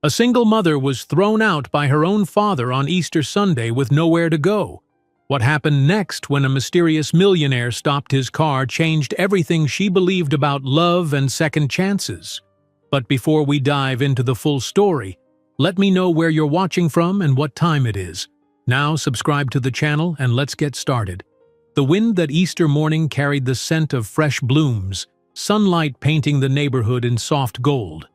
A single mother was thrown out by her own father on Easter Sunday with nowhere to go. What happened next when a mysterious millionaire stopped his car changed everything she believed about love and second chances. But before we dive into the full story, let me know where you're watching from and what time it is. Now subscribe to the channel and let's get started. The wind that Easter morning carried the scent of fresh blooms, sunlight painting the neighborhood in soft gold.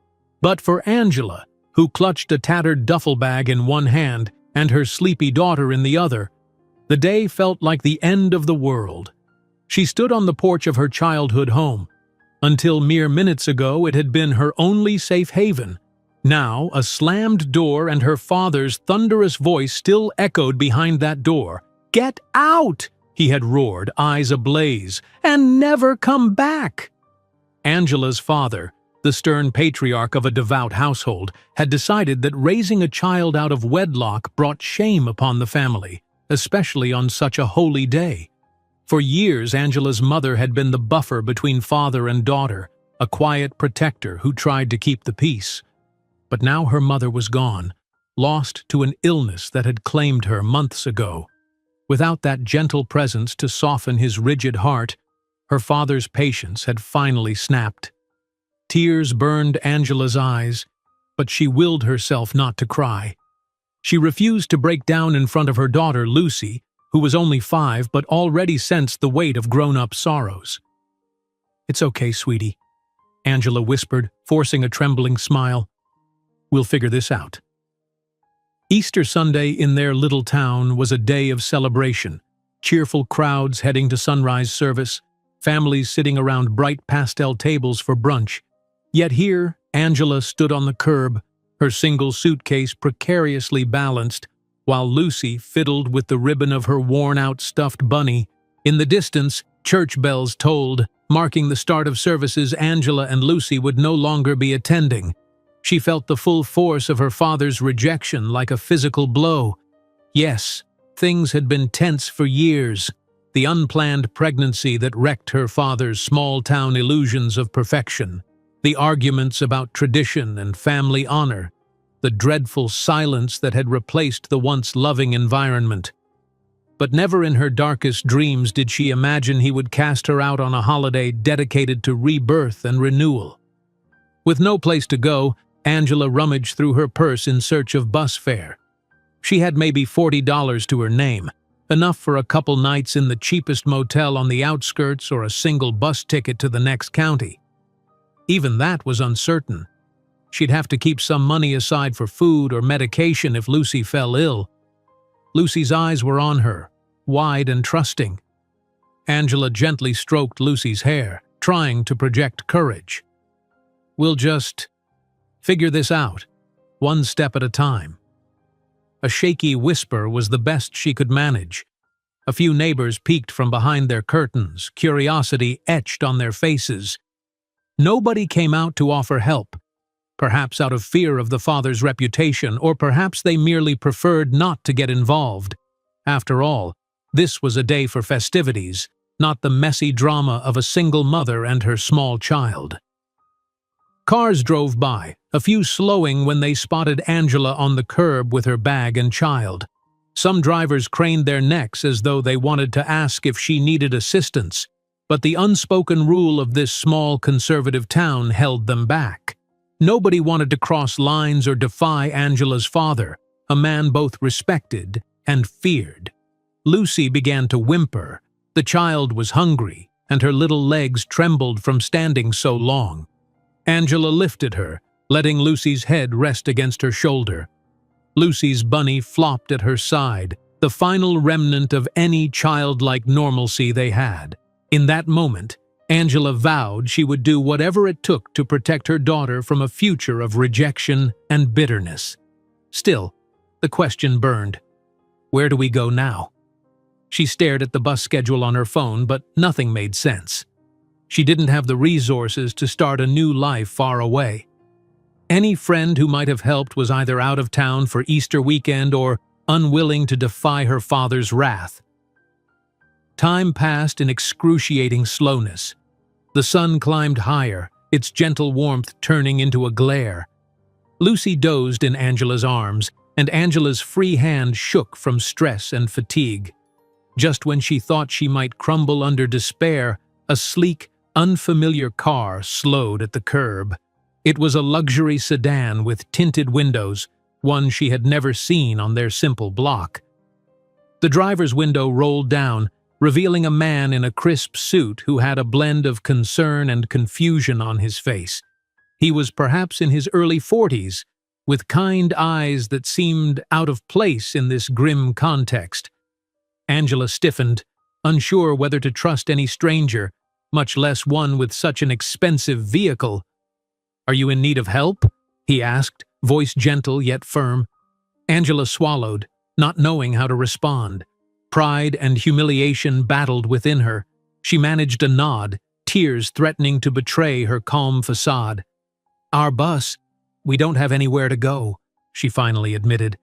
But for Angela, who clutched a tattered duffel bag in one hand and her sleepy daughter in the other, the day felt like the end of the world. She stood on the porch of her childhood home. Until mere minutes ago, it had been her only safe haven. Now, a slammed door and her father's thunderous voice still echoed behind that door. "Get out!" he had roared, eyes ablaze, "and never come back!" Angela's father, the stern patriarch of a devout household, had decided that raising a child out of wedlock brought shame upon the family, especially on such a holy day. For years, Angela's mother had been the buffer between father and daughter, a quiet protector who tried to keep the peace. But now her mother was gone, lost to an illness that had claimed her months ago. Without that gentle presence to soften his rigid heart, her father's patience had finally snapped. Tears burned Angela's eyes, but she willed herself not to cry. She refused to break down in front of her daughter, Lucy, who was only 5 but already sensed the weight of grown-up sorrows. "It's okay, sweetie," Angela whispered, forcing a trembling smile. "We'll figure this out." Easter Sunday in their little town was a day of celebration. Cheerful crowds heading to sunrise service, families sitting around bright pastel tables for brunch. Yet here, Angela stood on the curb, her single suitcase precariously balanced, while Lucy fiddled with the ribbon of her worn-out stuffed bunny. In the distance, church bells tolled, marking the start of services Angela and Lucy would no longer be attending. She felt the full force of her father's rejection like a physical blow. Yes, things had been tense for years. The unplanned pregnancy that wrecked her father's small-town illusions of perfection. The arguments about tradition and family honor. The dreadful silence that had replaced the once loving environment. But never in her darkest dreams did she imagine he would cast her out on a holiday dedicated to rebirth and renewal. With no place to go, Angela rummaged through her purse in search of bus fare. She had maybe $40 to her name, enough for a couple nights in the cheapest motel on the outskirts or a single bus ticket to the next county. Even that was uncertain. She'd have to keep some money aside for food or medication if Lucy fell ill. Lucy's eyes were on her, wide and trusting. Angela gently stroked Lucy's hair, trying to project courage. "We'll just figure this out, one step at a time." A shaky whisper was the best she could manage. A few neighbors peeked from behind their curtains, curiosity etched on their faces. Nobody came out to offer help, perhaps out of fear of the father's reputation, or perhaps they merely preferred not to get involved. After all, this was a day for festivities, not the messy drama of a single mother and her small child. Cars drove by, a few slowing when they spotted Angela on the curb with her bag and child. Some drivers craned their necks as though they wanted to ask if she needed assistance, but the unspoken rule of this small conservative town held them back. Nobody wanted to cross lines or defy Angela's father, a man both respected and feared. Lucy began to whimper. The child was hungry, and her little legs trembled from standing so long. Angela lifted her, letting Lucy's head rest against her shoulder. Lucy's bunny flopped at her side, the final remnant of any childlike normalcy they had. In that moment, Angela vowed she would do whatever it took to protect her daughter from a future of rejection and bitterness. Still, the question burned. Where do we go now? She stared at the bus schedule on her phone, but nothing made sense. She didn't have the resources to start a new life far away. Any friend who might have helped was either out of town for Easter weekend or unwilling to defy her father's wrath. Time passed in excruciating slowness. The sun climbed higher, its gentle warmth turning into a glare. Lucy dozed in Angela's arms, and Angela's free hand shook from stress and fatigue. Just when she thought she might crumble under despair, a sleek, unfamiliar car slowed at the curb. It was a luxury sedan with tinted windows, one she had never seen on their simple block. The driver's window rolled down, revealing a man in a crisp suit who had a blend of concern and confusion on his face. He was perhaps in his early 40s, with kind eyes that seemed out of place in this grim context. Angela stiffened, unsure whether to trust any stranger, much less one with such an expensive vehicle. "Are you in need of help?" he asked, voice gentle yet firm. Angela swallowed, not knowing how to respond. Pride and humiliation battled within her. She managed a nod, tears threatening to betray her calm facade. "Our bus. We don't have anywhere to go," she finally admitted.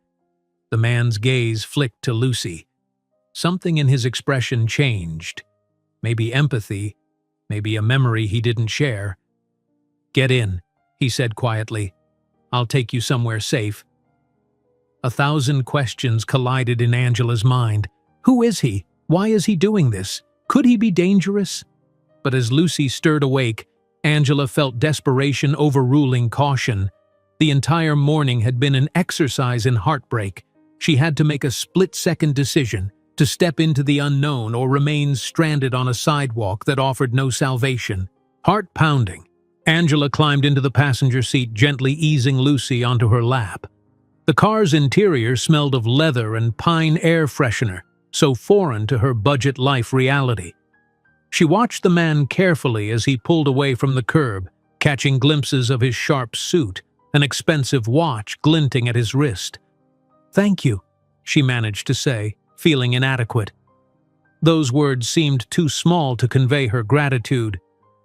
The man's gaze flicked to Lucy. Something in his expression changed. Maybe empathy, maybe a memory he didn't share. "Get in," he said quietly. "I'll take you somewhere safe." 1,000 questions collided in Angela's mind. Who is he? Why is he doing this? Could he be dangerous? But as Lucy stirred awake, Angela felt desperation overruling caution. The entire morning had been an exercise in heartbreak. She had to make a split-second decision, to step into the unknown or remain stranded on a sidewalk that offered no salvation. Heart-pounding, Angela climbed into the passenger seat, gently easing Lucy onto her lap. The car's interior smelled of leather and pine air freshener, so foreign to her budget life reality. She watched the man carefully as he pulled away from the curb, catching glimpses of his sharp suit, an expensive watch glinting at his wrist. "Thank you," she managed to say, feeling inadequate. Those words seemed too small to convey her gratitude.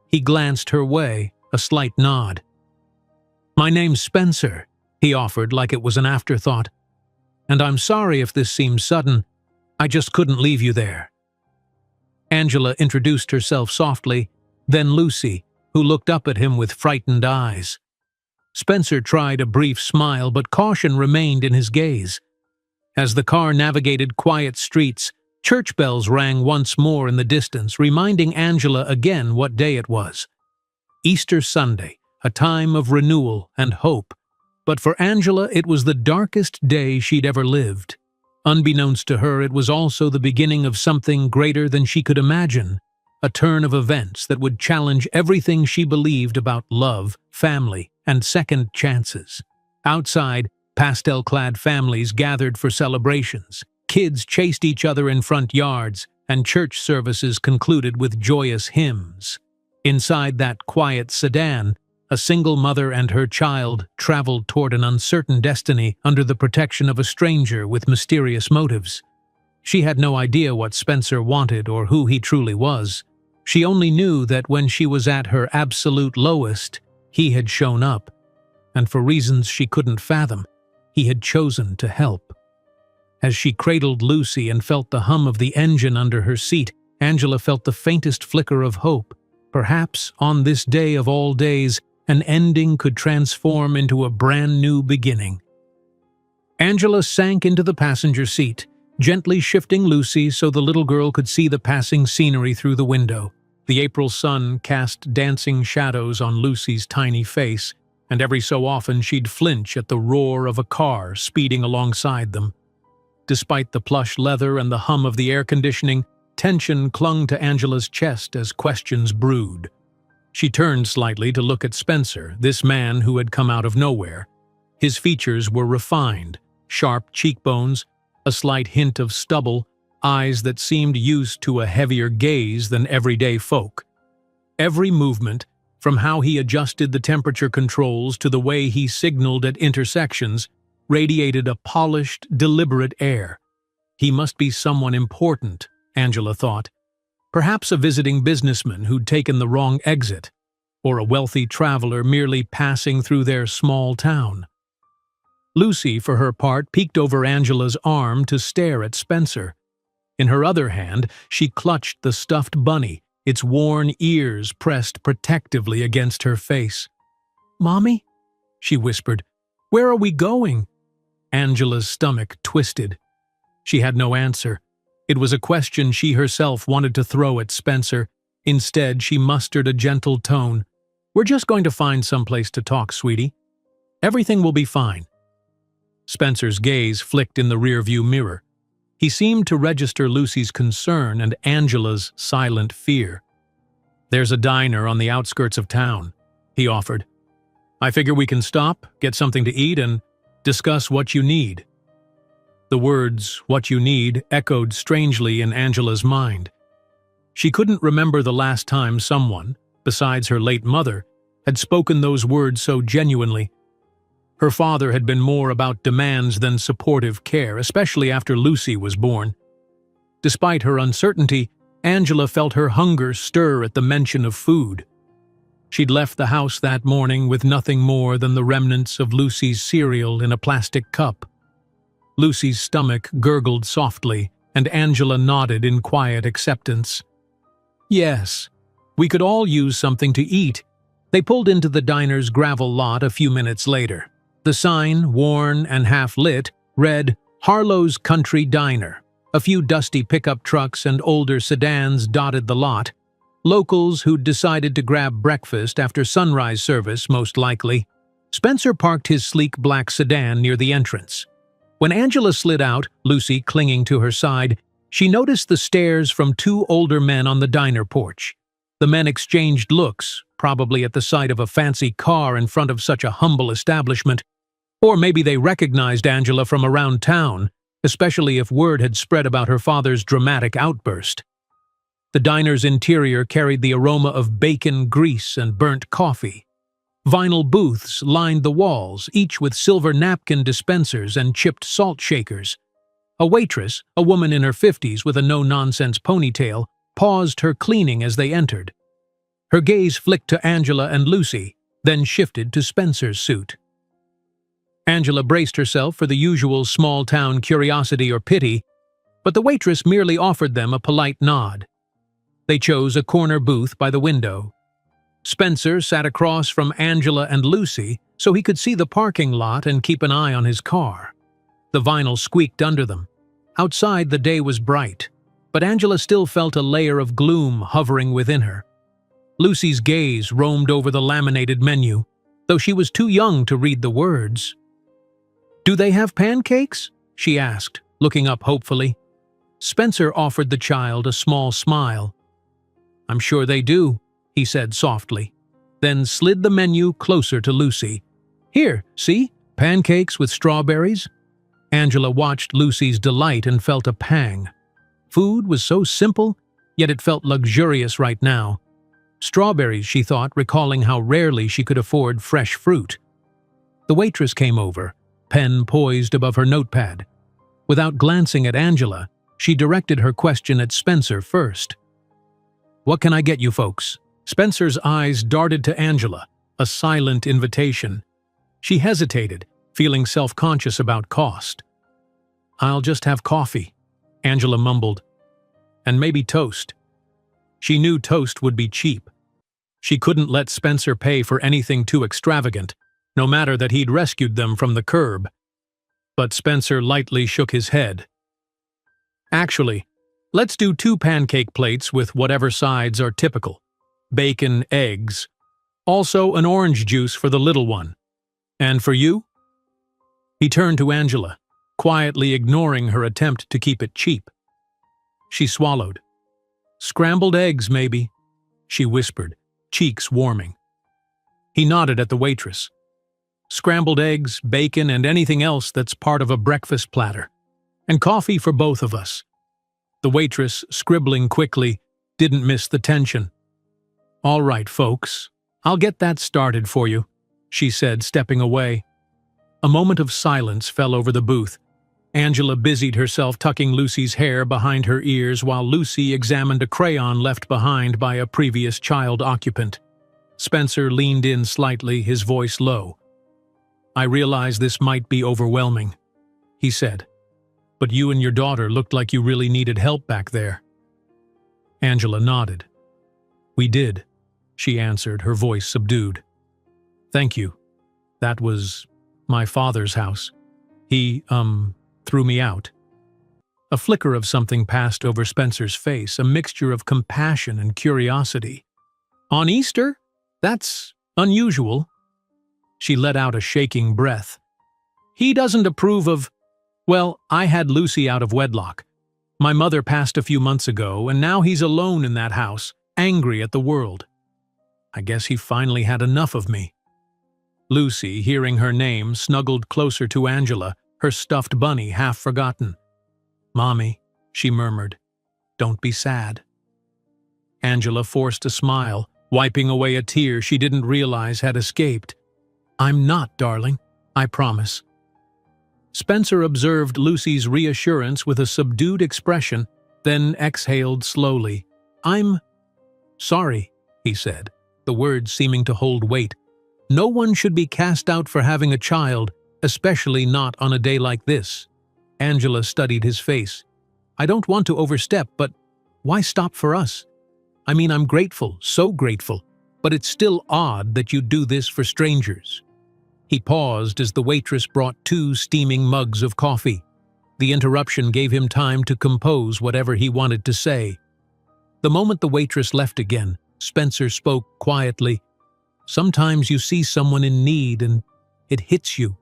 He glanced her way, a slight nod. "My name's Spencer," he offered like it was an afterthought. "And I'm sorry if this seems sudden. I just couldn't leave you there." Angela introduced herself softly, then Lucy, who looked up at him with frightened eyes. Spencer tried a brief smile, but caution remained in his gaze. As the car navigated quiet streets, church bells rang once more in the distance, reminding Angela again what day it was. Easter Sunday, a time of renewal and hope. But for Angela, it was the darkest day she'd ever lived. Unbeknownst to her, it was also the beginning of something greater than she could imagine, a turn of events that would challenge everything she believed about love, family, and second chances. Outside, pastel-clad families gathered for celebrations. Kids chased each other in front yards, and church services concluded with joyous hymns. Inside that quiet sedan, a single mother and her child traveled toward an uncertain destiny under the protection of a stranger with mysterious motives. She had no idea what Spencer wanted or who he truly was. She only knew that when she was at her absolute lowest, he had shown up, and for reasons she couldn't fathom, he had chosen to help. As she cradled Lucy and felt the hum of the engine under her seat, Angela felt the faintest flicker of hope. Perhaps, on this day of all days, an ending could transform into a brand new beginning. Angela sank into the passenger seat, gently shifting Lucy so the little girl could see the passing scenery through the window. The April sun cast dancing shadows on Lucy's tiny face, and every so often she'd flinch at the roar of a car speeding alongside them. Despite the plush leather and the hum of the air conditioning, tension clung to Angela's chest as questions brewed. She turned slightly to look at Spencer, this man who had come out of nowhere. His features were refined, sharp cheekbones, a slight hint of stubble, eyes that seemed used to a heavier gaze than everyday folk. Every movement, from how he adjusted the temperature controls to the way he signaled at intersections, radiated a polished, deliberate air. He must be someone important, Angela thought. Perhaps a visiting businessman who'd taken the wrong exit, or a wealthy traveler merely passing through their small town. Lucy, for her part, peeked over Angela's arm to stare at Spencer. In her other hand, she clutched the stuffed bunny, its worn ears pressed protectively against her face. "Mommy?" she whispered. Where are we going?" Angela's stomach twisted. She had no answer. It was a question she herself wanted to throw at Spencer. Instead, she mustered a gentle tone. "We're just going to find someplace to talk, sweetie. Everything will be fine." Spencer's gaze flicked in the rearview mirror. He seemed to register Lucy's concern and Angela's silent fear. "There's a diner on the outskirts of town," he offered. "I figure we can stop, get something to eat, and discuss what you need." The words, "what you need," echoed strangely in Angela's mind. She couldn't remember the last time someone, besides her late mother, had spoken those words so genuinely. Her father had been more about demands than supportive care, especially after Lucy was born. Despite her uncertainty, Angela felt her hunger stir at the mention of food. She'd left the house that morning with nothing more than the remnants of Lucy's cereal in a plastic cup. Lucy's stomach gurgled softly, and Angela nodded in quiet acceptance. Yes, we could all use something to eat. They pulled into the diner's gravel lot a few minutes later. The sign, worn and half-lit, read, "Harlow's Country Diner." A few dusty pickup trucks and older sedans dotted the lot. Locals who'd decided to grab breakfast after sunrise service, most likely. Spencer parked his sleek black sedan near the entrance. When Angela slid out, Lucy clinging to her side, she noticed the stares from two older men on the diner porch. The men exchanged looks, probably at the sight of a fancy car in front of such a humble establishment. Or maybe they recognized Angela from around town, especially if word had spread about her father's dramatic outburst. The diner's interior carried the aroma of bacon, grease, and burnt coffee. Vinyl booths lined the walls, each with silver napkin dispensers and chipped salt shakers. A waitress, a woman in her 50s with a no-nonsense ponytail, paused her cleaning as they entered. Her gaze flicked to Angela and Lucy, then shifted to Spencer's suit. Angela braced herself for the usual small-town curiosity or pity, but the waitress merely offered them a polite nod. They chose a corner booth by the window. Spencer sat across from Angela and Lucy so he could see the parking lot and keep an eye on his car. The vinyl squeaked under them. Outside, the day was bright, but Angela still felt a layer of gloom hovering within her. Lucy's gaze roamed over the laminated menu, though she was too young to read the words. "Do they have pancakes?" she asked, looking up hopefully. Spencer offered the child a small smile. "I'm sure they do," he said softly, then slid the menu closer to Lucy. "Here, see? Pancakes with strawberries?" Angela watched Lucy's delight and felt a pang. Food was so simple, yet it felt luxurious right now. Strawberries, she thought, recalling how rarely she could afford fresh fruit. The waitress came over, pen poised above her notepad. Without glancing at Angela, she directed her question at Spencer first. "What can I get you folks?" Spencer's eyes darted to Angela, a silent invitation. She hesitated, feeling self-conscious about cost. "I'll just have coffee," Angela mumbled. "And maybe toast." She knew toast would be cheap. She couldn't let Spencer pay for anything too extravagant, no matter that he'd rescued them from the curb. But Spencer lightly shook his head. "Actually, let's do 2 pancake plates with whatever sides are typical. Bacon, eggs. Also an orange juice for the little one. And for you?" He turned to Angela, quietly ignoring her attempt to keep it cheap. She swallowed. "Scrambled eggs, maybe," she whispered, cheeks warming. He nodded at the waitress. "Scrambled eggs, bacon, and anything else that's part of a breakfast platter. And coffee for both of us." The waitress, scribbling quickly, didn't miss the tension. "All right, folks, I'll get that started for you," she said, stepping away. A moment of silence fell over the booth. Angela busied herself tucking Lucy's hair behind her ears while Lucy examined a crayon left behind by a previous child occupant. Spencer leaned in slightly, his voice low. "I realize this might be overwhelming," he said, "but you and your daughter looked like you really needed help back there." Angela nodded. "We did," she answered, her voice subdued. "Thank you. That was My father's house. He, threw me out." A flicker of something passed over Spencer's face, a mixture of compassion and curiosity. "On Easter? That's unusual." She let out a shaking breath. "He doesn't approve of— Well, I had Lucy out of wedlock. My mother passed a few months ago, and now he's alone in that house, angry at the world. I guess he finally had enough of me." Lucy, hearing her name, snuggled closer to Angela, her stuffed bunny half forgotten. "Mommy," she murmured, "don't be sad." Angela forced a smile, wiping away a tear she didn't realize had escaped. "I'm not, darling. I promise." Spencer observed Lucy's reassurance with a subdued expression, then exhaled slowly. "I'm sorry," he said, the words seeming to hold weight. "No one should be cast out for having a child, especially not on a day like this." Angela studied his face. "I don't want to overstep, but why stop for us? I mean, I'm grateful, so grateful, but it's still odd that you do this for strangers." He paused as the waitress brought 2 steaming mugs of coffee. The interruption gave him time to compose whatever he wanted to say. The moment the waitress left again, Spencer spoke quietly. "Sometimes you see someone in need and it hits you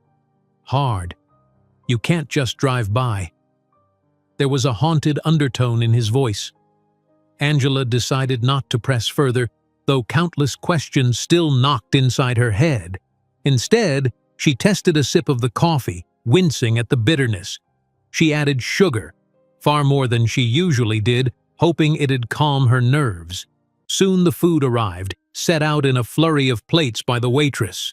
hard. You can't just drive by." There was a haunted undertone in his voice. Angela decided not to press further, though countless questions still knocked inside her head. Instead, she tested a sip of the coffee, wincing at the bitterness. She added sugar, far more than she usually did, hoping it'd calm her nerves. Soon the food arrived, set out in a flurry of plates by the waitress.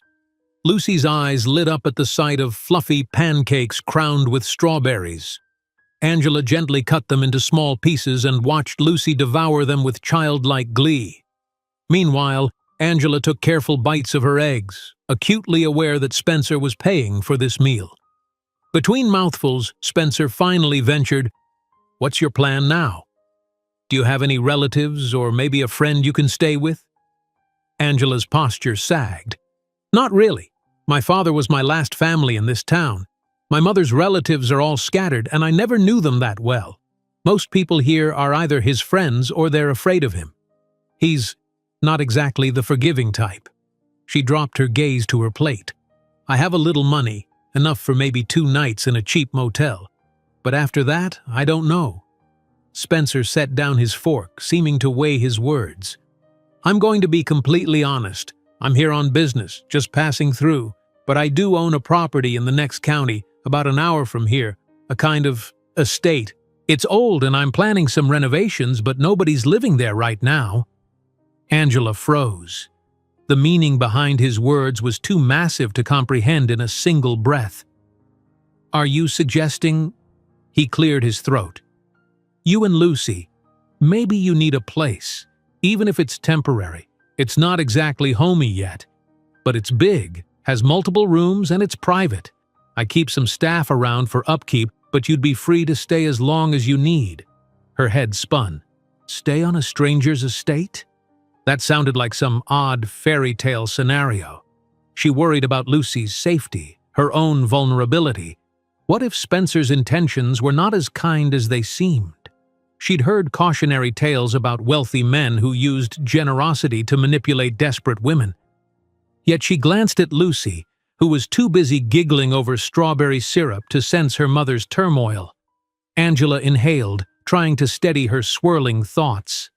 Lucy's eyes lit up at the sight of fluffy pancakes crowned with strawberries. Angela gently cut them into small pieces and watched Lucy devour them with childlike glee. Meanwhile, Angela took careful bites of her eggs, acutely aware that Spencer was paying for this meal. Between mouthfuls, Spencer finally ventured, "What's your plan now? Do you have any relatives or maybe a friend you can stay with?" Angela's posture sagged. "Not really. My father was my last family in this town. My mother's relatives are all scattered, and I never knew them that well. Most people here are either his friends or they're afraid of him. He's not exactly the forgiving type." She dropped her gaze to her plate. "I have a little money, enough for maybe 2 nights in a cheap motel. But after that, I don't know." Spencer set down his fork, seeming to weigh his words. "I'm going to be completely honest. I'm here on business, just passing through, but I do own a property in the next county, about an hour from here, a kind of estate. It's old and I'm planning some renovations, but nobody's living there right now." Angela froze. The meaning behind his words was too massive to comprehend in a single breath. "Are you suggesting—" He cleared his throat. "You and Lucy, maybe you need a place, even if it's temporary. It's not exactly homey yet, but it's big, has multiple rooms, and it's private. I keep some staff around for upkeep, but you'd be free to stay as long as you need." Her head spun. "Stay on a stranger's estate?" That sounded like some odd fairy tale scenario. She worried about Lucy's safety, her own vulnerability. What if Spencer's intentions were not as kind as they seemed? She'd heard cautionary tales about wealthy men who used generosity to manipulate desperate women. Yet she glanced at Lucy, who was too busy giggling over strawberry syrup to sense her mother's turmoil. Angela inhaled, trying to steady her swirling thoughts.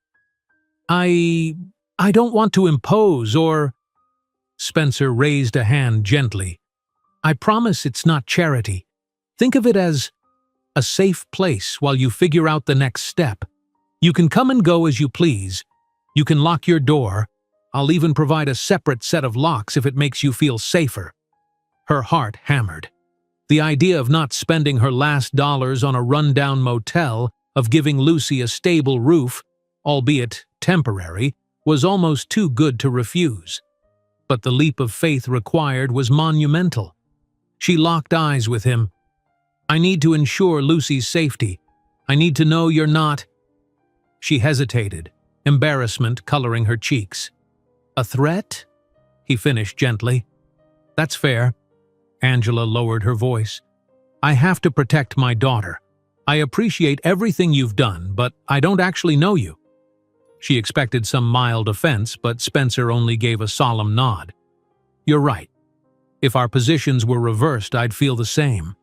I don't want to impose or—" Spencer raised a hand gently. "I promise it's not charity. Think of it as a safe place while you figure out the next step. You can come and go as you please. You can lock your door. I'll even provide a separate set of locks if it makes you feel safer." Her heart hammered. The idea of not spending her last dollars on a rundown motel, of giving Lucy a stable roof, albeit temporary, was almost too good to refuse. But the leap of faith required was monumental. She locked eyes with him. "I need to ensure Lucy's safety. I need to know you're not—" She hesitated, embarrassment coloring her cheeks. "A threat?" he finished gently. "That's fair. Angela lowered her voice. "I have to protect my daughter. I appreciate everything you've done, but I don't actually know you." She expected some mild offense, but Spencer only gave a solemn nod. "You're right. If our positions were reversed, I'd feel the same.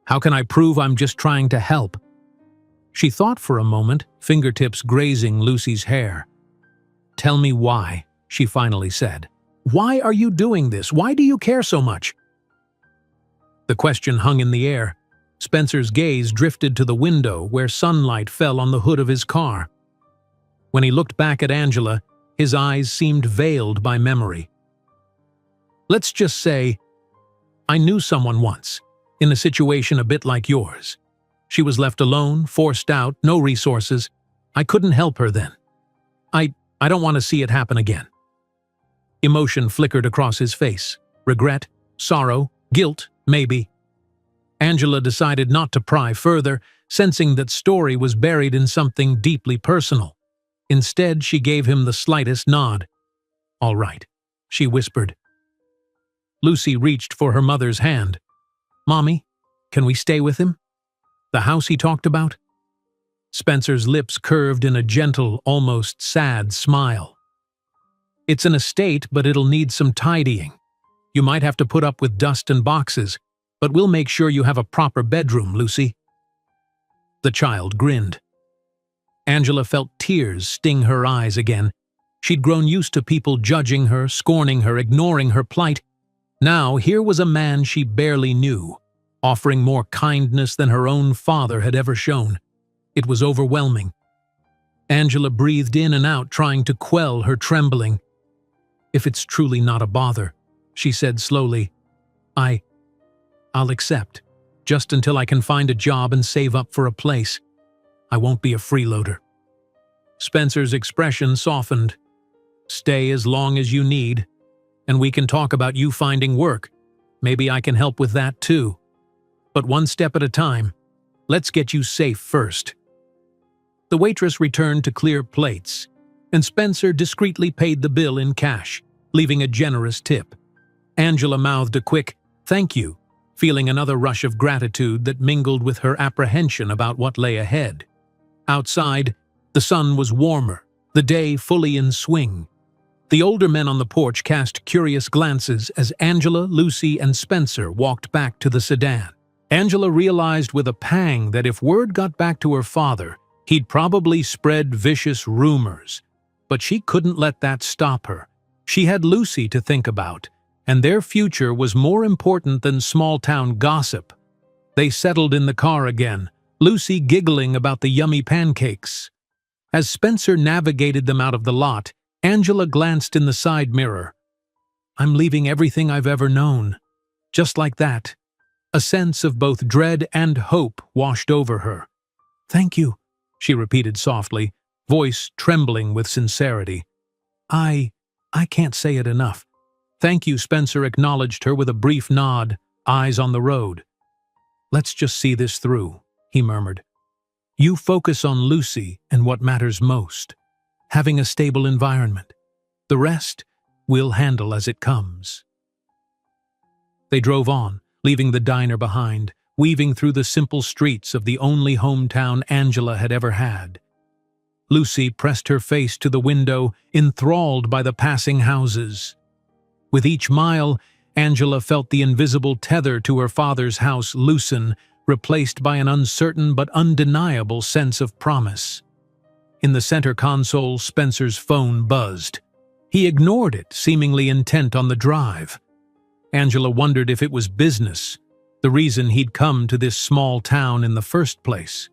How can I prove I'm just trying to help?" She thought for a moment, fingertips grazing Lucy's hair. "Tell me why," she finally said. "Why are you doing this? Why do you care so much?" The question hung in the air. Spencer's gaze drifted to the window where sunlight fell on the hood of his car. When he looked back at Angela, his eyes seemed veiled by memory. "Let's just say, I knew someone once, in a situation a bit like yours. She was left alone, forced out, no resources. I couldn't help her then. I don't want to see it happen again." Emotion flickered across his face. Regret, sorrow, guilt, maybe. Angela decided not to pry further, sensing that story was buried in something deeply personal. Instead, she gave him the slightest nod. "All right," she whispered. Lucy reached for her mother's hand. "Mommy, can we stay with him? The house he talked about?" Spencer's lips curved in a gentle, almost sad smile. "It's an estate, but it'll need some tidying. You might have to put up with dust and boxes, but we'll make sure you have a proper bedroom, Lucy." The child grinned. Angela felt tears sting her eyes again. She'd grown used to people judging her, scorning her, ignoring her plight. Now here was a man she barely knew, offering more kindness than her own father had ever shown. It was overwhelming. Angela breathed in and out, trying to quell her trembling. "If it's truly not a bother," she said slowly, I'll accept, just until I can find a job and save up for a place. I won't be a freeloader." Spencer's expression softened. "Stay as long as you need, and we can talk about you finding work. Maybe I can help with that too. But one step at a time. Let's get you safe first." The waitress returned to clear plates, and Spencer discreetly paid the bill in cash, leaving a generous tip. Angela mouthed a quick, "Thank you," feeling another rush of gratitude that mingled with her apprehension about what lay ahead. Outside, the sun was warmer, the day fully in swing. The older men on the porch cast curious glances as Angela, Lucy, and Spencer walked back to the sedan. Angela realized with a pang that if word got back to her father, he'd probably spread vicious rumors. But she couldn't let that stop her. She had Lucy to think about, and their future was more important than small-town gossip. They settled in the car again, Lucy giggling about the yummy pancakes. As Spencer navigated them out of the lot, Angela glanced in the side mirror. "I'm leaving everything I've ever known." Just like that. A sense of both dread and hope washed over her. "Thank you," she repeated softly, voice trembling with sincerity. I can't say it enough." "Thank you," Spencer acknowledged her with a brief nod, eyes on the road. "Let's just see this through," he murmured. "You focus on Lucy and what matters most, having a stable environment. The rest we'll handle as it comes." They drove on, leaving the diner behind, weaving through the simple streets of the only hometown Angela had ever had. Lucy pressed her face to the window, enthralled by the passing houses. With each mile, Angela felt the invisible tether to her father's house loosen, replaced by an uncertain but undeniable sense of promise. In the center console, Spencer's phone buzzed. He ignored it, seemingly intent on the drive. Angela wondered if it was business, the reason he'd come to this small town in the first place.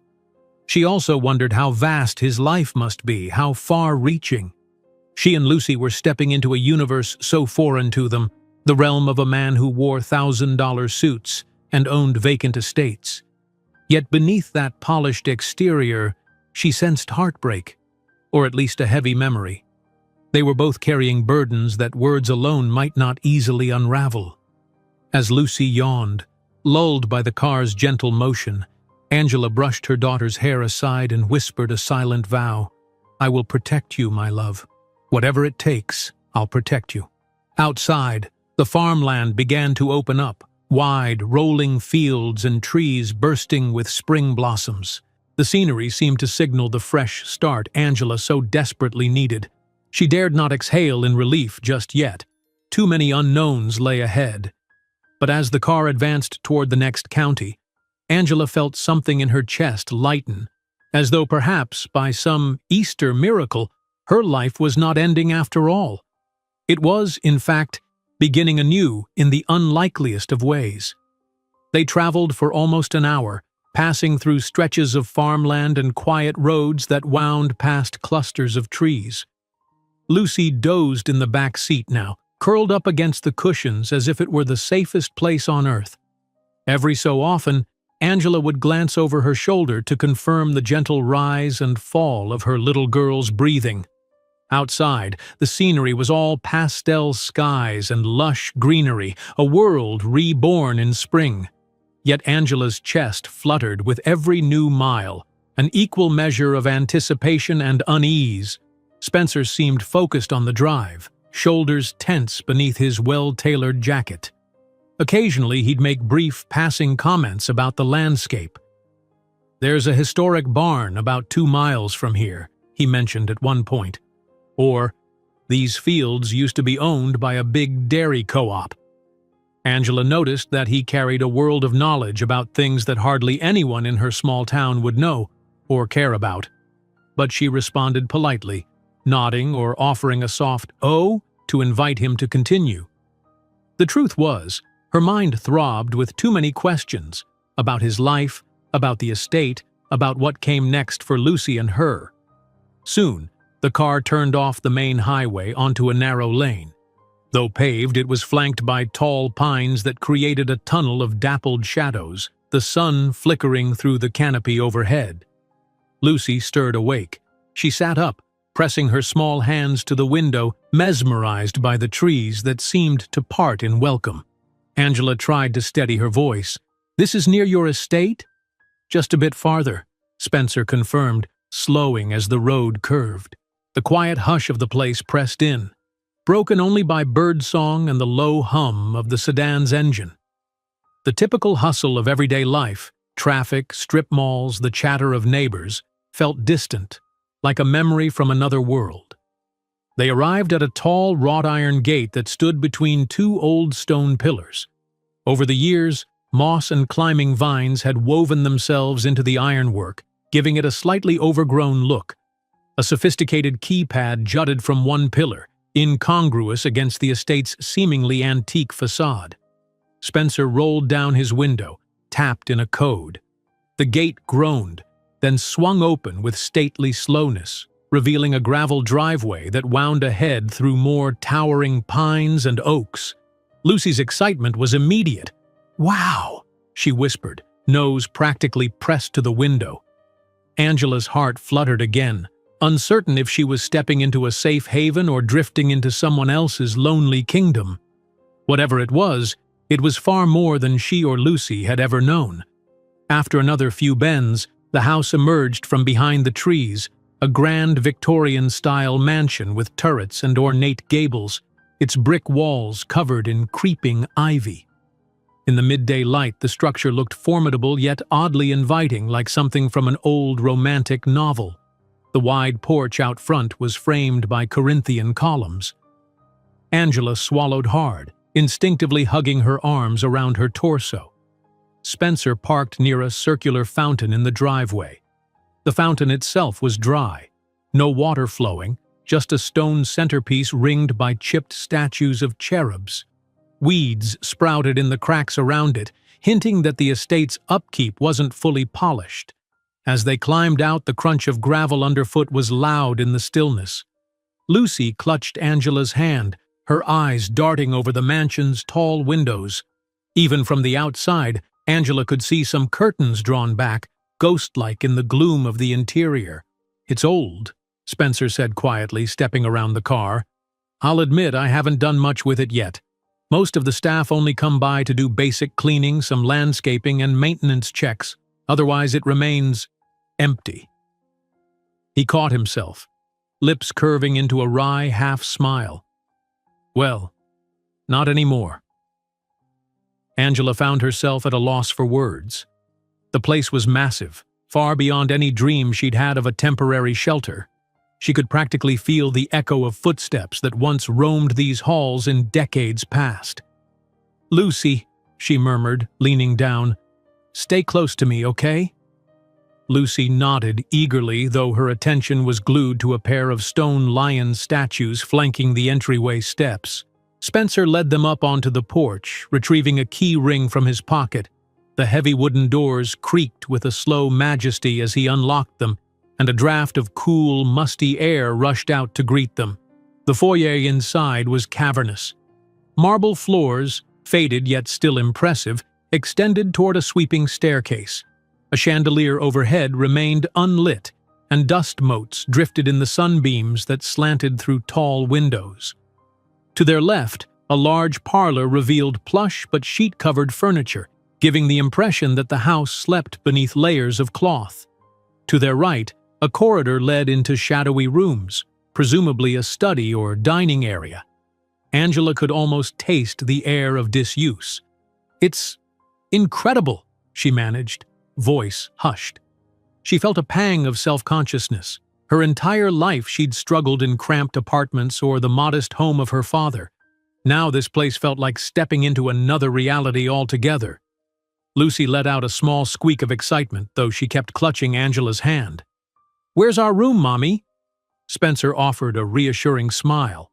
She also wondered how vast his life must be, how far-reaching. She and Lucy were stepping into a universe so foreign to them, the realm of a man who wore $1,000 suits and owned vacant estates. Yet beneath that polished exterior, she sensed heartbreak, or at least a heavy memory. They were both carrying burdens that words alone might not easily unravel. As Lucy yawned, lulled by the car's gentle motion, Angela brushed her daughter's hair aside and whispered a silent vow. "I will protect you, my love. Whatever it takes, I'll protect you." Outside, the farmland began to open up, Wide, rolling fields and trees bursting with spring blossoms. The scenery seemed to signal the fresh start Angela so desperately needed. She dared not exhale in relief just yet. Too many unknowns lay ahead. But as the car advanced toward the next county, Angela felt something in her chest lighten, as though perhaps, by some Easter miracle, her life was not ending after all. It was, in fact, beginning anew in the unlikeliest of ways. They traveled for almost an hour, passing through stretches of farmland and quiet roads that wound past clusters of trees. Lucy dozed in the back seat now, curled up against the cushions as if it were the safest place on earth. Every so often, Angela would glance over her shoulder to confirm the gentle rise and fall of her little girl's breathing. Outside, the scenery was all pastel skies and lush greenery, a world reborn in spring. Yet Angela's chest fluttered with every new mile, an equal measure of anticipation and unease. Spencer seemed focused on the drive, shoulders tense beneath his well-tailored jacket. Occasionally, he'd make brief, passing comments about the landscape. "There's a historic barn about 2 miles from here," he mentioned at one point. Or, "These fields used to be owned by a big dairy co-op." Angela noticed that he carried a world of knowledge about things that hardly anyone in her small town would know or care about. But she responded politely, nodding or offering a soft "oh" to invite him to continue. The truth was, her mind throbbed with too many questions about his life, about the estate, about what came next for Lucy and her. Soon, the car turned off the main highway onto a narrow lane. Though paved, it was flanked by tall pines that created a tunnel of dappled shadows, the sun flickering through the canopy overhead. Lucy stirred awake. She sat up, pressing her small hands to the window, mesmerized by the trees that seemed to part in welcome. Angela tried to steady her voice. "This is near your estate?" "Just a bit farther," Spencer confirmed, slowing as the road curved. The quiet hush of the place pressed in, broken only by birdsong and the low hum of the sedan's engine. The typical hustle of everyday life, traffic, strip malls, the chatter of neighbors, felt distant, like a memory from another world. They arrived at a tall wrought-iron gate that stood between 2 old stone pillars. Over the years, moss and climbing vines had woven themselves into the ironwork, giving it a slightly overgrown look. A sophisticated keypad jutted from one pillar, incongruous against the estate's seemingly antique facade. Spencer rolled down his window, tapped in a code. The gate groaned, then swung open with stately slowness, revealing a gravel driveway that wound ahead through more towering pines and oaks. Lucy's excitement was immediate. "Wow!" she whispered, nose practically pressed to the window. Angela's heart fluttered again, uncertain if she was stepping into a safe haven or drifting into someone else's lonely kingdom. Whatever it was far more than she or Lucy had ever known. After another few bends, the house emerged from behind the trees, a grand Victorian-style mansion with turrets and ornate gables, its brick walls covered in creeping ivy. In the midday light, the structure looked formidable yet oddly inviting, like something from an old romantic novel. The wide porch out front was framed by Corinthian columns. Angela swallowed hard, instinctively hugging her arms around her torso. Spencer parked near a circular fountain in the driveway. The fountain itself was dry, no water flowing, just a stone centerpiece ringed by chipped statues of cherubs. Weeds sprouted in the cracks around it, hinting that the estate's upkeep wasn't fully polished. As they climbed out, the crunch of gravel underfoot was loud in the stillness. Lucy clutched Angela's hand, her eyes darting over the mansion's tall windows. Even from the outside, Angela could see some curtains drawn back, ghost-like in the gloom of the interior. "It's old," Spencer said quietly, stepping around the car. "I'll admit I haven't done much with it yet. Most of the staff only come by to do basic cleaning, some landscaping, and maintenance checks. Otherwise, it remains empty." He caught himself, lips curving into a wry half-smile. "Well, not anymore." Angela found herself at a loss for words. The place was massive, far beyond any dream she'd had of a temporary shelter. She could practically feel the echo of footsteps that once roamed these halls in decades past. "Lucy," she murmured, leaning down, "stay close to me, okay?" Lucy nodded eagerly, though her attention was glued to a pair of stone lion statues flanking the entryway steps. Spencer led them up onto the porch, retrieving a key ring from his pocket. The heavy wooden doors creaked with a slow majesty as he unlocked them, and a draft of cool, musty air rushed out to greet them. The foyer inside was cavernous. Marble floors, faded yet still impressive, extended toward a sweeping staircase. A chandelier overhead remained unlit, and dust motes drifted in the sunbeams that slanted through tall windows. To their left, a large parlor revealed plush but sheet-covered furniture, giving the impression that the house slept beneath layers of cloth. To their right, a corridor led into shadowy rooms, presumably a study or dining area. Angela could almost taste the air of disuse. "It's incredible," she managed, voice hushed. She felt a pang of self-consciousness. Her entire life she'd struggled in cramped apartments or the modest home of her father. Now this place felt like stepping into another reality altogether. Lucy let out a small squeak of excitement, though she kept clutching Angela's hand. "Where's our room, Mommy?" Spencer offered a reassuring smile.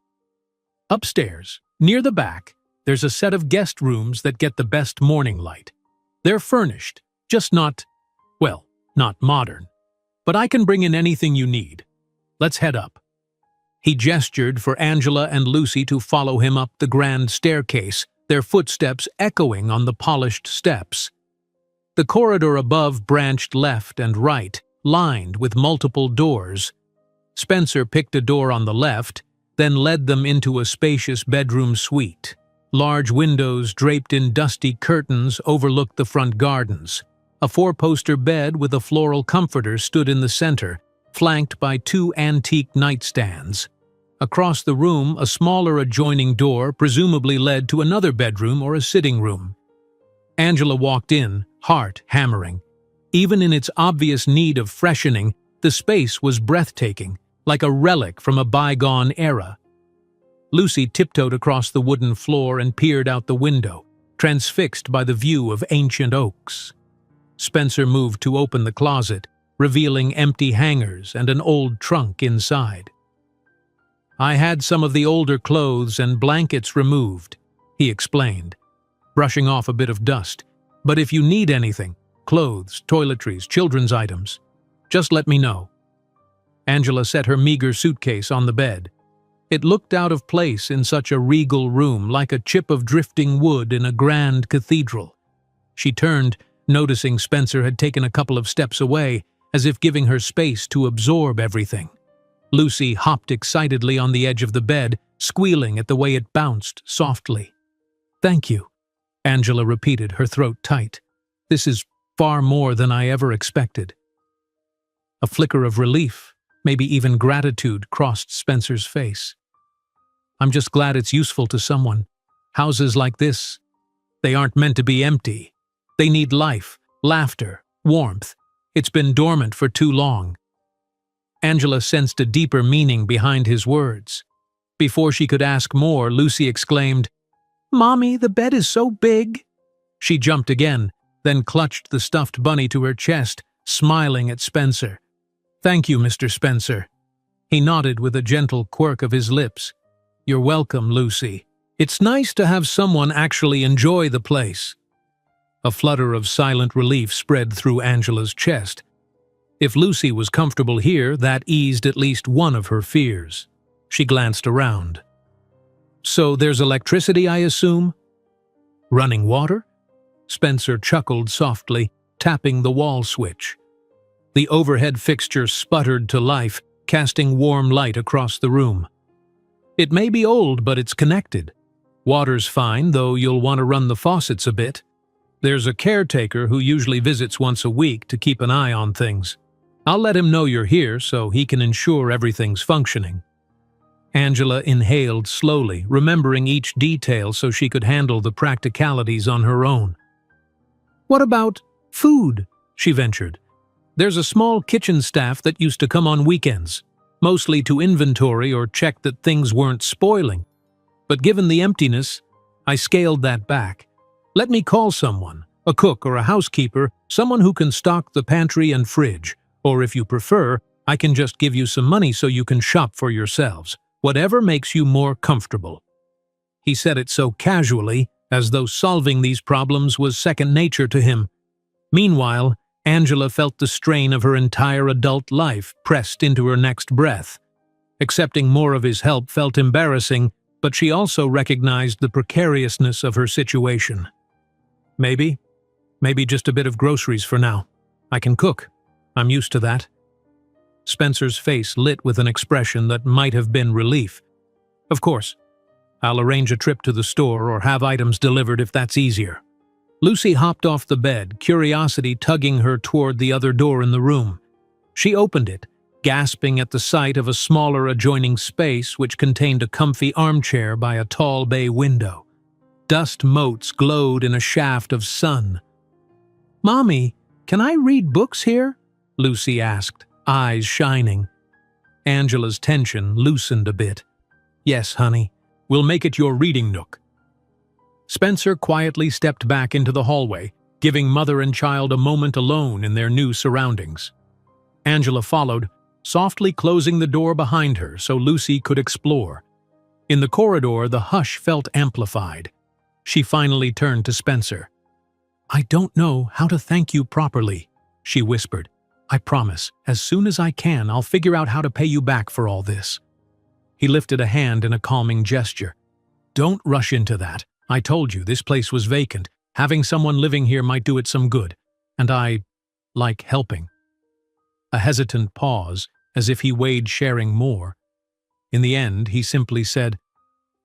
"Upstairs, near the back, there's a set of guest rooms that get the best morning light. They're furnished, just not modern. But I can bring in anything you need. Let's head up." He gestured for Angela and Lucy to follow him up the grand staircase, their footsteps echoing on the polished steps. The corridor above branched left and right, lined with multiple doors. Spencer picked a door on the left, then led them into a spacious bedroom suite. Large windows draped in dusty curtains overlooked the front gardens. A four-poster bed with a floral comforter stood in the center, flanked by two antique nightstands. Across the room, a smaller adjoining door presumably led to another bedroom or a sitting room. Angela walked in, heart hammering. Even in its obvious need of freshening, the space was breathtaking, like a relic from a bygone era. Lucy tiptoed across the wooden floor and peered out the window, transfixed by the view of ancient oaks. Spencer moved to open the closet, revealing empty hangers and an old trunk inside. "I had some of the older clothes and blankets removed," he explained, brushing off a bit of dust. "But if you need anything, clothes, toiletries, children's items, just let me know." Angela set her meager suitcase on the bed. It looked out of place in such a regal room, like a chip of drifting wood in a grand cathedral. She turned, noticing Spencer had taken a couple of steps away, as if giving her space to absorb everything. Lucy hopped excitedly on the edge of the bed, squealing at the way it bounced softly. "Thank you," Angela repeated, her throat tight. "This is far more than I ever expected." A flicker of relief, maybe even gratitude, crossed Spencer's face. "I'm just glad it's useful to someone. Houses like this, they aren't meant to be empty. They need life, laughter, warmth. It's been dormant for too long." Angela sensed a deeper meaning behind his words. Before she could ask more, Lucy exclaimed, "Mommy, the bed is so big!" She jumped again, then clutched the stuffed bunny to her chest, smiling at Spencer. "Thank you, Mr. Spencer." He nodded with a gentle quirk of his lips. "You're welcome, Lucy. It's nice to have someone actually enjoy the place." A flutter of silent relief spread through Angela's chest. If Lucy was comfortable here, that eased at least one of her fears. She glanced around. "So there's electricity, I assume?" "Running water?" Spencer chuckled softly, tapping the wall switch. The overhead fixture sputtered to life, casting warm light across the room. "It may be old, but it's connected. Water's fine, though you'll want to run the faucets a bit. There's a caretaker who usually visits once a week to keep an eye on things. I'll let him know you're here so he can ensure everything's functioning." Angela inhaled slowly, remembering each detail so she could handle the practicalities on her own. "What about food?" she ventured. "There's a small kitchen staff that used to come on weekends, mostly to inventory or check that things weren't spoiling. But given the emptiness, I scaled that back. Let me call someone, a cook or a housekeeper, someone who can stock the pantry and fridge, or if you prefer, I can just give you some money so you can shop for yourselves. Whatever makes you more comfortable." He said it so casually, as though solving these problems was second nature to him. Meanwhile, Angela felt the strain of her entire adult life pressed into her next breath. Accepting more of his help felt embarrassing, but she also recognized the precariousness of her situation. Maybe just a bit of groceries for now. I can cook. I'm used to that." Spencer's face lit with an expression that might have been relief. "Of course. I'll arrange a trip to the store or have items delivered if that's easier." Lucy hopped off the bed, curiosity tugging her toward the other door in the room. She opened it, gasping at the sight of a smaller adjoining space which contained a comfy armchair by a tall bay window. Dust motes glowed in a shaft of sun. "Mommy, can I read books here?" Lucy asked, eyes shining. Angela's tension loosened a bit. "Yes, honey. We'll make it your reading nook." Spencer quietly stepped back into the hallway, giving mother and child a moment alone in their new surroundings. Angela followed, softly closing the door behind her so Lucy could explore. In the corridor, the hush felt amplified. She finally turned to Spencer. "I don't know how to thank you properly," she whispered. "I promise, as soon as I can, I'll figure out how to pay you back for all this." He lifted a hand in a calming gesture. "Don't rush into that. I told you this place was vacant. Having someone living here might do it some good. And I like helping." A hesitant pause, as if he weighed sharing more. In the end, he simply said,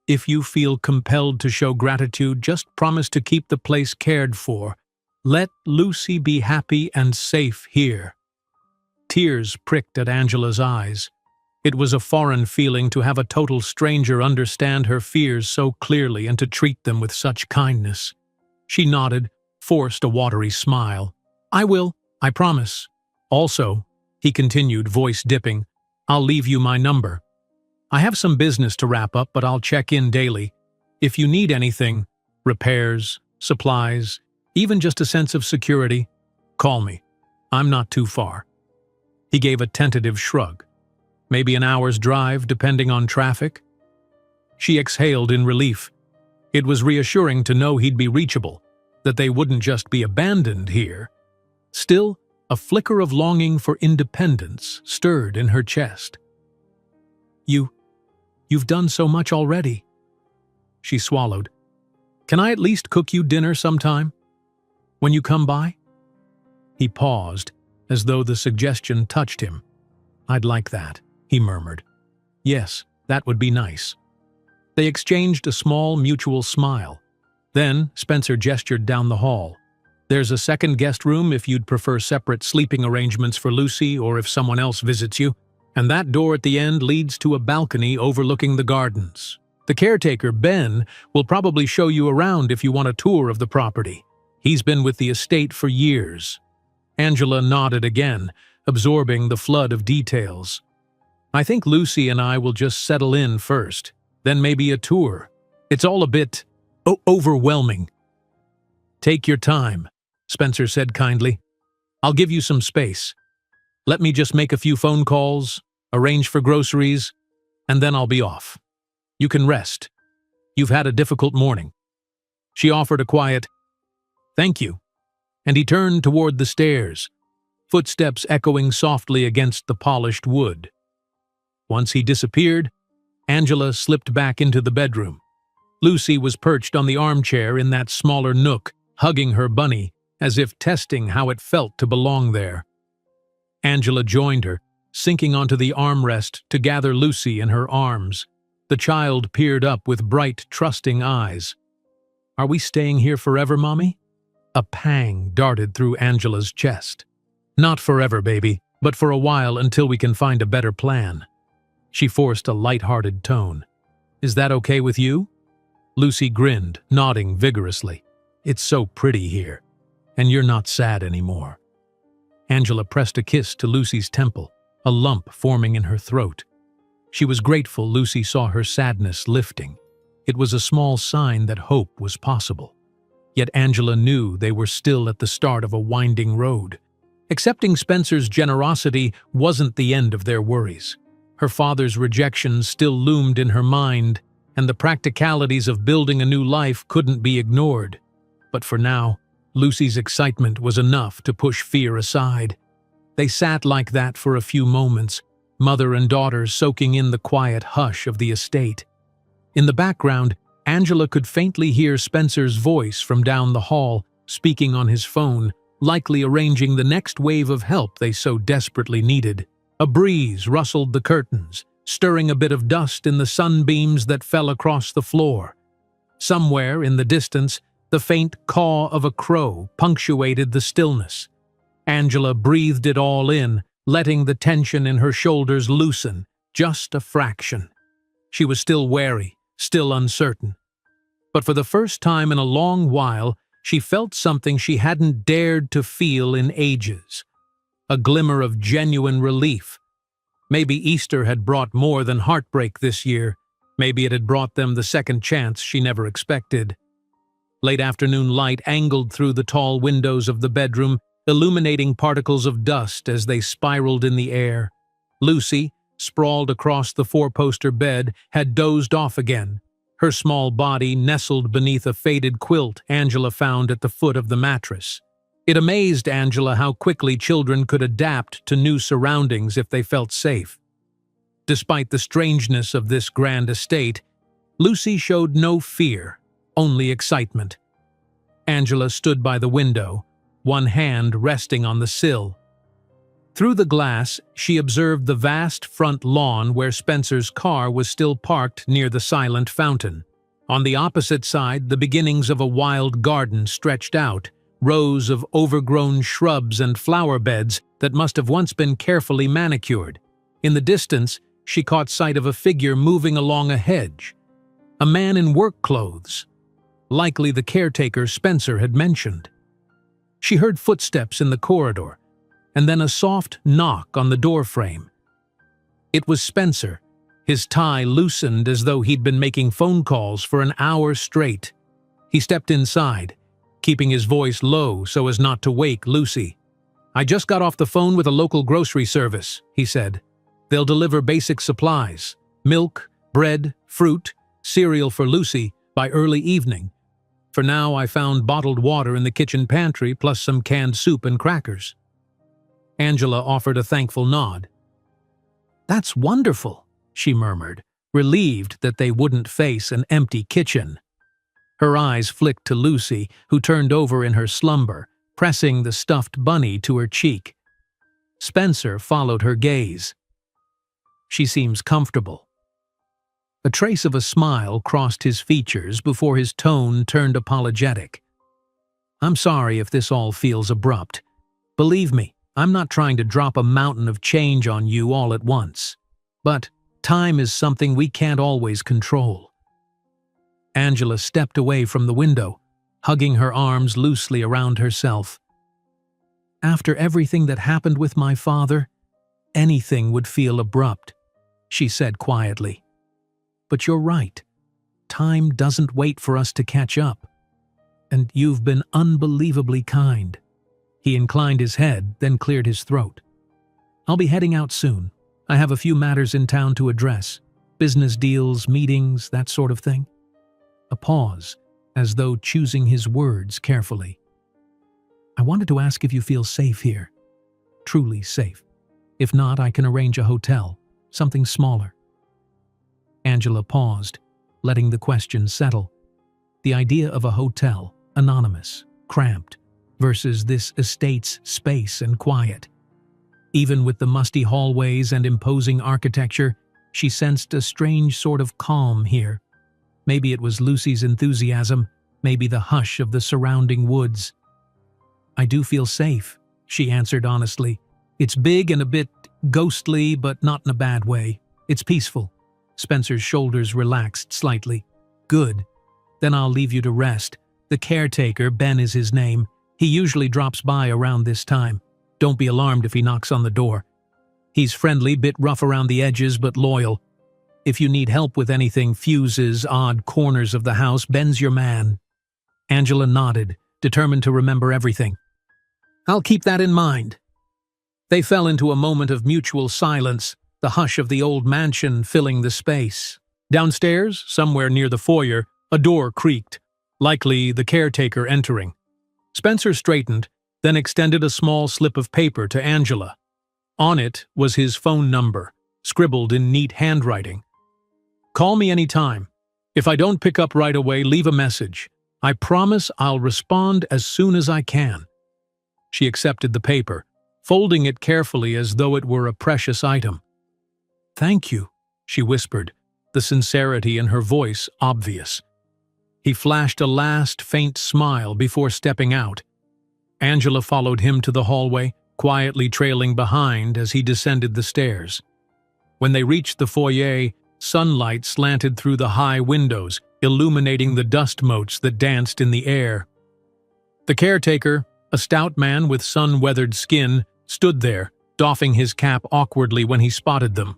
"If you feel compelled to show gratitude, just promise to keep the place cared for. Let Lucy be happy and safe here." Tears pricked at Angela's eyes. It was a foreign feeling to have a total stranger understand her fears so clearly and to treat them with such kindness. She nodded, forced a watery smile. "I will, I promise. Also," he continued, voice dipping, "I'll leave you my number. I have some business to wrap up, but I'll check in daily. If you need anything, repairs, supplies, even just a sense of security, call me. I'm not too far." He gave a tentative shrug. Maybe an hour's drive, depending on traffic. She exhaled in relief. It was reassuring to know he'd be reachable, that they wouldn't just be abandoned here. Still, a flicker of longing for independence stirred in her chest. You've done so much already." She swallowed. "Can I at least cook you dinner sometime? When you come by?" He paused, as though the suggestion touched him. "I'd like that," he murmured. "Yes, that would be nice." They exchanged a small mutual smile. Then Spencer gestured down the hall. "There's a second guest room if you'd prefer separate sleeping arrangements for Lucy or if someone else visits you. And that door at the end leads to a balcony overlooking the gardens. The caretaker, Ben, will probably show you around if you want a tour of the property. He's been with the estate for years." Angela nodded again, absorbing the flood of details. "I think Lucy and I will just settle in first, then maybe a tour. It's all a bit overwhelming." "Take your time," Spencer said kindly. "I'll give you some space. Let me just make a few phone calls, arrange for groceries, and then I'll be off. You can rest. You've had a difficult morning." She offered a quiet, "Thank you," and he turned toward the stairs, footsteps echoing softly against the polished wood. Once he disappeared, Angela slipped back into the bedroom. Lucy was perched on the armchair in that smaller nook, hugging her bunny, as if testing how it felt to belong there. Angela joined her, sinking onto the armrest to gather Lucy in her arms. The child peered up with bright, trusting eyes. "Are we staying here forever, Mommy?" A pang darted through Angela's chest. "Not forever, baby, but for a while until we can find a better plan." She forced a light-hearted tone. "Is that okay with you?" Lucy grinned, nodding vigorously. "It's so pretty here. And you're not sad anymore." Angela pressed a kiss to Lucy's temple, a lump forming in her throat. She was grateful Lucy saw her sadness lifting. It was a small sign that hope was possible. Yet Angela knew they were still at the start of a winding road. Accepting Spencer's generosity wasn't the end of their worries. Her father's rejection still loomed in her mind, and the practicalities of building a new life couldn't be ignored. But for now, Lucy's excitement was enough to push fear aside. They sat like that for a few moments, mother and daughter soaking in the quiet hush of the estate. In the background, Angela could faintly hear Spencer's voice from down the hall, speaking on his phone, likely arranging the next wave of help they so desperately needed. A breeze rustled the curtains, stirring a bit of dust in the sunbeams that fell across the floor. Somewhere in the distance, the faint caw of a crow punctuated the stillness. Angela breathed it all in, letting the tension in her shoulders loosen, just a fraction. She was still wary, still uncertain. But for the first time in a long while, she felt something she hadn't dared to feel in ages. A glimmer of genuine relief. Maybe Easter had brought more than heartbreak this year. Maybe it had brought them the second chance she never expected. Late afternoon light angled through the tall windows of the bedroom, illuminating particles of dust as they spiraled in the air. Lucy, sprawled across the four-poster bed, had dozed off again, her small body nestled beneath a faded quilt Angela found at the foot of the mattress. It amazed Angela how quickly children could adapt to new surroundings if they felt safe. Despite the strangeness of this grand estate, Lucy showed no fear, only excitement. Angela stood by the window, one hand resting on the sill. Through the glass, she observed the vast front lawn where Spencer's car was still parked near the silent fountain. On the opposite side, the beginnings of a wild garden stretched out, rows of overgrown shrubs and flower beds that must have once been carefully manicured. In the distance, she caught sight of a figure moving along a hedge. A man in work clothes, likely the caretaker Spencer had mentioned. She heard footsteps in the corridor, and then a soft knock on the doorframe. It was Spencer, his tie loosened as though he'd been making phone calls for an hour straight. He stepped inside, keeping his voice low so as not to wake Lucy. "I just got off the phone with a local grocery service," he said. "They'll deliver basic supplies, milk, bread, fruit, cereal for Lucy by early evening. For now, I found bottled water in the kitchen pantry plus some canned soup and crackers." Angela offered a thankful nod. "That's wonderful," she murmured, relieved that they wouldn't face an empty kitchen. Her eyes flicked to Lucy, who turned over in her slumber, pressing the stuffed bunny to her cheek. Spencer followed her gaze. "She seems comfortable." A trace of a smile crossed his features before his tone turned apologetic. "I'm sorry if this all feels abrupt. Believe me, I'm not trying to drop a mountain of change on you all at once. But time is something we can't always control." Angela stepped away from the window, hugging her arms loosely around herself. "After everything that happened with my father, anything would feel abrupt," she said quietly. "But you're right. Time doesn't wait for us to catch up. And you've been unbelievably kind." He inclined his head, then cleared his throat. "I'll be heading out soon. I have a few matters in town to address. Business deals, meetings, that sort of thing." A pause, as though choosing his words carefully. "I wanted to ask if you feel safe here. Truly safe. If not, I can arrange a hotel, something smaller." Angela paused, letting the question settle. The idea of a hotel, anonymous, cramped, versus this estate's space and quiet. Even with the musty hallways and imposing architecture, she sensed a strange sort of calm here. Maybe it was Lucy's enthusiasm, maybe the hush of the surrounding woods. "I do feel safe," she answered honestly. "It's big and a bit ghostly, but not in a bad way. It's peaceful. Spencer's shoulders relaxed slightly. Good. Then I'll leave you to rest. The caretaker, Ben is his name. He usually drops by around this time. Don't be alarmed if he knocks on the door. He's friendly, bit rough around the edges, but loyal. If you need help with anything, fuses, odd corners of the house, Ben's your man. Angela nodded, determined to remember everything. I'll keep that in mind. They fell into a moment of mutual silence, the hush of the old mansion filling the space. Downstairs, somewhere near the foyer, a door creaked, likely the caretaker entering. Spencer straightened, then extended a small slip of paper to Angela. On it was his phone number, scribbled in neat handwriting. Call me anytime. If I don't pick up right away, leave a message. I promise I'll respond as soon as I can. She accepted the paper, folding it carefully as though it were a precious item. Thank you, she whispered, the sincerity in her voice obvious. He flashed a last faint smile before stepping out. Angela followed him to the hallway, quietly trailing behind as he descended the stairs. When they reached the foyer, sunlight slanted through the high windows, illuminating the dust motes that danced in the air. The caretaker, a stout man with sun-weathered skin, stood there, doffing his cap awkwardly when he spotted them.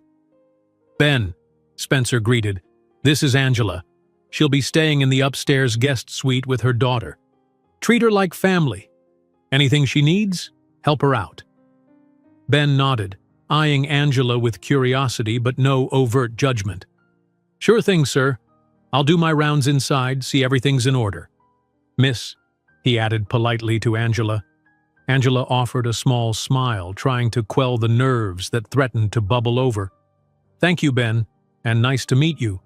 Ben, Spencer greeted. This is Angela. She'll be staying in the upstairs guest suite with her daughter. Treat her like family. Anything she needs, help her out. Ben nodded, eyeing Angela with curiosity but no overt judgment. Sure thing, sir. I'll do my rounds inside, see everything's in order. Miss, he added politely to Angela. Angela offered a small smile, trying to quell the nerves that threatened to bubble over. Thank you, Ben, and nice to meet you.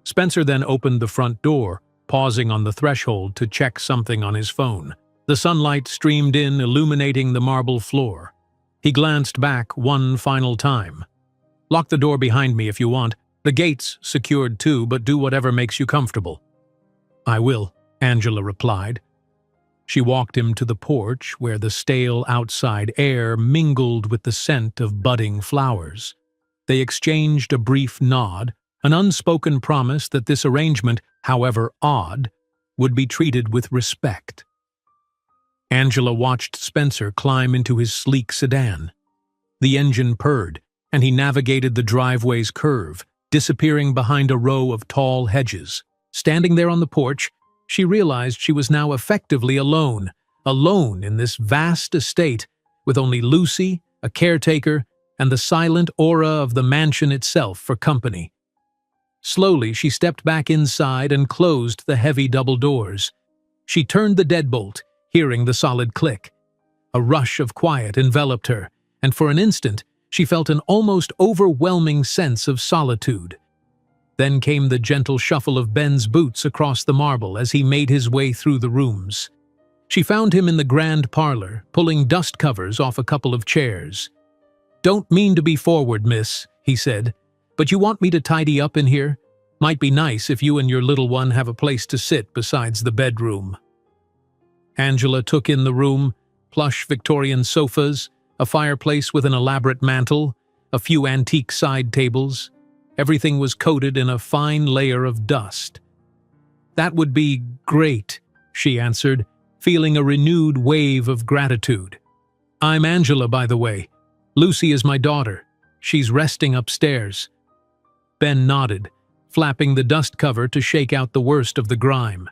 Spencer then opened the front door, pausing on the threshold to check something on his phone. The sunlight streamed in, illuminating the marble floor. He glanced back one final time. Lock the door behind me if you want. The gate's secured too, but do whatever makes you comfortable. I will, Angela replied. She walked him to the porch where the stale outside air mingled with the scent of budding flowers. They exchanged a brief nod, an unspoken promise that this arrangement, however odd, would be treated with respect. Angela watched Spencer climb into his sleek sedan. The engine purred, and he navigated the driveway's curve, disappearing behind a row of tall hedges. Standing there on the porch, she realized she was now effectively alone in this vast estate, with only Lucy, a caretaker, and the silent aura of the mansion itself for company. Slowly, she stepped back inside and closed the heavy double doors. She turned the deadbolt, hearing the solid click. A rush of quiet enveloped her, and for an instant, she felt an almost overwhelming sense of solitude. Then came the gentle shuffle of Ben's boots across the marble as he made his way through the rooms. She found him in the grand parlor, pulling dust covers off a couple of chairs. "Don't mean to be forward, miss," he said, "but you want me to tidy up in here? Might be nice if you and your little one have a place to sit besides the bedroom." Angela took in the room, plush Victorian sofas, a fireplace with an elaborate mantel, a few antique side tables. Everything was coated in a fine layer of dust. "That would be great," she answered, feeling a renewed wave of gratitude. "I'm Angela, by the way. Lucy is my daughter. She's resting upstairs." Ben nodded, flapping the dust cover to shake out the worst of the grime.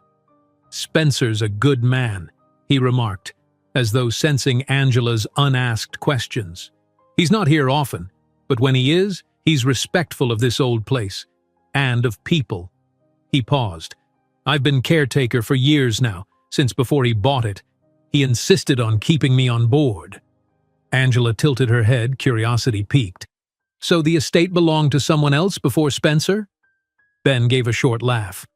"Spencer's a good man," he remarked, as though sensing Angela's unasked questions. "He's not here often, but when he is, he's respectful of this old place, and of people." He paused. "I've been caretaker for years now, since before he bought it. He insisted on keeping me on board." Angela tilted her head, curiosity piqued. "So the estate belonged to someone else before Spencer?" Ben gave a short laugh.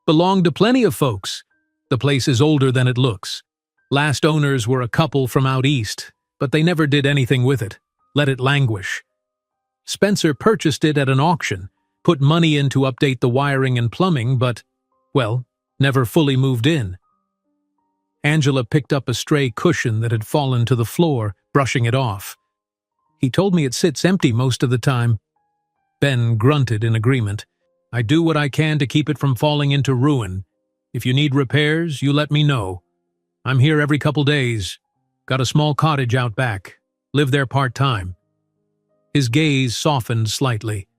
"Belonged to plenty of folks. The place is older than it looks. Last owners were a couple from out east, but they never did anything with it. Let it languish. Spencer purchased it at an auction, put money in to update the wiring and plumbing, but, well, never fully moved in." Angela picked up a stray cushion that had fallen to the floor, brushing it off. "He told me it sits empty most of the time." Ben grunted in agreement. I do what I can to keep it from falling into ruin. If you need repairs, you let me know. I'm here every couple days. Got a small cottage out back. Live there part-time. His gaze softened slightly.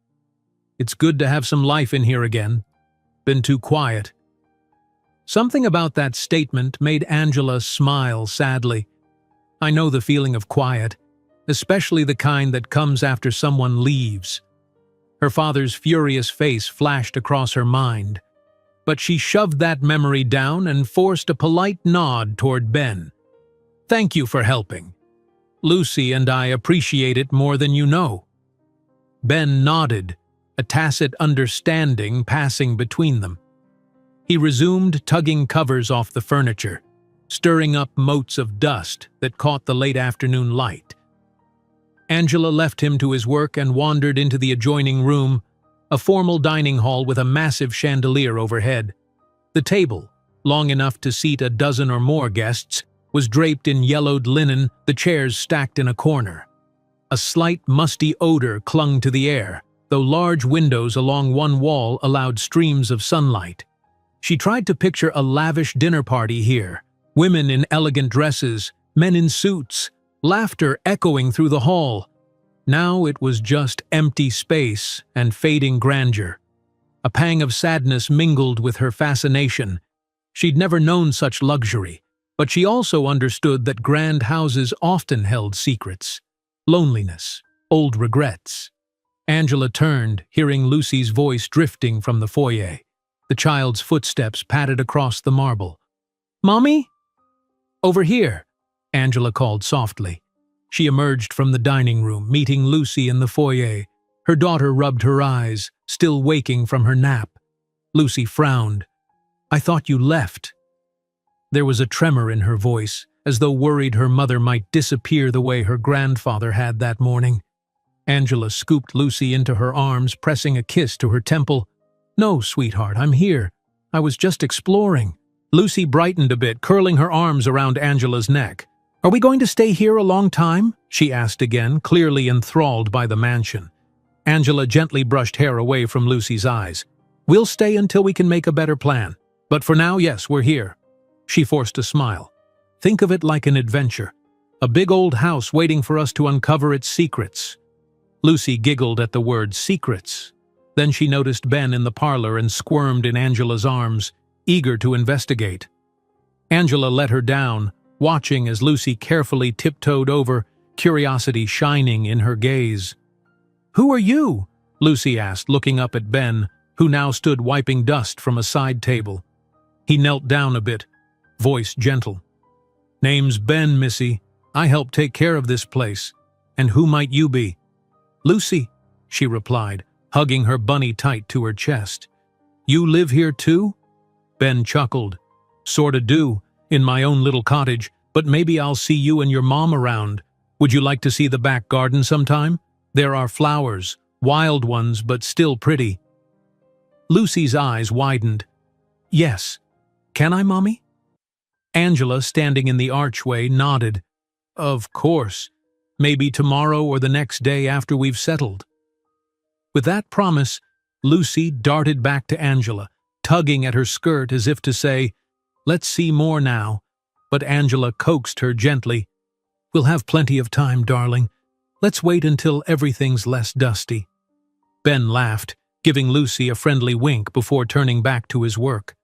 It's good to have some life in here again. Been too quiet. Something about that statement made Angela smile sadly. I know the feeling of quiet, especially the kind that comes after someone leaves. Her father's furious face flashed across her mind, but she shoved that memory down and forced a polite nod toward Ben. Thank you for helping. Lucy and I appreciate it more than you know. Ben nodded, a tacit understanding passing between them. He resumed tugging covers off the furniture, stirring up motes of dust that caught the late afternoon light. Angela left him to his work and wandered into the adjoining room, a formal dining hall with a massive chandelier overhead. The table, long enough to seat a dozen or more guests, was draped in yellowed linen, the chairs stacked in a corner. A slight musty odor clung to the air, though large windows along one wall allowed streams of sunlight. She tried to picture a lavish dinner party here, women in elegant dresses, men in suits, laughter echoing through the hall. Now it was just empty space and fading grandeur. A pang of sadness mingled with her fascination. She'd never known such luxury, but she also understood that grand houses often held secrets. Loneliness, old regrets. Angela turned, hearing Lucy's voice drifting from the foyer. The child's footsteps padded across the marble. "Mommy?" "Over here," Angela called softly. She emerged from the dining room, meeting Lucy in the foyer. Her daughter rubbed her eyes, still waking from her nap. Lucy frowned. "I thought you left." There was a tremor in her voice, as though worried her mother might disappear the way her grandfather had that morning. Angela scooped Lucy into her arms, pressing a kiss to her temple. "No, sweetheart, I'm here. I was just exploring." Lucy brightened a bit, curling her arms around Angela's neck. "Are we going to stay here a long time?" she asked again, clearly enthralled by the mansion. Angela gently brushed hair away from Lucy's eyes. "We'll stay until we can make a better plan. But for now, yes, we're here." She forced a smile. "Think of it like an adventure. A big old house waiting for us to uncover its secrets." Lucy giggled at the word secrets. Then she noticed Ben in the parlor and squirmed in Angela's arms, eager to investigate. Angela let her down, watching as Lucy carefully tiptoed over, curiosity shining in her gaze. "Who are you?" Lucy asked, looking up at Ben, who now stood wiping dust from a side table. He knelt down a bit, voice gentle. "Name's Ben, Missy. I help take care of this place. And who might you be?" "Lucy," she replied, hugging her bunny tight to her chest. "You live here too?" Ben chuckled. "Sorta do, in my own little cottage, but maybe I'll see you and your mom around. Would you like to see the back garden sometime? There are flowers, wild ones but still pretty." Lucy's eyes widened. "Yes. Can I, Mommy?" Angela, standing in the archway, nodded. "Of course. Maybe tomorrow or the next day after we've settled." With that promise, Lucy darted back to Angela, tugging at her skirt as if to say, "Let's see more now." But Angela coaxed her gently. "We'll have plenty of time, darling. Let's wait until everything's less dusty." Ben laughed, giving Lucy a friendly wink before turning back to his work.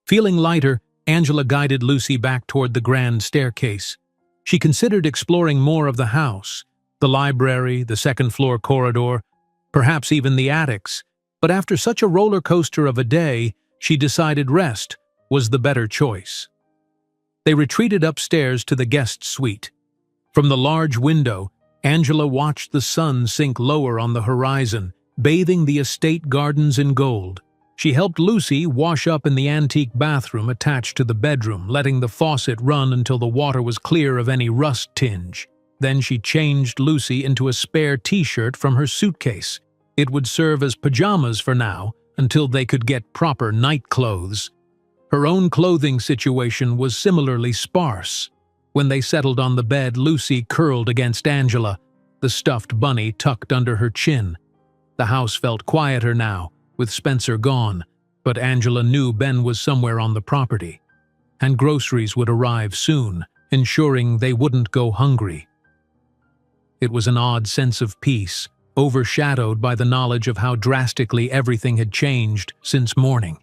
Feeling lighter, Angela guided Lucy back toward the grand staircase. She considered exploring more of the house, the library, the second-floor corridor, perhaps even the attics, but after such a roller coaster of a day, she decided rest was the better choice. They retreated upstairs to the guest suite. From the large window, Angela watched the sun sink lower on the horizon, bathing the estate gardens in gold. She helped Lucy wash up in the antique bathroom attached to the bedroom, letting the faucet run until the water was clear of any rust tinge. Then she changed Lucy into a spare t-shirt from her suitcase. It would serve as pajamas for now, until they could get proper night clothes. Her own clothing situation was similarly sparse. When they settled on the bed, Lucy curled against Angela, the stuffed bunny tucked under her chin. The house felt quieter now, with Spencer gone, but Angela knew Ben was somewhere on the property. And groceries would arrive soon, ensuring they wouldn't go hungry. It was an odd sense of peace, overshadowed by the knowledge of how drastically everything had changed since morning.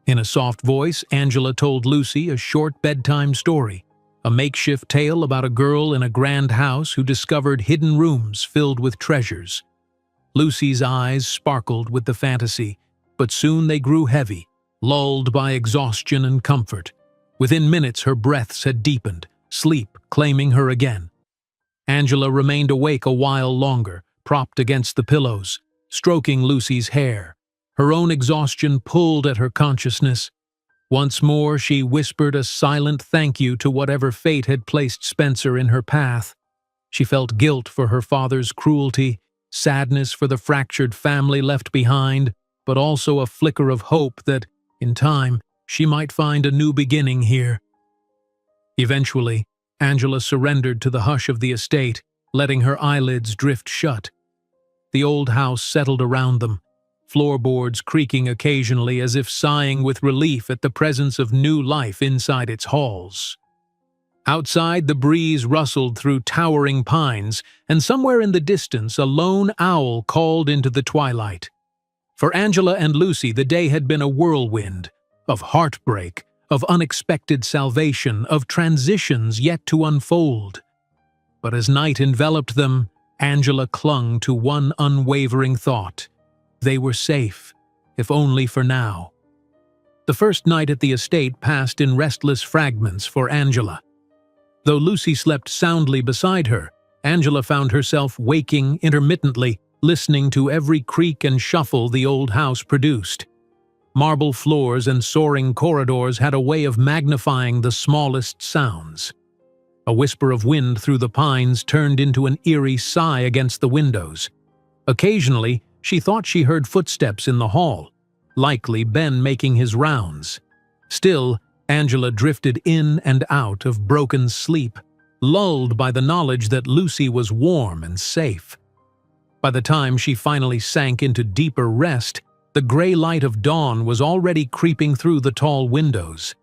In a soft voice, Angela told Lucy a short bedtime story, a makeshift tale about a girl in a grand house who discovered hidden rooms filled with treasures. Lucy's eyes sparkled with the fantasy, but soon they grew heavy, lulled by exhaustion and comfort. Within minutes her breaths had deepened, sleep claiming her again. Angela remained awake a while longer, propped against the pillows, stroking Lucy's hair. Her own exhaustion pulled at her consciousness. Once more she whispered a silent thank you to whatever fate had placed Spencer in her path. She felt guilt for her father's cruelty, sadness for the fractured family left behind, but also a flicker of hope that, in time, she might find a new beginning here. Eventually, Angela surrendered to the hush of the estate, letting her eyelids drift shut. The old house settled around them, floorboards creaking occasionally as if sighing with relief at the presence of new life inside its halls. Outside, the breeze rustled through towering pines, and somewhere in the distance a lone owl called into the twilight. For Angela and Lucy, the day had been a whirlwind, of heartbreak, of unexpected salvation, of transitions yet to unfold. But as night enveloped them, Angela clung to one unwavering thought. They were safe, if only for now. The first night at the estate passed in restless fragments for Angela. Though Lucy slept soundly beside her, Angela found herself waking intermittently, listening to every creak and shuffle the old house produced. Marble floors and soaring corridors had a way of magnifying the smallest sounds. A whisper of wind through the pines turned into an eerie sigh against the windows. Occasionally, she thought she heard footsteps in the hall, likely Ben making his rounds. Still, Angela drifted in and out of broken sleep, lulled by the knowledge that Lucy was warm and safe. By the time she finally sank into deeper rest, the gray light of dawn was already creeping through the tall windows.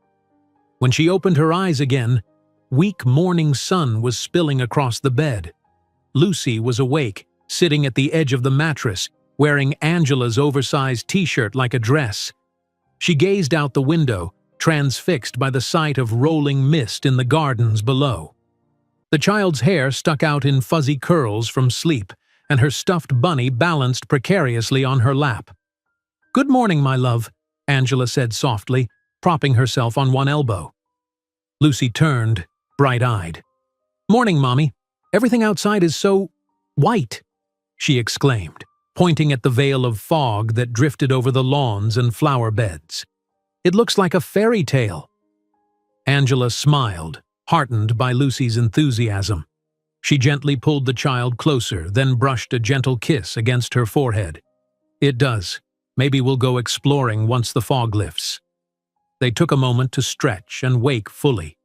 When she opened her eyes again, weak morning sun was spilling across the bed. Lucy was awake, sitting at the edge of the mattress, wearing Angela's oversized t-shirt like a dress. She gazed out the window, transfixed by the sight of rolling mist in the gardens below. The child's hair stuck out in fuzzy curls from sleep, and her stuffed bunny balanced precariously on her lap. "Good morning, my love," Angela said softly, propping herself on one elbow. Lucy turned, bright-eyed. "Morning, Mommy. Everything outside is so white," she exclaimed, pointing at the veil of fog that drifted over the lawns and flower beds. "It looks like a fairy tale." Angela smiled, heartened by Lucy's enthusiasm. She gently pulled the child closer, then brushed a gentle kiss against her forehead. "It does. Maybe we'll go exploring once the fog lifts." They took a moment to stretch and wake fully.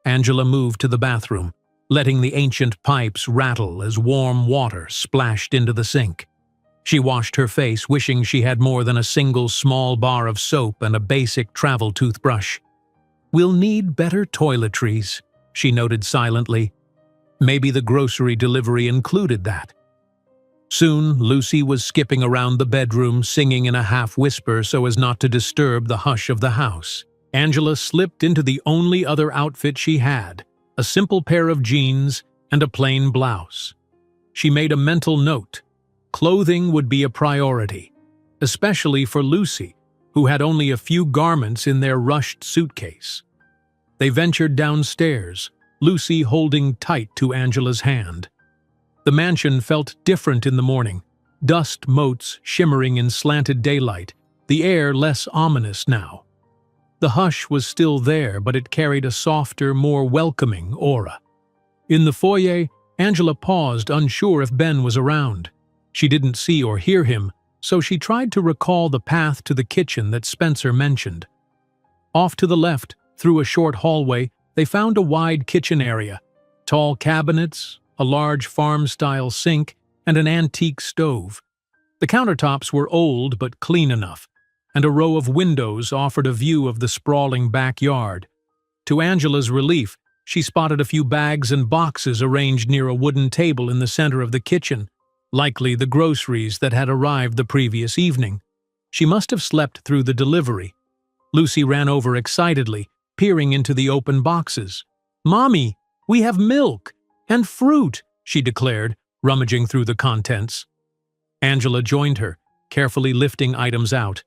Angela moved to the bathroom, letting the ancient pipes rattle as warm water splashed into the sink. She washed her face, wishing she had more than a single small bar of soap and a basic travel toothbrush. "We'll need better toiletries," she noted silently. Maybe the grocery delivery included that. Soon, Lucy was skipping around the bedroom, singing in a half-whisper so as not to disturb the hush of the house. Angela slipped into the only other outfit she had, a simple pair of jeans and a plain blouse. She made a mental note. Clothing would be a priority, especially for Lucy, who had only a few garments in their rushed suitcase. They ventured downstairs, Lucy holding tight to Angela's hand. The mansion felt different in the morning, dust motes shimmering in slanted daylight, the air less ominous now. The hush was still there, but it carried a softer, more welcoming aura. In the foyer, Angela paused, unsure if Ben was around. She didn't see or hear him, so she tried to recall the path to the kitchen that Spencer mentioned. Off to the left, through a short hallway, they found a wide kitchen area, tall cabinets, a large farm-style sink, and an antique stove. The countertops were old but clean enough, and a row of windows offered a view of the sprawling backyard. To Angela's relief, she spotted a few bags and boxes arranged near a wooden table in the center of the kitchen, likely the groceries that had arrived the previous evening. She must have slept through the delivery. Lucy ran over excitedly, peering into the open boxes. "Mommy, we have milk and fruit," she declared, rummaging through the contents. Angela joined her, carefully lifting items out.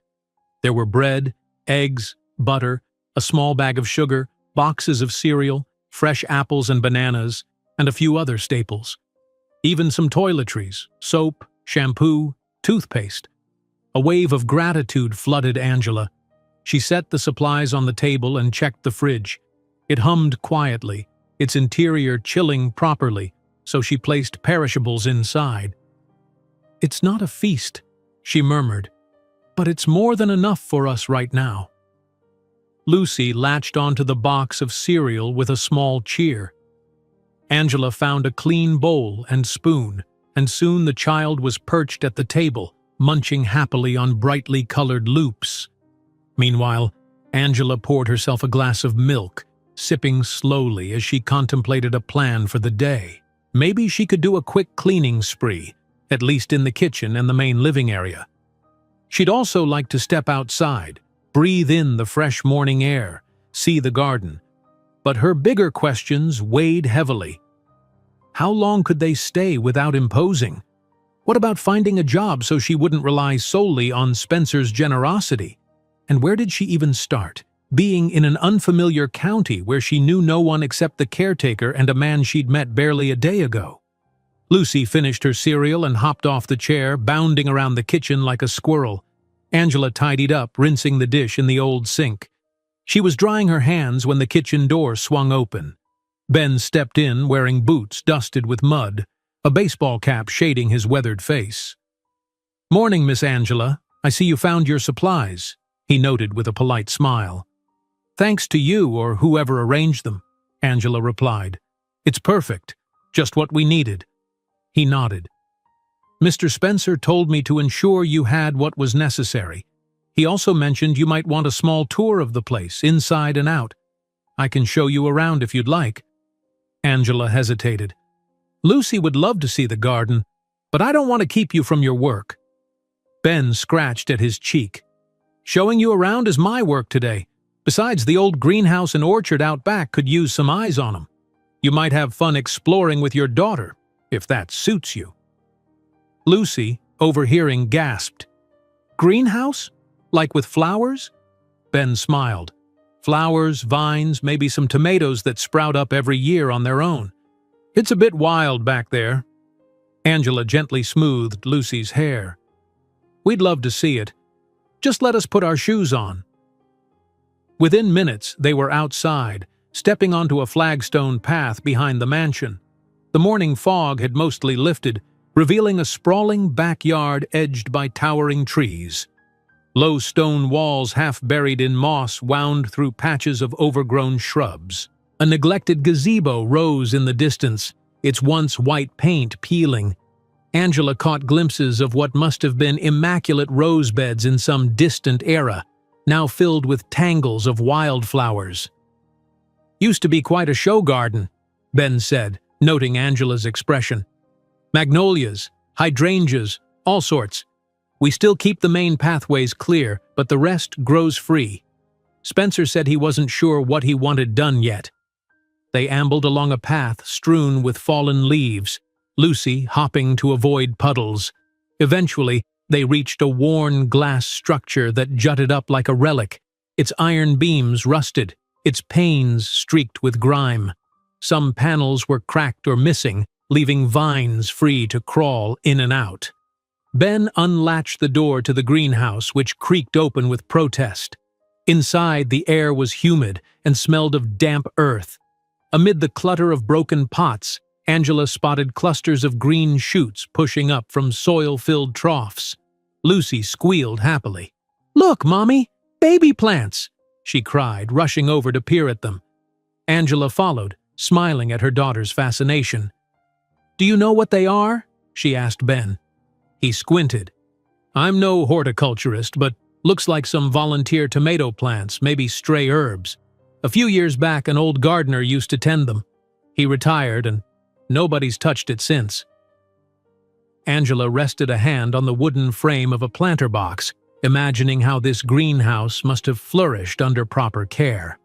There were bread, eggs, butter, a small bag of sugar, boxes of cereal, fresh apples and bananas, and a few other staples. Even some toiletries, soap, shampoo, toothpaste. A wave of gratitude flooded Angela. She set the supplies on the table and checked the fridge. It hummed quietly, its interior chilling properly, so she placed perishables inside. "It's not a feast," she murmured, "but it's more than enough for us right now." Lucy latched onto the box of cereal with a small cheer. Angela found a clean bowl and spoon, and soon the child was perched at the table, munching happily on brightly colored loops. Meanwhile, Angela poured herself a glass of milk, sipping slowly as she contemplated a plan for the day. Maybe she could do a quick cleaning spree, at least in the kitchen and the main living area. She'd also like to step outside, breathe in the fresh morning air, see the garden. But her bigger questions weighed heavily. How long could they stay without imposing? What about finding a job so she wouldn't rely solely on Spencer's generosity? And where did she even start? Being in an unfamiliar county where she knew no one except the caretaker and a man she'd met barely a day ago. Lucy finished her cereal and hopped off the chair, bounding around the kitchen like a squirrel. Angela tidied up, rinsing the dish in the old sink. She was drying her hands when the kitchen door swung open. Ben stepped in, wearing boots dusted with mud, a baseball cap shading his weathered face. "Morning, Miss Angela. I see you found your supplies," he noted with a polite smile. "Thanks to you or whoever arranged them," Angela replied. "It's perfect, just what we needed." He nodded. "Mr. Spencer told me to ensure you had what was necessary. He also mentioned you might want a small tour of the place, inside and out. I can show you around if you'd like." Angela hesitated. "Lucy would love to see the garden, but I don't want to keep you from your work." Ben scratched at his cheek. "Showing you around is my work today. Besides, the old greenhouse and orchard out back could use some eyes on them. You might have fun exploring with your daughter, if that suits you." Lucy, overhearing, gasped. "Greenhouse? Like with flowers?" Ben smiled. "Flowers, vines, maybe some tomatoes that sprout up every year on their own. It's a bit wild back there." Angela gently smoothed Lucy's hair. "We'd love to see it. Just let us put our shoes on." Within minutes, they were outside, stepping onto a flagstone path behind the mansion. The morning fog had mostly lifted, revealing a sprawling backyard edged by towering trees. Low stone walls half buried in moss wound through patches of overgrown shrubs. A neglected gazebo rose in the distance, its once white paint peeling. Angela caught glimpses of what must have been immaculate rose beds in some distant era, now filled with tangles of wildflowers. "Used to be quite a show garden," Ben said, noting Angela's expression. "Magnolias, hydrangeas, all sorts. We still keep the main pathways clear, but the rest grows free. Spencer said he wasn't sure what he wanted done yet." They ambled along a path strewn with fallen leaves, Lucy hopping to avoid puddles. Eventually, they reached a worn glass structure that jutted up like a relic, its iron beams rusted, its panes streaked with grime. Some panels were cracked or missing, leaving vines free to crawl in and out. Ben unlatched the door to the greenhouse, which creaked open with protest. Inside, the air was humid and smelled of damp earth. Amid the clutter of broken pots, Angela spotted clusters of green shoots pushing up from soil-filled troughs. Lucy squealed happily. "Look, Mommy! Baby plants!" she cried, rushing over to peer at them. Angela followed, smiling at her daughter's fascination. "Do you know what they are?" she asked Ben. He squinted. I'm no horticulturist, but looks like some volunteer tomato plants, maybe stray herbs. A few years back, an old gardener used to tend them. He retired, and nobody's touched it since. Angela rested a hand on the wooden frame of a planter box, imagining how this greenhouse must have flourished under proper care.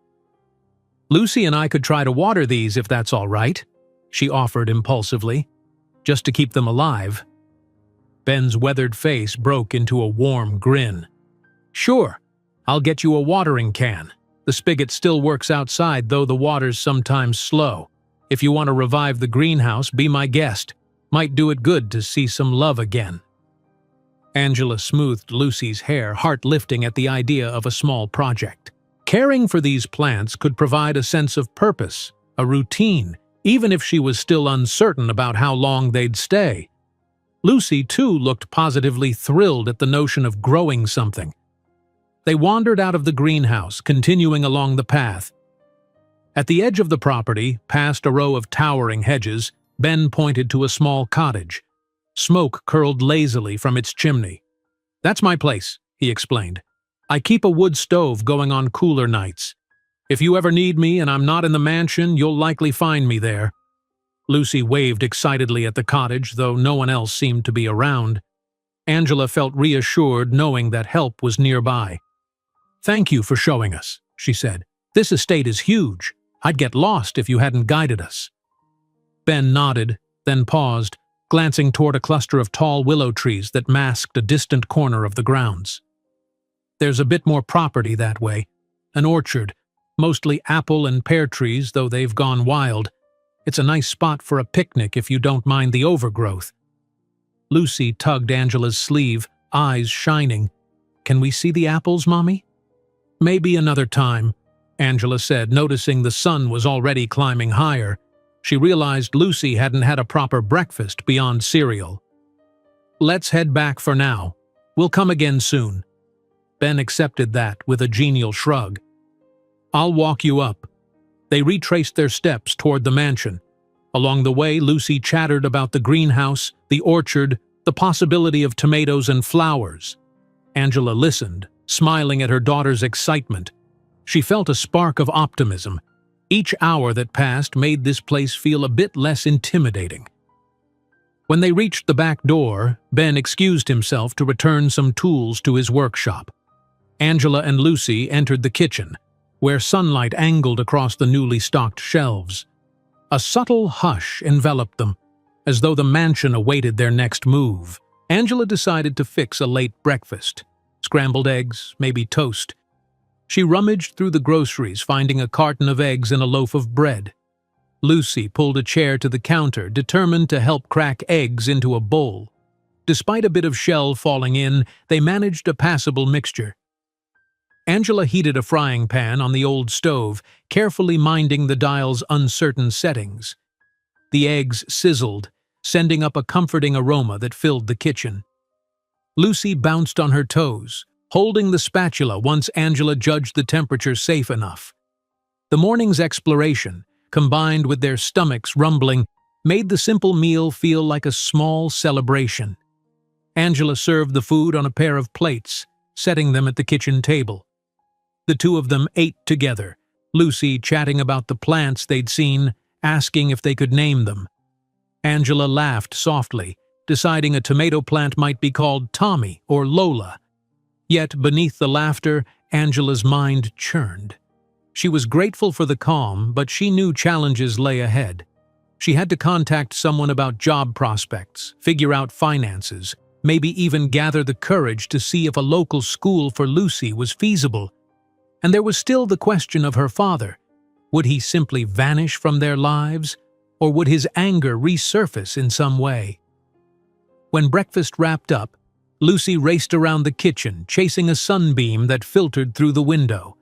"Lucy and I could try to water these if that's all right," she offered impulsively, "just to keep them alive." Ben's weathered face broke into a warm grin. "Sure, I'll get you a watering can. The spigot still works outside, though the water's sometimes slow. If you want to revive the greenhouse, be my guest. Might do it good to see some love again." Angela smoothed Lucy's hair, heart lifting at the idea of a small project. Caring for these plants could provide a sense of purpose, a routine, even if she was still uncertain about how long they'd stay. Lucy, too, looked positively thrilled at the notion of growing something. They wandered out of the greenhouse, continuing along the path. At the edge of the property, past a row of towering hedges, Ben pointed to a small cottage. Smoke curled lazily from its chimney. "That's my place," he explained. "I keep a wood stove going on cooler nights. If you ever need me and I'm not in the mansion, you'll likely find me there." Lucy waved excitedly at the cottage, though no one else seemed to be around. Angela felt reassured knowing that help was nearby. "Thank you for showing us," she said. "This estate is huge. I'd get lost if you hadn't guided us." Ben nodded, then paused, glancing toward a cluster of tall willow trees that masked a distant corner of the grounds. "There's a bit more property that way. An orchard, mostly apple and pear trees, though they've gone wild. It's a nice spot for a picnic if you don't mind the overgrowth." Lucy tugged Angela's sleeve, eyes shining. "Can we see the apples, Mommy?" "Maybe another time," Angela said, noticing the sun was already climbing higher. She realized Lucy hadn't had a proper breakfast beyond cereal. "Let's head back for now. We'll come again soon." Ben accepted that with a genial shrug. "I'll walk you up." They retraced their steps toward the mansion. Along the way, Lucy chattered about the greenhouse, the orchard, the possibility of tomatoes and flowers. Angela listened, smiling at her daughter's excitement. She felt a spark of optimism. Each hour that passed made this place feel a bit less intimidating. When they reached the back door, Ben excused himself to return some tools to his workshop. Angela and Lucy entered the kitchen, where sunlight angled across the newly stocked shelves. A subtle hush enveloped them, as though the mansion awaited their next move. Angela decided to fix a late breakfast. Scrambled eggs, maybe toast. She rummaged through the groceries, finding a carton of eggs and a loaf of bread. Lucy pulled a chair to the counter, determined to help crack eggs into a bowl. Despite a bit of shell falling in, they managed a passable mixture. Angela heated a frying pan on the old stove, carefully minding the dial's uncertain settings. The eggs sizzled, sending up a comforting aroma that filled the kitchen. Lucy bounced on her toes, holding the spatula once Angela judged the temperature safe enough. The morning's exploration, combined with their stomachs rumbling, made the simple meal feel like a small celebration. Angela served the food on a pair of plates, setting them at the kitchen table. The two of them ate together, Lucy chatting about the plants they'd seen, asking if they could name them. Angela laughed softly, deciding a tomato plant might be called Tommy or Lola. Yet beneath the laughter, Angela's mind churned. She was grateful for the calm, but she knew challenges lay ahead. She had to contact someone about job prospects, figure out finances, maybe even gather the courage to see if a local school for Lucy was feasible. And there was still the question of her father. Would he simply vanish from their lives, or would his anger resurface in some way? When breakfast wrapped up, Lucy raced around the kitchen, chasing a sunbeam that filtered through the window.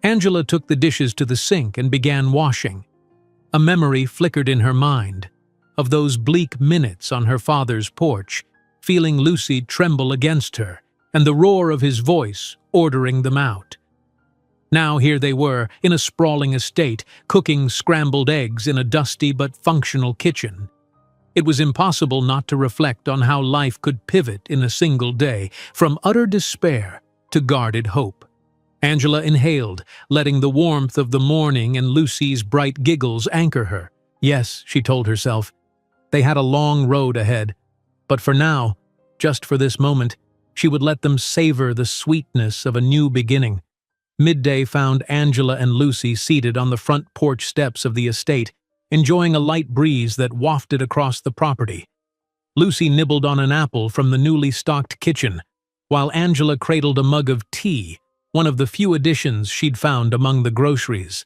Angela took the dishes to the sink and began washing. A memory flickered in her mind, of those bleak minutes on her father's porch, feeling Lucy tremble against her, and the roar of his voice ordering them out. Now here they were, in a sprawling estate, cooking scrambled eggs in a dusty but functional kitchen. It was impossible not to reflect on how life could pivot in a single day, from utter despair to guarded hope. Angela inhaled, letting the warmth of the morning and Lucy's bright giggles anchor her. Yes, she told herself, they had a long road ahead, but for now, just for this moment, she would let them savor the sweetness of a new beginning. Midday found Angela and Lucy seated on the front porch steps of the estate, enjoying a light breeze that wafted across the property. Lucy nibbled on an apple from the newly stocked kitchen, while Angela cradled a mug of tea, one of the few additions she'd found among the groceries.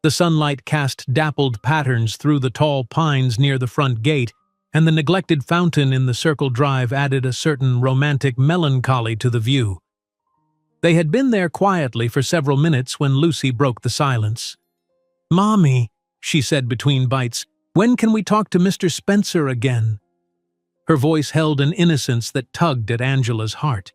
The sunlight cast dappled patterns through the tall pines near the front gate, and the neglected fountain in the circle drive added a certain romantic melancholy to the view. They had been there quietly for several minutes when Lucy broke the silence. "Mommy," she said between bites, "when can we talk to Mr. Spencer again?" Her voice held an innocence that tugged at Angela's heart.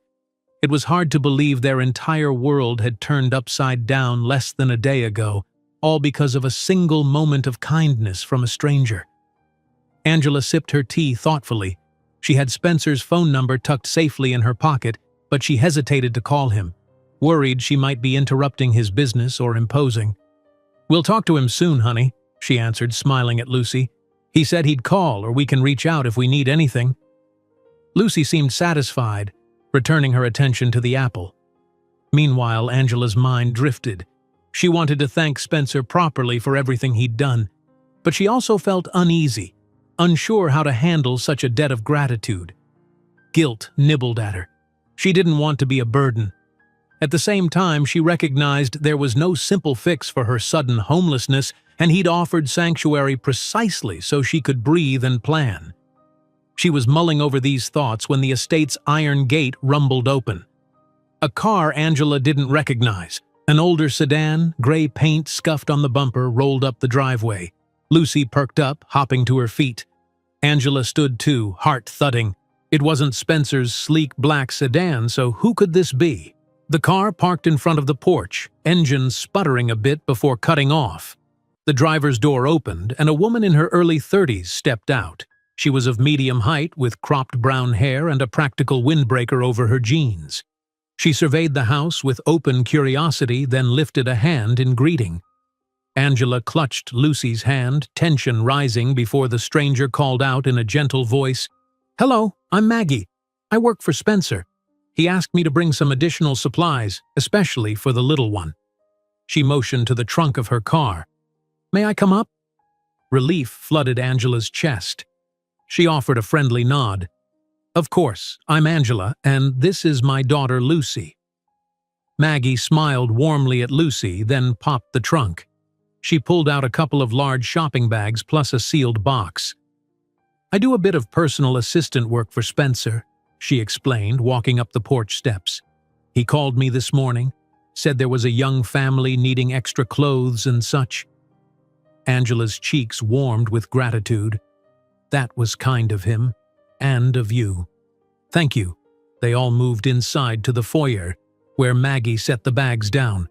It was hard to believe their entire world had turned upside down less than a day ago, all because of a single moment of kindness from a stranger. Angela sipped her tea thoughtfully. She had Spencer's phone number tucked safely in her pocket, but she hesitated to call him, worried she might be interrupting his business or imposing. "We'll talk to him soon, honey," she answered, smiling at Lucy. "He said he'd call, or we can reach out if we need anything." Lucy seemed satisfied, returning her attention to the apple. Meanwhile, Angela's mind drifted. She wanted to thank Spencer properly for everything he'd done, but she also felt uneasy, unsure how to handle such a debt of gratitude. Guilt nibbled at her. She didn't want to be a burden. At the same time, she recognized there was no simple fix for her sudden homelessness, and he'd offered sanctuary precisely so she could breathe and plan. She was mulling over these thoughts when the estate's iron gate rumbled open. A car Angela didn't recognize. An older sedan, gray paint scuffed on the bumper, rolled up the driveway. Lucy perked up, hopping to her feet. Angela stood too, heart thudding. It wasn't Spencer's sleek black sedan, so who could this be? The car parked in front of the porch, engine sputtering a bit before cutting off. The driver's door opened, and a woman in her early 30s stepped out. She was of medium height, with cropped brown hair and a practical windbreaker over her jeans. She surveyed the house with open curiosity, then lifted a hand in greeting. Angela clutched Lucy's hand, tension rising before the stranger called out in a gentle voice, "Hello, I'm Maggie. I work for Spencer. He asked me to bring some additional supplies, especially for the little one." She motioned to the trunk of her car. "May I come up?" Relief flooded Angela's chest. She offered a friendly nod. "Of course, I'm Angela, and this is my daughter Lucy." Maggie smiled warmly at Lucy, then popped the trunk. She pulled out a couple of large shopping bags plus a sealed box. "I do a bit of personal assistant work for Spencer," she explained, walking up the porch steps. "He called me this morning, said there was a young family needing extra clothes and such." Angela's cheeks warmed with gratitude. That was kind of him, and of you. "Thank you." They all moved inside to the foyer, where Maggie set the bags down.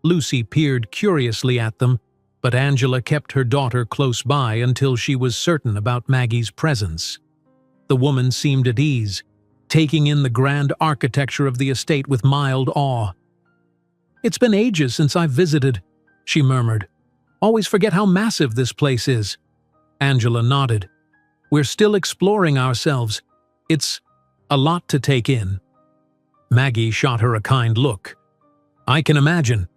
Lucy peered curiously at them, but Angela kept her daughter close by until she was certain about Maggie's presence. The woman seemed at ease, taking in the grand architecture of the estate with mild awe. "It's been ages since I've visited," she murmured. "Always forget how massive this place is." Angela nodded. "We're still exploring ourselves. It's a lot to take in." Maggie shot her a kind look. "I can imagine.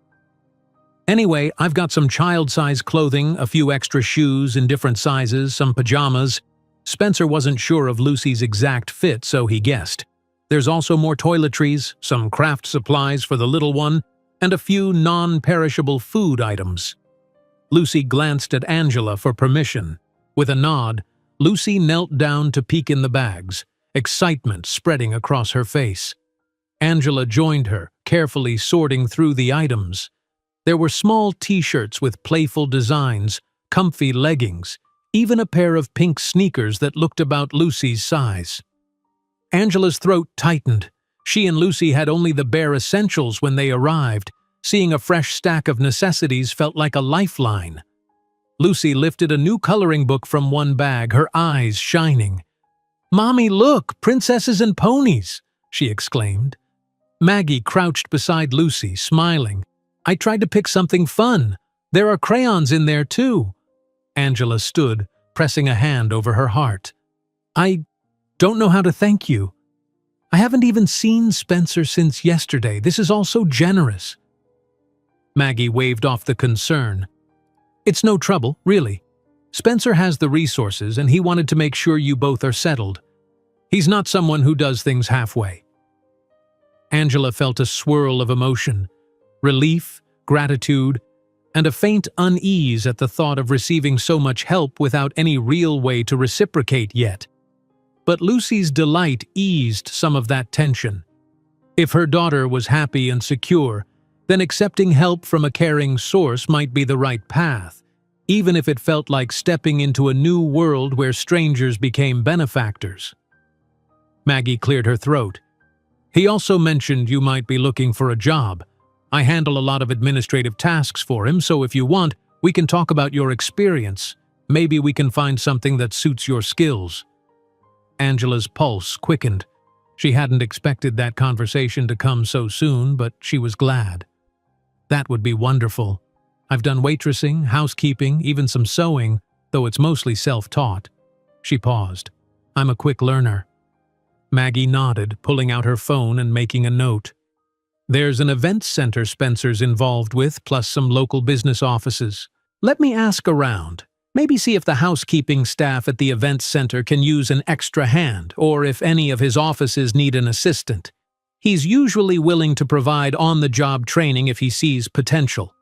Anyway, I've got some child-size clothing, a few extra shoes in different sizes, some pajamas." Spencer wasn't sure of Lucy's exact fit, so he guessed. "There's also more toiletries, some craft supplies for the little one, and a few non-perishable food items." Lucy glanced at Angela for permission. With a nod, Lucy knelt down to peek in the bags, excitement spreading across her face. Angela joined her, carefully sorting through the items. There were small t-shirts with playful designs, comfy leggings, even a pair of pink sneakers that looked about Lucy's size. Angela's throat tightened. She and Lucy had only the bare essentials when they arrived. Seeing a fresh stack of necessities felt like a lifeline. Lucy lifted a new coloring book from one bag, her eyes shining. "Mommy, look! Princesses and ponies!" she exclaimed. Maggie crouched beside Lucy, smiling. "I tried to pick something fun. There are crayons in there, too." Angela stood, pressing a hand over her heart. "I don't know how to thank you. I haven't even seen Spencer since yesterday. This is all so generous." Maggie waved off the concern. "It's no trouble, really. Spencer has the resources and he wanted to make sure you both are settled. He's not someone who does things halfway." Angela felt a swirl of emotion, relief, gratitude, and a faint unease at the thought of receiving so much help without any real way to reciprocate yet. But Lucy's delight eased some of that tension. If her daughter was happy and secure, then accepting help from a caring source might be the right path, even if it felt like stepping into a new world where strangers became benefactors. Maggie cleared her throat. "He also mentioned you might be looking for a job. I handle a lot of administrative tasks for him, so if you want, we can talk about your experience. Maybe we can find something that suits your skills." Angela's pulse quickened. She hadn't expected that conversation to come so soon, but she was glad. "That would be wonderful. I've done waitressing, housekeeping, even some sewing, though it's mostly self-taught." She paused. "I'm a quick learner." Maggie nodded, pulling out her phone and making a note. "There's an events center Spencer's involved with, plus some local business offices. Let me ask around. Maybe see if the housekeeping staff at the events center can use an extra hand, or if any of his offices need an assistant. He's usually willing to provide on-the-job training if he sees potential."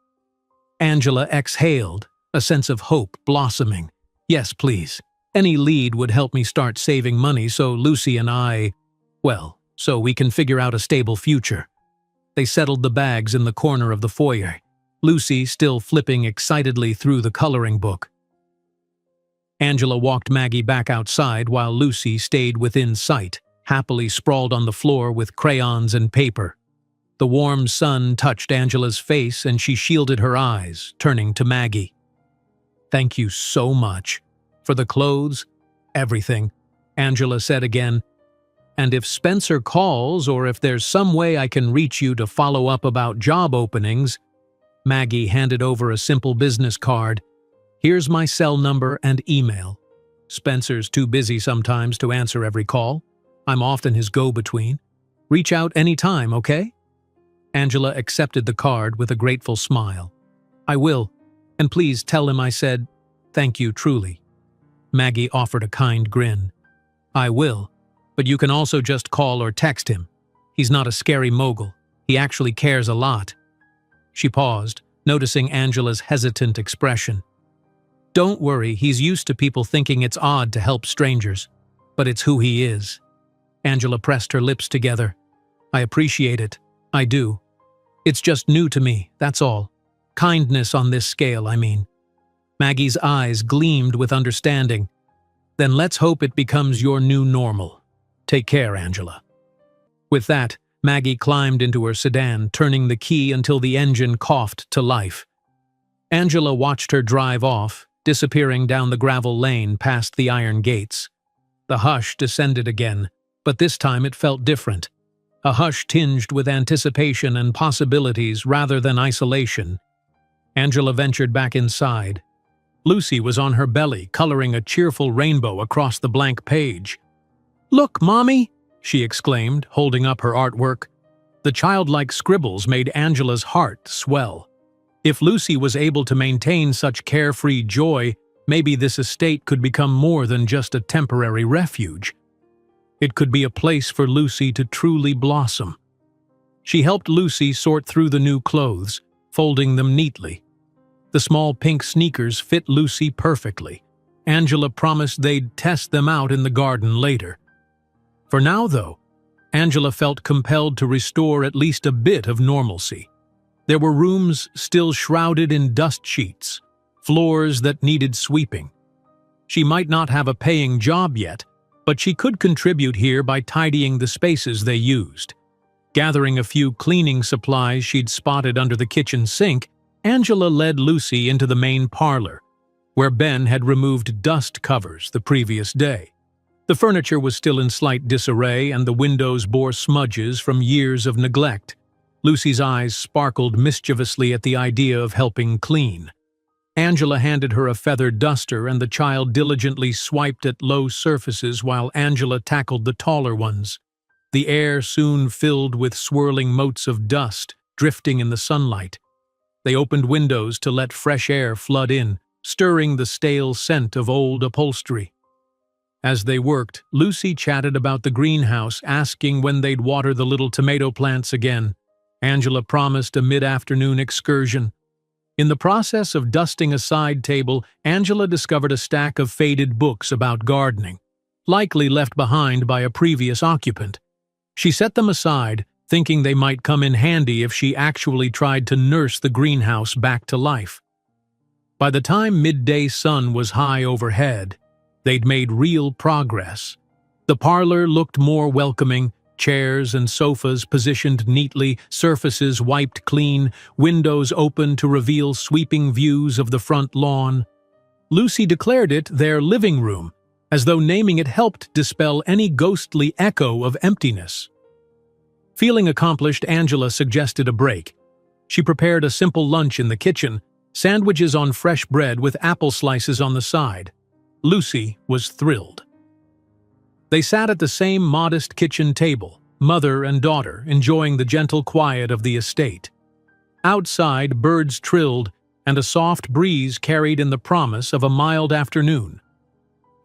Angela exhaled, a sense of hope blossoming. "Yes, please. Any lead would help me start saving money so Lucy and so we can figure out a stable future." They settled the bags in the corner of the foyer, Lucy still flipping excitedly through the coloring book. Angela walked Maggie back outside while Lucy stayed within sight, happily sprawled on the floor with crayons and paper. The warm sun touched Angela's face and she shielded her eyes, turning to Maggie. "Thank you so much. For the clothes, everything," Angela said again. "And if Spencer calls or if there's some way I can reach you to follow up about job openings..." Maggie handed over a simple business card. "Here's my cell number and email. Spencer's too busy sometimes to answer every call. I'm often his go-between. Reach out anytime, okay?" Angela accepted the card with a grateful smile. "I will, and please tell him I said, thank you truly." Maggie offered a kind grin. "I will, but you can also just call or text him. He's not a scary mogul. He actually cares a lot." She paused, noticing Angela's hesitant expression. "Don't worry, he's used to people thinking it's odd to help strangers, but it's who he is." Angela pressed her lips together. "I appreciate it. I do. It's just new to me, that's all. Kindness on this scale, I mean." Maggie's eyes gleamed with understanding. "Then let's hope it becomes your new normal. Take care, Angela." With that, Maggie climbed into her sedan, turning the key until the engine coughed to life. Angela watched her drive off, disappearing down the gravel lane past the iron gates. The hush descended again, but this time it felt different. A hush tinged with anticipation and possibilities rather than isolation. Angela ventured back inside. Lucy was on her belly, coloring a cheerful rainbow across the blank page. "Look, Mommy!" she exclaimed, holding up her artwork. The childlike scribbles made Angela's heart swell. If Lucy was able to maintain such carefree joy, maybe this estate could become more than just a temporary refuge. It could be a place for Lucy to truly blossom. She helped Lucy sort through the new clothes, folding them neatly. The small pink sneakers fit Lucy perfectly. Angela promised they'd test them out in the garden later. For now, though, Angela felt compelled to restore at least a bit of normalcy. There were rooms still shrouded in dust sheets, floors that needed sweeping. She might not have a paying job yet, but she could contribute here by tidying the spaces they used. Gathering a few cleaning supplies she'd spotted under the kitchen sink, Angela led Lucy into the main parlor. where Ben had removed dust covers the previous day. The furniture was still in slight disarray and the windows bore smudges from years of neglect. Lucy's eyes sparkled mischievously at the idea of helping clean. Angela handed her a feathered duster and the child diligently swiped at low surfaces while Angela tackled the taller ones. The air soon filled with swirling motes of dust, drifting in the sunlight. They opened windows to let fresh air flood in, stirring the stale scent of old upholstery. As they worked, Lucy chatted about the greenhouse, asking when they'd water the little tomato plants again. Angela promised a mid-afternoon excursion. In the process of dusting a side table, Angela discovered a stack of faded books about gardening, likely left behind by a previous occupant. She set them aside, thinking they might come in handy if she actually tried to nurse the greenhouse back to life. By the time midday sun was high overhead, they'd made real progress. The parlor looked more welcoming, chairs and sofas positioned neatly, surfaces wiped clean, windows open to reveal sweeping views of the front lawn. Lucy declared it their living room, as though naming it helped dispel any ghostly echo of emptiness. Feeling accomplished, Angela suggested a break. She prepared a simple lunch in the kitchen, sandwiches on fresh bread with apple slices on the side. Lucy was thrilled. They sat at the same modest kitchen table, mother and daughter, enjoying the gentle quiet of the estate. Outside, birds trilled, and a soft breeze carried in the promise of a mild afternoon.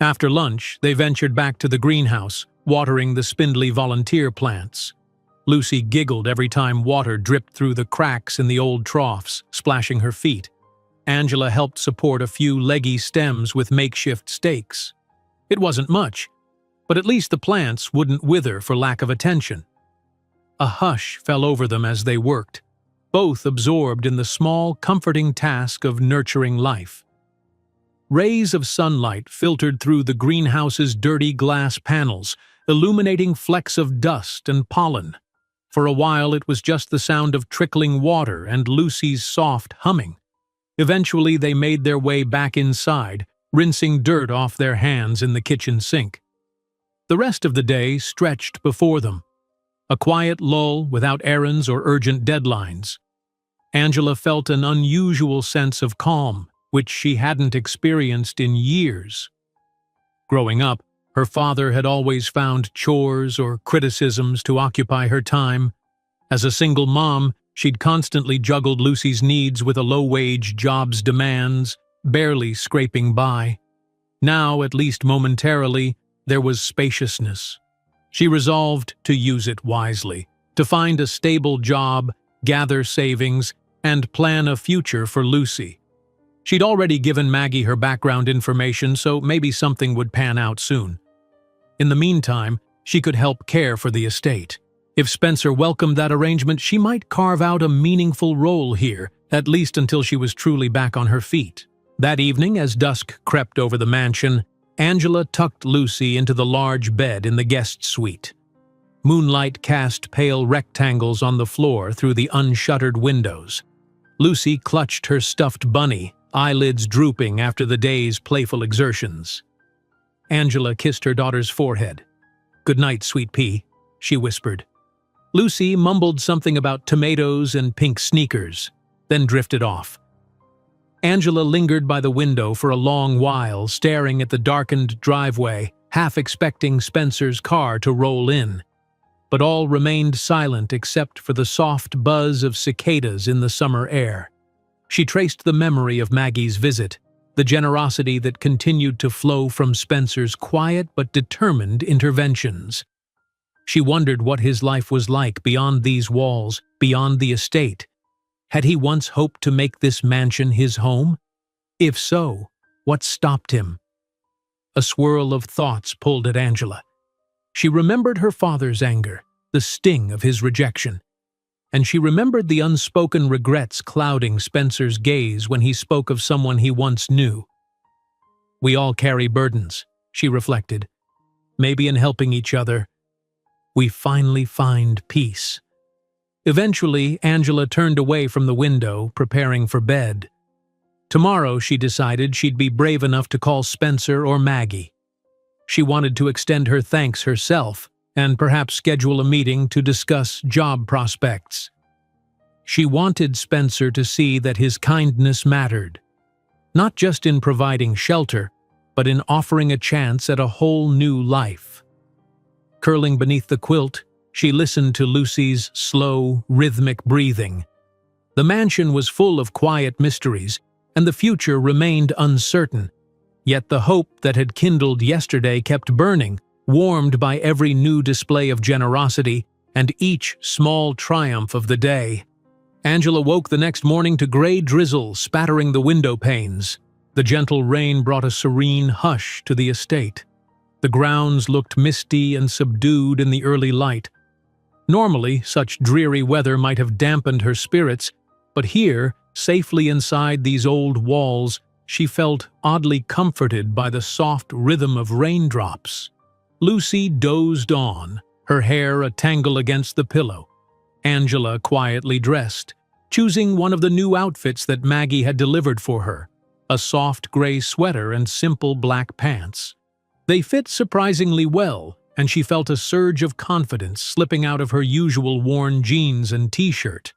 After lunch, they ventured back to the greenhouse, watering the spindly volunteer plants. Lucy giggled every time water dripped through the cracks in the old troughs, splashing her feet. Angela helped support a few leggy stems with makeshift stakes. It wasn't much, but at least the plants wouldn't wither for lack of attention. A hush fell over them as they worked, both absorbed in the small, comforting task of nurturing life. Rays of sunlight filtered through the greenhouse's dirty glass panels, illuminating flecks of dust and pollen. For a while it was just the sound of trickling water and Lucy's soft humming. Eventually they made their way back inside, rinsing dirt off their hands in the kitchen sink. The rest of the day stretched before them, a quiet lull without errands or urgent deadlines. Angela felt an unusual sense of calm, which she hadn't experienced in years. Growing up, her father had always found chores or criticisms to occupy her time. As a single mom, she'd constantly juggled Lucy's needs with a low-wage job's demands, barely scraping by. Now, at least momentarily, there was spaciousness. She resolved to use it wisely, to find a stable job, gather savings, and plan a future for Lucy. She'd already given Maggie her background information, so maybe something would pan out soon. In the meantime, she could help care for the estate. If Spencer welcomed that arrangement, she might carve out a meaningful role here, at least until she was truly back on her feet. That evening, as dusk crept over the mansion, Angela tucked Lucy into the large bed in the guest suite. Moonlight cast pale rectangles on the floor through the unshuttered windows. Lucy clutched her stuffed bunny, eyelids drooping after the day's playful exertions. Angela kissed her daughter's forehead. "Good night, sweet pea," she whispered. Lucy mumbled something about tomatoes and pink sneakers, then drifted off. Angela lingered by the window for a long while, staring at the darkened driveway, half expecting Spencer's car to roll in. But all remained silent except for the soft buzz of cicadas in the summer air. She traced the memory of Maggie's visit, the generosity that continued to flow from Spencer's quiet but determined interventions. She wondered what his life was like beyond these walls, beyond the estate. Had he once hoped to make this mansion his home? If so, what stopped him? A swirl of thoughts pulled at Angela. She remembered her father's anger, the sting of his rejection. And she remembered the unspoken regrets clouding Spencer's gaze when he spoke of someone he once knew. We all carry burdens, she reflected. Maybe in helping each other, we finally find peace. Eventually, Angela turned away from the window, preparing for bed. Tomorrow, she decided, she'd be brave enough to call Spencer or Maggie. She wanted to extend her thanks herself and perhaps schedule a meeting to discuss job prospects. She wanted Spencer to see that his kindness mattered, not just in providing shelter, but in offering a chance at a whole new life. Curling beneath the quilt, she listened to Lucy's slow, rhythmic breathing. The mansion was full of quiet mysteries, and the future remained uncertain. Yet the hope that had kindled yesterday kept burning, warmed by every new display of generosity and each small triumph of the day. Angela woke the next morning to gray drizzle spattering the window panes. The gentle rain brought a serene hush to the estate. The grounds looked misty and subdued in the early light. Normally, such dreary weather might have dampened her spirits, but here, safely inside these old walls, she felt oddly comforted by the soft rhythm of raindrops. Lucy dozed on, her hair a tangle against the pillow. Angela quietly dressed, choosing one of the new outfits that Maggie had delivered for her, a soft gray sweater and simple black pants. They fit surprisingly well, and she felt a surge of confidence slipping out of her usual worn jeans and t-shirt.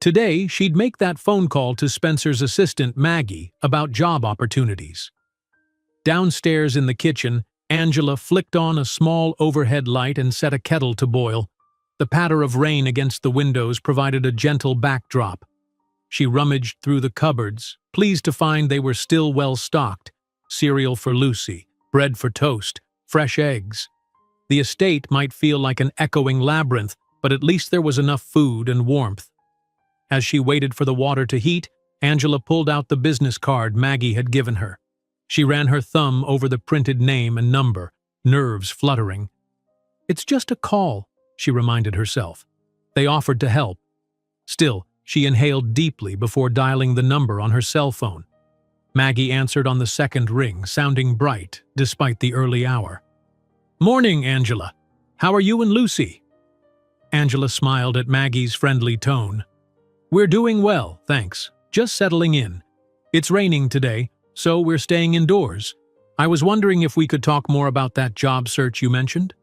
Today, she'd make that phone call to Spencer's assistant, Maggie, about job opportunities. Downstairs in the kitchen, Angela flicked on a small overhead light and set a kettle to boil. The patter of rain against the windows provided a gentle backdrop. She rummaged through the cupboards, pleased to find they were still well stocked. Cereal for Lucy, bread for toast, fresh eggs. The estate might feel like an echoing labyrinth, but at least there was enough food and warmth. As she waited for the water to heat, Angela pulled out the business card Maggie had given her. She ran her thumb over the printed name and number, nerves fluttering. "It's just a call," she reminded herself. They offered to help. Still, she inhaled deeply before dialing the number on her cell phone. Maggie answered on the second ring, sounding bright, despite the early hour. "Morning, Angela. How are you and Lucy?" Angela smiled at Maggie's friendly tone. "We're doing well, thanks. Just settling in. It's raining today, so we're staying indoors. I was wondering if we could talk more about that job search you mentioned?"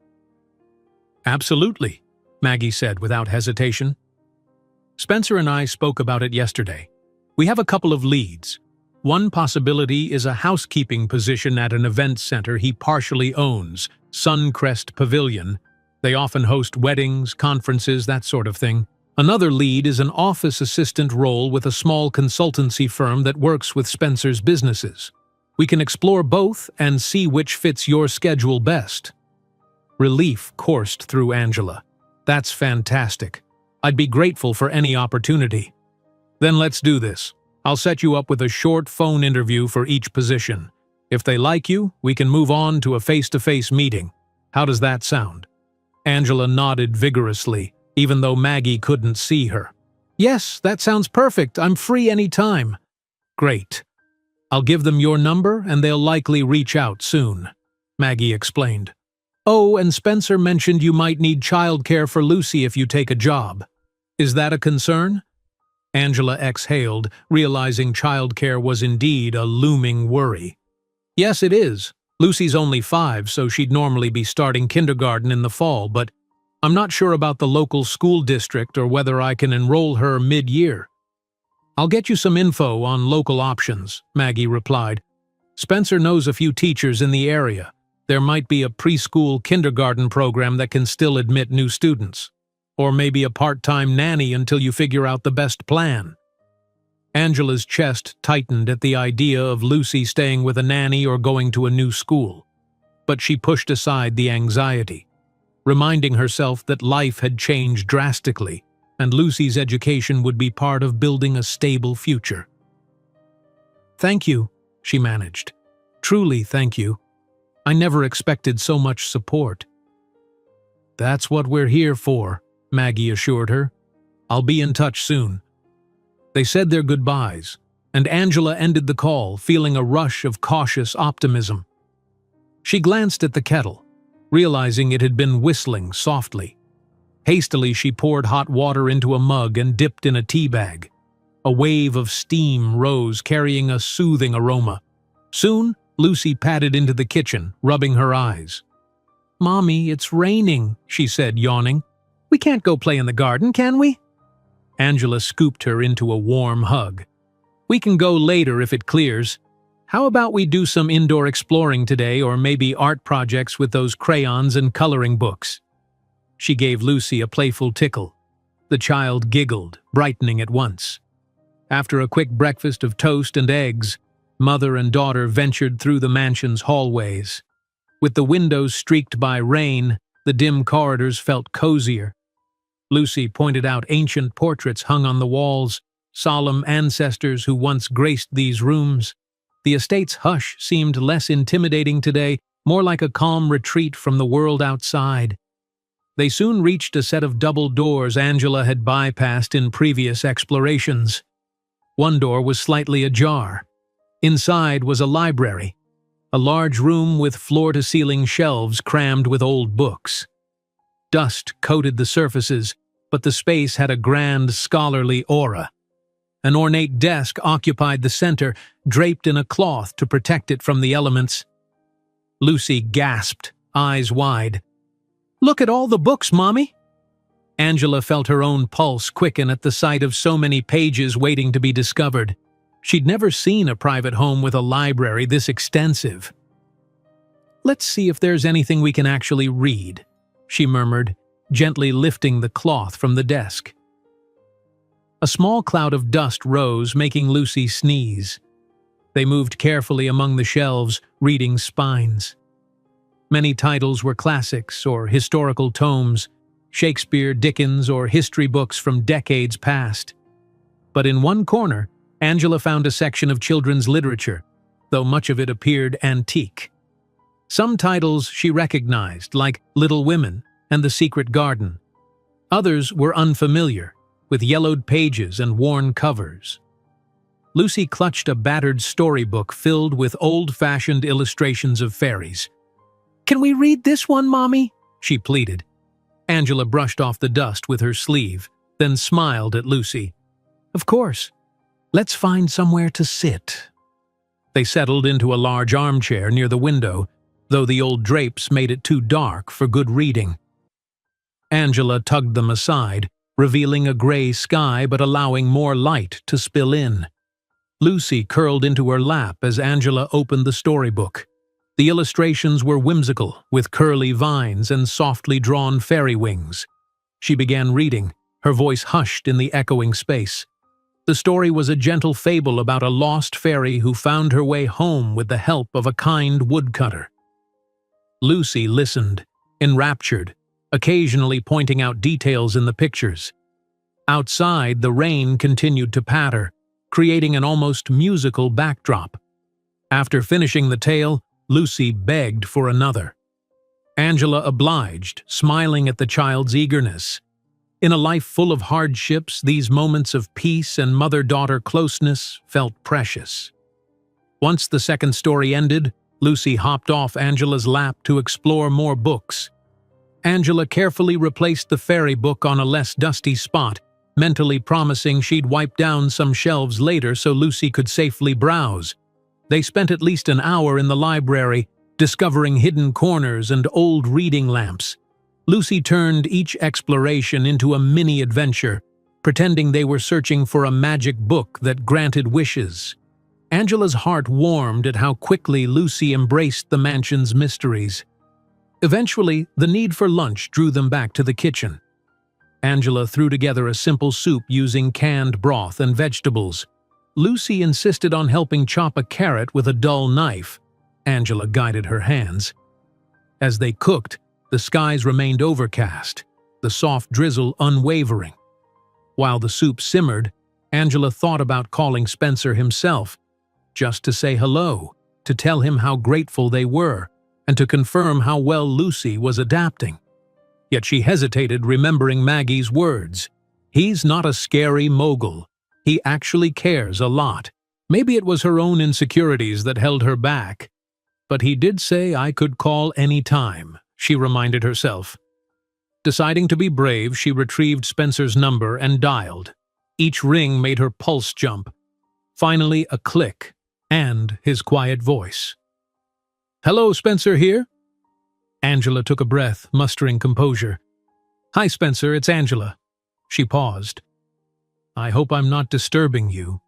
"Absolutely," Maggie said without hesitation. "Spencer and I spoke about it yesterday. We have a couple of leads. One possibility is a housekeeping position at an event center he partially owns, Suncrest Pavilion. They often host weddings, conferences, that sort of thing. Another lead is an office assistant role with a small consultancy firm that works with Spencer's businesses. We can explore both and see which fits your schedule best." Relief coursed through Angela. "That's fantastic. I'd be grateful for any opportunity." "Then let's do this. I'll set you up with a short phone interview for each position. If they like you, we can move on to a face-to-face meeting. How does that sound?" Angela nodded vigorously, even though Maggie couldn't see her. "Yes, that sounds perfect. I'm free any time." "Great. I'll give them your number and they'll likely reach out soon," Maggie explained. "Oh, and Spencer mentioned you might need childcare for Lucy if you take a job. Is that a concern?" Angela exhaled, realizing childcare was indeed a looming worry. "Yes, it is. Lucy's only 5, so she'd normally be starting kindergarten in the fall, but I'm not sure about the local school district or whether I can enroll her mid-year." "I'll get you some info on local options," Maggie replied. "Spencer knows a few teachers in the area. There might be a preschool kindergarten program that can still admit new students. Or maybe a part-time nanny until you figure out the best plan." Angela's chest tightened at the idea of Lucy staying with a nanny or going to a new school. But she pushed aside the anxiety, reminding herself that life had changed drastically, and Lucy's education would be part of building a stable future. "Thank you," she managed. "Truly thank you. I never expected so much support." "That's what we're here for," Maggie assured her. "I'll be in touch soon." They said their goodbyes, and Angela ended the call, feeling a rush of cautious optimism. She glanced at the kettle, realizing it had been whistling softly. Hastily, she poured hot water into a mug and dipped in a tea bag. A wave of steam rose, carrying a soothing aroma. Soon, Lucy padded into the kitchen, rubbing her eyes. "Mommy, it's raining," she said, yawning. "We can't go play in the garden, can we?" Angela scooped her into a warm hug. "We can go later if it clears. How about we do some indoor exploring today, or maybe art projects with those crayons and coloring books?" She gave Lucy a playful tickle. The child giggled, brightening at once. After a quick breakfast of toast and eggs, mother and daughter ventured through the mansion's hallways. With the windows streaked by rain, the dim corridors felt cozier. Lucy pointed out ancient portraits hung on the walls, solemn ancestors who once graced these rooms. The estate's hush seemed less intimidating today, more like a calm retreat from the world outside. They soon reached a set of double doors Angela had bypassed in previous explorations. One door was slightly ajar. Inside was a library, a large room with floor-to-ceiling shelves crammed with old books. Dust coated the surfaces, but the space had a grand, scholarly aura. An ornate desk occupied the center, draped in a cloth to protect it from the elements. Lucy gasped, eyes wide. "Look at all the books, Mommy!" Angela felt her own pulse quicken at the sight of so many pages waiting to be discovered. She'd never seen a private home with a library this extensive. "Let's see if there's anything we can actually read," she murmured, gently lifting the cloth from the desk. A small cloud of dust rose, making Lucy sneeze. They moved carefully among the shelves, reading spines. Many titles were classics or historical tomes, Shakespeare, Dickens, or history books from decades past. But in one corner, Angela found a section of children's literature, though much of it appeared antique. Some titles she recognized, like Little Women and The Secret Garden. Others were unfamiliar, with yellowed pages and worn covers. Lucy clutched a battered storybook filled with old-fashioned illustrations of fairies. "Can we read this one, Mommy?" she pleaded. Angela brushed off the dust with her sleeve, then smiled at Lucy. "Of course. Let's find somewhere to sit." They settled into a large armchair near the window, though the old drapes made it too dark for good reading. Angela tugged them aside, revealing a gray sky but allowing more light to spill in. Lucy curled into her lap as Angela opened the storybook. The illustrations were whimsical, with curly vines and softly drawn fairy wings. She began reading, her voice hushed in the echoing space. The story was a gentle fable about a lost fairy who found her way home with the help of a kind woodcutter. Lucy listened, enraptured, occasionally pointing out details in the pictures. Outside, the rain continued to patter, creating an almost musical backdrop. After finishing the tale, Lucy begged for another. Angela obliged, smiling at the child's eagerness. In a life full of hardships, these moments of peace and mother-daughter closeness felt precious. Once the second story ended, Lucy hopped off Angela's lap to explore more books. Angela carefully replaced the fairy book on a less dusty spot, mentally promising she'd wipe down some shelves later so Lucy could safely browse. They spent at least an hour in the library, discovering hidden corners and old reading lamps. Lucy turned each exploration into a mini-adventure, pretending they were searching for a magic book that granted wishes. Angela's heart warmed at how quickly Lucy embraced the mansion's mysteries. Eventually, the need for lunch drew them back to the kitchen. Angela threw together a simple soup using canned broth and vegetables. Lucy insisted on helping chop a carrot with a dull knife. Angela guided her hands. As they cooked, the skies remained overcast, the soft drizzle unwavering. While the soup simmered, Angela thought about calling Spencer himself, just to say hello, to tell him how grateful they were, and to confirm how well Lucy was adapting. Yet she hesitated, remembering Maggie's words. "He's not a scary mogul. He actually cares a lot." Maybe it was her own insecurities that held her back. "But he did say I could call any time," she reminded herself. Deciding to be brave, she retrieved Spencer's number and dialed. Each ring made her pulse jump. Finally, a click, and his quiet voice. "Hello, Spencer here?" Angela took a breath, mustering composure. "Hi, Spencer, it's Angela." She paused. "I hope I'm not disturbing you."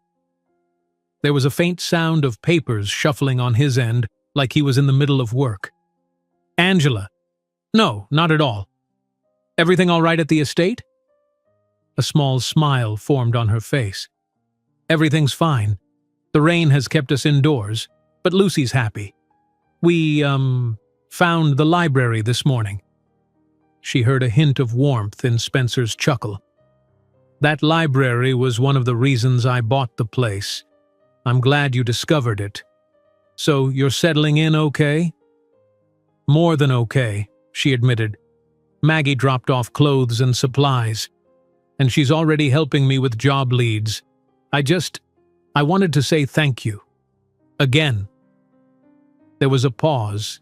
There was a faint sound of papers shuffling on his end, like he was in the middle of work. "Angela." "No, not at all." "Everything all right at the estate?" A small smile formed on her face. "Everything's fine. The rain has kept us indoors, but Lucy's happy. We, found the library this morning." She heard a hint of warmth in Spencer's chuckle. "That library was one of the reasons I bought the place. I'm glad you discovered it. So you're settling in okay?" "More than okay," she admitted. "Maggie dropped off clothes and supplies, and she's already helping me with job leads. I wanted to say thank you. Again." There was a pause,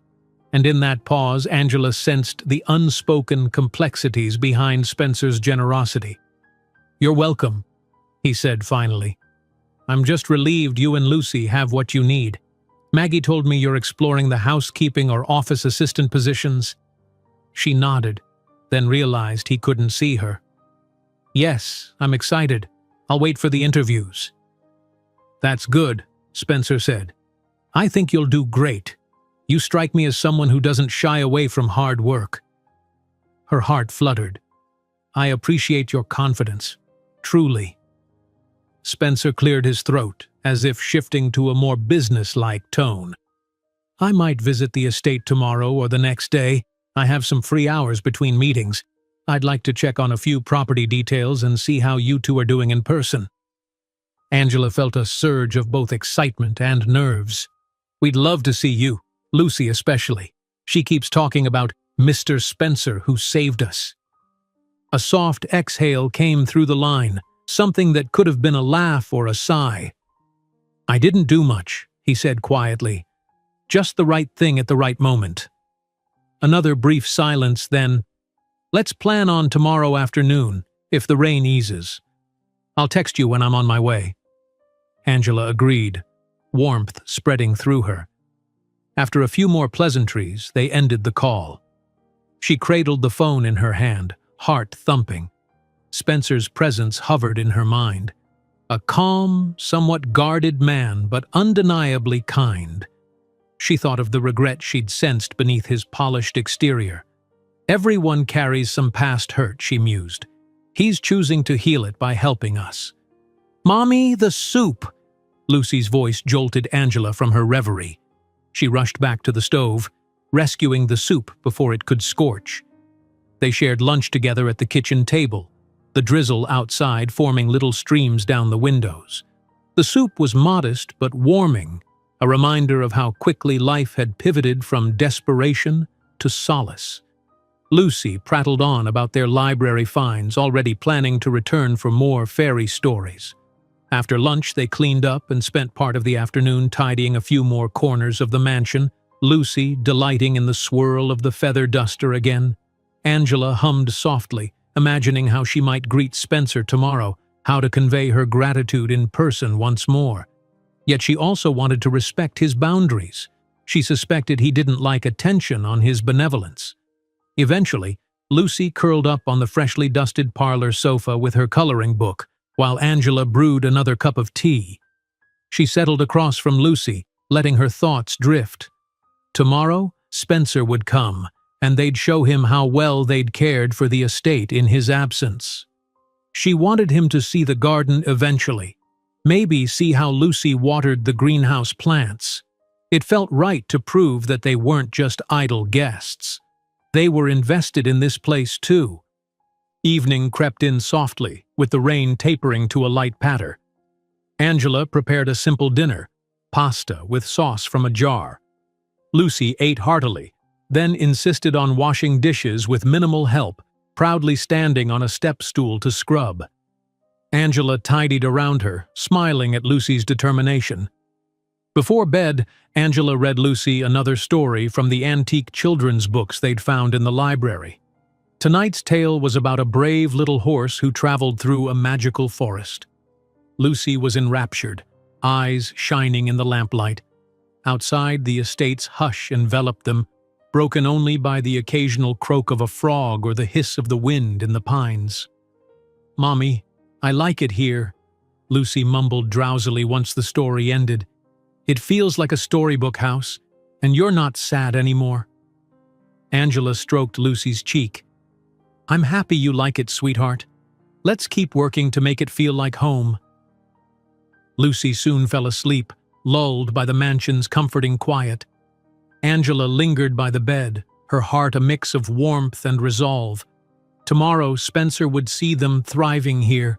and in that pause Angela sensed the unspoken complexities behind Spencer's generosity. "You're welcome," he said finally. "I'm just relieved you and Lucy have what you need. Maggie told me you're exploring the housekeeping or office assistant positions." She nodded, then realized he couldn't see her. "Yes, I'm excited. I'll wait for the interviews." "That's good," Spencer said. "I think you'll do great. You strike me as someone who doesn't shy away from hard work." Her heart fluttered. "I appreciate your confidence. Truly." Spencer cleared his throat, as if shifting to a more business-like tone. "I might visit the estate tomorrow or the next day. I have some free hours between meetings. I'd like to check on a few property details and see how you two are doing in person." Angela felt a surge of both excitement and nerves. "We'd love to see you, Lucy especially. She keeps talking about Mr. Spencer who saved us." A soft exhale came through the line, something that could have been a laugh or a sigh. "I didn't do much," he said quietly. "Just the right thing at the right moment." Another brief silence, then, "Let's plan on tomorrow afternoon, if the rain eases. I'll text you when I'm on my way." Angela agreed, warmth spreading through her. After a few more pleasantries, they ended the call. She cradled the phone in her hand, heart thumping. Spencer's presence hovered in her mind. A calm, somewhat guarded man, but undeniably kind. She thought of the regret she'd sensed beneath his polished exterior. Everyone carries some past hurt, she mused. He's choosing to heal it by helping us. "Mommy, the soup!" Lucy's voice jolted Angela from her reverie. She rushed back to the stove, rescuing the soup before it could scorch. They shared lunch together at the kitchen table, the drizzle outside forming little streams down the windows. The soup was modest but warming, a reminder of how quickly life had pivoted from desperation to solace. Lucy prattled on about their library finds, already planning to return for more fairy stories. After lunch, they cleaned up and spent part of the afternoon tidying a few more corners of the mansion, Lucy delighting in the swirl of the feather duster again. Angela hummed softly, imagining how she might greet Spencer tomorrow, how to convey her gratitude in person once more. Yet she also wanted to respect his boundaries. She suspected he didn't like attention on his benevolence. Eventually, Lucy curled up on the freshly dusted parlor sofa with her coloring book, while Angela brewed another cup of tea. She settled across from Lucy, letting her thoughts drift. Tomorrow, Spencer would come, and they'd show him how well they'd cared for the estate in his absence. She wanted him to see the garden eventually, maybe see how Lucy watered the greenhouse plants. It felt right to prove that they weren't just idle guests. They were invested in this place too. Evening crept in softly, with the rain tapering to a light patter. Angela prepared a simple dinner, pasta with sauce from a jar. Lucy ate heartily, then insisted on washing dishes with minimal help, proudly standing on a step stool to scrub. Angela tidied around her, smiling at Lucy's determination. Before bed, Angela read Lucy another story from the antique children's books they'd found in the library. Tonight's tale was about a brave little horse who traveled through a magical forest. Lucy was enraptured, eyes shining in the lamplight. Outside, the estate's hush enveloped them, broken only by the occasional croak of a frog or the hiss of the wind in the pines. "Mommy, I like it here," Lucy mumbled drowsily once the story ended. "It feels like a storybook house, and you're not sad anymore." Angela stroked Lucy's cheek. "I'm happy you like it, sweetheart. Let's keep working to make it feel like home." Lucy soon fell asleep, lulled by the mansion's comforting quiet. Angela lingered by the bed, her heart a mix of warmth and resolve. Tomorrow Spencer would see them thriving here.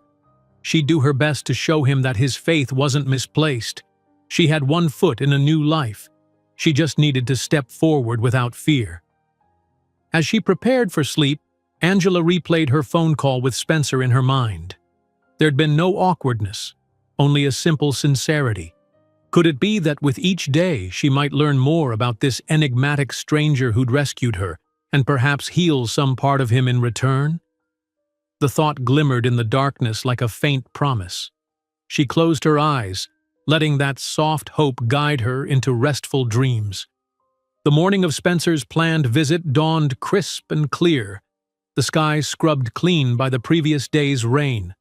She'd do her best to show him that his faith wasn't misplaced. She had one foot in a new life. She just needed to step forward without fear. As she prepared for sleep, Angela replayed her phone call with Spencer in her mind. There'd been no awkwardness, only a simple sincerity. Could it be that with each day she might learn more about this enigmatic stranger who'd rescued her, and perhaps heal some part of him in return? The thought glimmered in the darkness like a faint promise. She closed her eyes, letting that soft hope guide her into restful dreams. The morning of Spencer's planned visit dawned crisp and clear, the sky scrubbed clean by the previous day's rain.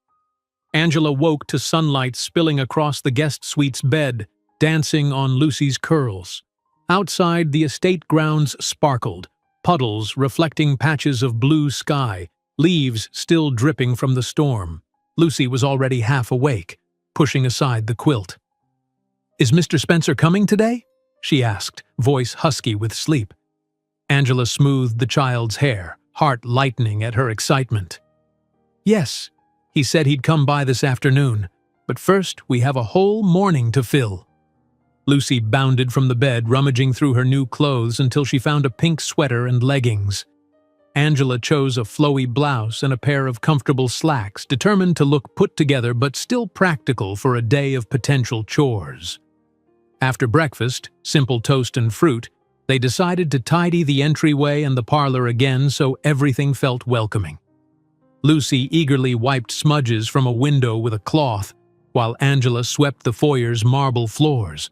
Angela woke to sunlight spilling across the guest suite's bed, dancing on Lucy's curls. Outside, the estate grounds sparkled, puddles reflecting patches of blue sky, leaves still dripping from the storm. Lucy was already half awake, pushing aside the quilt. "Is Mr. Spencer coming today?" she asked, voice husky with sleep. Angela smoothed the child's hair, heart lightening at her excitement. "Yes, he said he'd come by this afternoon, but first we have a whole morning to fill." Lucy bounded from the bed, rummaging through her new clothes until she found a pink sweater and leggings. Angela chose a flowy blouse and a pair of comfortable slacks, determined to look put together but still practical for a day of potential chores. After breakfast, simple toast and fruit, they decided to tidy the entryway and the parlor again so everything felt welcoming. Lucy eagerly wiped smudges from a window with a cloth, while Angela swept the foyer's marble floors.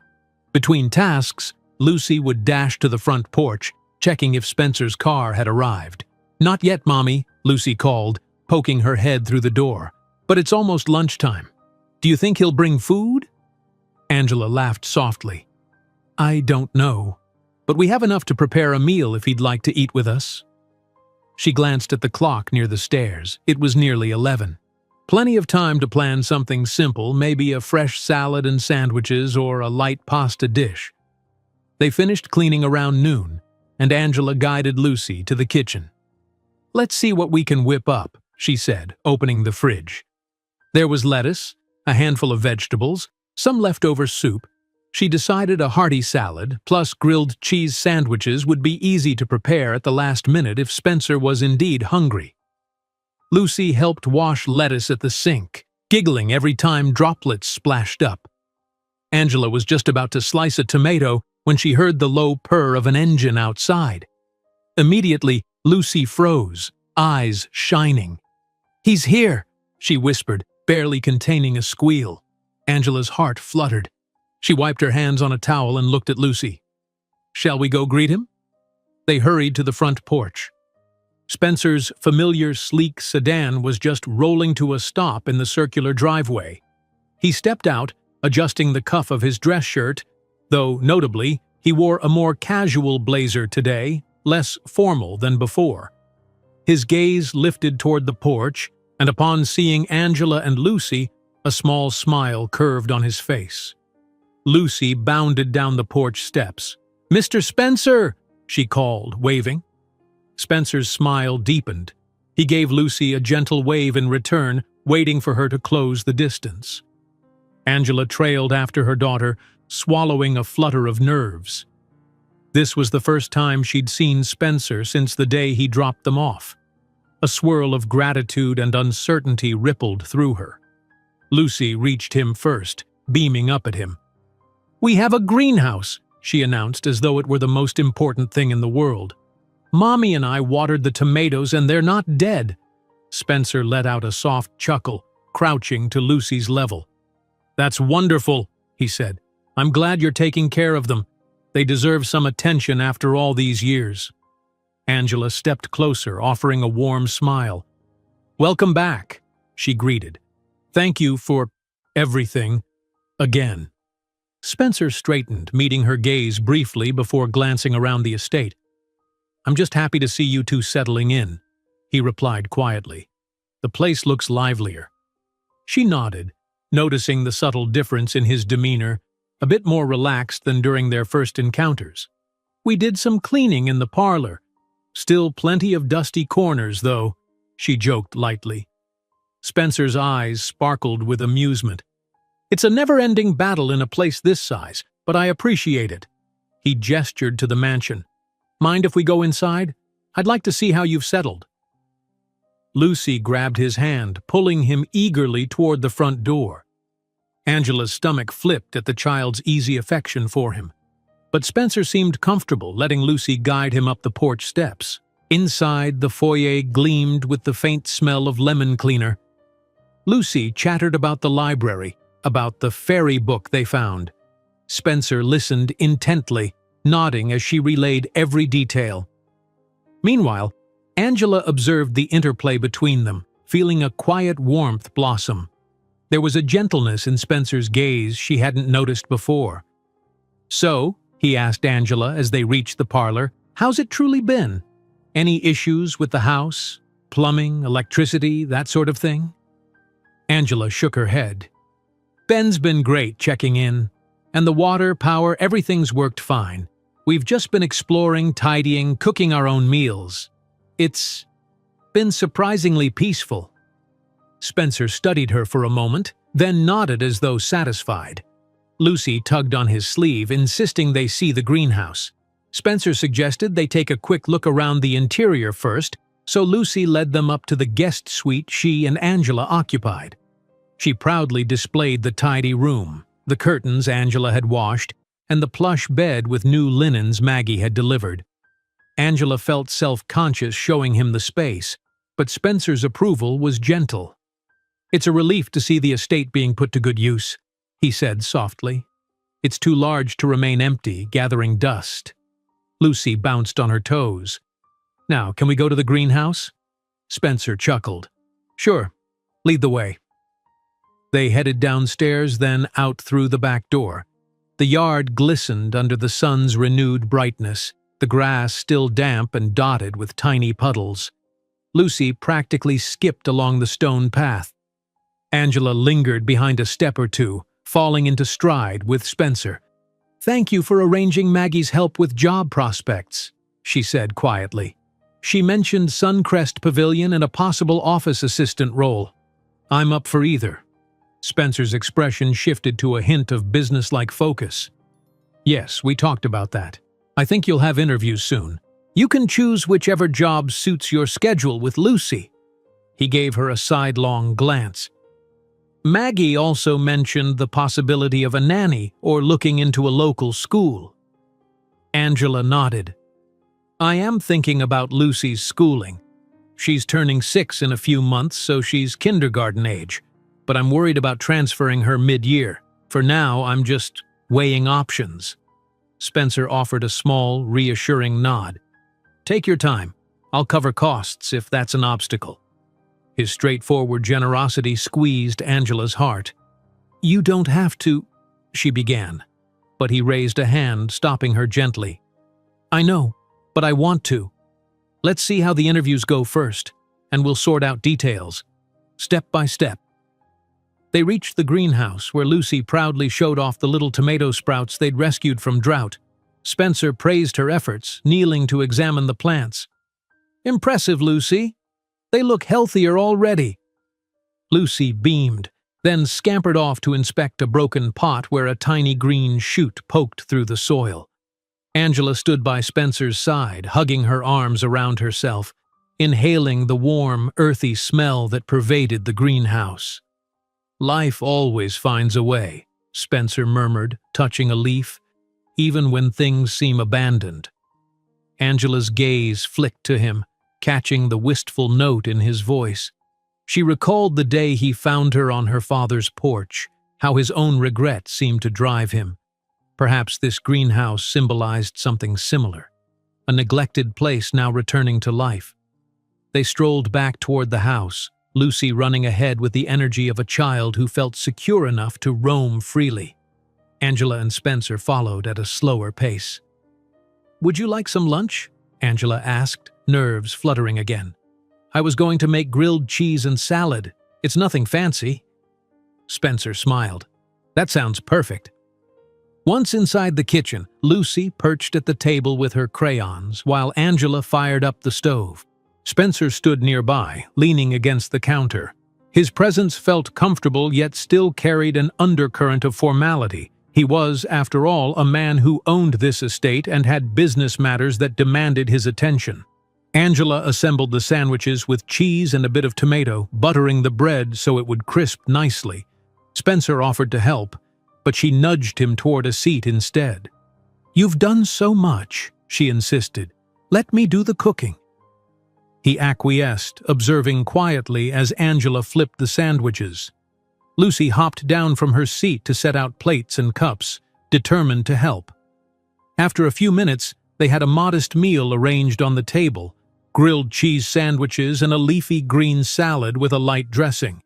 Between tasks, Lucy would dash to the front porch, checking if Spencer's car had arrived. "Not yet, Mommy," Lucy called, poking her head through the door. "But it's almost lunchtime. Do you think he'll bring food?" Angela laughed softly. "I don't know, but we have enough to prepare a meal if he'd like to eat with us." She glanced at the clock near the stairs. It was nearly 11. Plenty of time to plan something simple, maybe a fresh salad and sandwiches or a light pasta dish. They finished cleaning around noon, and Angela guided Lucy to the kitchen. "Let's see what we can whip up," she said, opening the fridge. There was lettuce, a handful of vegetables, some leftover soup. She decided a hearty salad, plus grilled cheese sandwiches would be easy to prepare at the last minute if Spencer was indeed hungry. Lucy helped wash lettuce at the sink, giggling every time droplets splashed up. Angela was just about to slice a tomato when she heard the low purr of an engine outside. Immediately, Lucy froze, eyes shining. "He's here," she whispered, barely containing a squeal. Angela's heart fluttered. She wiped her hands on a towel and looked at Lucy. "Shall we go greet him?" They hurried to the front porch. Spencer's familiar sleek sedan was just rolling to a stop in the circular driveway. He stepped out, adjusting the cuff of his dress shirt, though notably, he wore a more casual blazer today, less formal than before. His gaze lifted toward the porch, and upon seeing Angela and Lucy, a small smile curved on his face. Lucy bounded down the porch steps. "Mr. Spencer!" she called, waving. Spencer's smile deepened. He gave Lucy a gentle wave in return, waiting for her to close the distance. Angela trailed after her daughter, swallowing a flutter of nerves. This was the first time she'd seen Spencer since the day he dropped them off. A swirl of gratitude and uncertainty rippled through her. Lucy reached him first, beaming up at him. "We have a greenhouse," she announced as though it were the most important thing in the world. Mommy and I watered the tomatoes and they're not dead." Spencer let out a soft chuckle, crouching to Lucy's level. "That's wonderful," he said. "I'm glad you're taking care of them. They deserve some attention after all these years." Angela stepped closer, offering a warm smile. "Welcome back," she greeted. "Thank you for everything again." Spencer straightened, meeting her gaze briefly before glancing around the estate. "I'm just happy to see you two settling in," he replied quietly. "The place looks livelier." She nodded, noticing the subtle difference in his demeanor, a bit more relaxed than during their first encounters. "We did some cleaning in the parlor. Still plenty of dusty corners, though," she joked lightly. Spencer's eyes sparkled with amusement. "It's a never-ending battle in a place this size, but I appreciate it." He gestured to the mansion. "Mind if we go inside? I'd like to see how you've settled." Lucy grabbed his hand, pulling him eagerly toward the front door. Angela's stomach flipped at the child's easy affection for him. But Spencer seemed comfortable, letting Lucy guide him up the porch steps. Inside, the foyer gleamed with the faint smell of lemon cleaner. Lucy chattered about the library, about the fairy book they found. Spencer listened intently, nodding as she relayed every detail. Meanwhile, Angela observed the interplay between them, feeling a quiet warmth blossom. There was a gentleness in Spencer's gaze she hadn't noticed before. "So," he asked Angela as they reached the parlor, "how's it truly been? Any issues with the house? Plumbing, electricity, that sort of thing?" Angela shook her head. "Ben's been great checking in. And the water, power, everything's worked fine. We've just been exploring, tidying, cooking our own meals. It's been surprisingly peaceful." Spencer studied her for a moment, then nodded as though satisfied. Lucy tugged on his sleeve, insisting they see the greenhouse. Spencer suggested they take a quick look around the interior first, so Lucy led them up to the guest suite she and Angela occupied. She proudly displayed the tidy room, the curtains Angela had washed, and the plush bed with new linens Maggie had delivered. Angela felt self-conscious showing him the space, but Spencer's approval was gentle. "It's a relief to see the estate being put to good use," he said softly. "It's too large to remain empty, gathering dust." Lucy bounced on her toes. "Now, can we go to the greenhouse?" Spencer chuckled. "Sure, lead the way." They headed downstairs, then out through the back door. The yard glistened under the sun's renewed brightness, the grass still damp and dotted with tiny puddles. Lucy practically skipped along the stone path. Angela lingered behind a step or two, falling into stride with Spencer. "Thank you for arranging Maggie's help with job prospects," she said quietly. "She mentioned Suncrest Pavilion and a possible office assistant role. I'm up for either." Spencer's expression shifted to a hint of businesslike focus. "Yes, we talked about that. I think you'll have interviews soon. You can choose whichever job suits your schedule with Lucy." He gave her a sidelong glance. "Maggie also mentioned the possibility of a nanny or looking into a local school." Angela nodded. "I am thinking about Lucy's schooling. She's turning 6 in a few months, so she's kindergarten age. But I'm worried about transferring her mid-year. For now, I'm just weighing options." Spencer offered a small, reassuring nod. "Take your time. I'll cover costs if that's an obstacle." His straightforward generosity squeezed Angela's heart. "You don't have to," she began, but he raised a hand, stopping her gently. "I know, but I want to. Let's see how the interviews go first, and we'll sort out details, step by step." They reached the greenhouse, where Lucy proudly showed off the little tomato sprouts they'd rescued from drought. Spencer praised her efforts, kneeling to examine the plants. "Impressive, Lucy. They look healthier already." Lucy beamed, then scampered off to inspect a broken pot where a tiny green shoot poked through the soil. Angela stood by Spencer's side, hugging her arms around herself, inhaling the warm, earthy smell that pervaded the greenhouse. "Life always finds a way," Spencer murmured, touching a leaf, "even when things seem abandoned." Angela's gaze flicked to him, catching the wistful note in his voice. She recalled the day he found her on her father's porch, how his own regret seemed to drive him. Perhaps this greenhouse symbolized something similar, a neglected place now returning to life. They strolled back toward the house, Lucy running ahead with the energy of a child who felt secure enough to roam freely. Angela and Spencer followed at a slower pace. "Would you like some lunch?" Angela asked, nerves fluttering again. "I was going to make grilled cheese and salad. It's nothing fancy." Spencer smiled. "That sounds perfect." Once inside the kitchen, Lucy perched at the table with her crayons while Angela fired up the stove. Spencer stood nearby, leaning against the counter. His presence felt comfortable yet still carried an undercurrent of formality. He was, after all, a man who owned this estate and had business matters that demanded his attention. Angela assembled the sandwiches with cheese and a bit of tomato, buttering the bread so it would crisp nicely. Spencer offered to help, but she nudged him toward a seat instead. "You've done so much," she insisted. "Let me do the cooking." He acquiesced, observing quietly as Angela flipped the sandwiches. Lucy hopped down from her seat to set out plates and cups, determined to help. After a few minutes, they had a modest meal arranged on the table, grilled cheese sandwiches and a leafy green salad with a light dressing.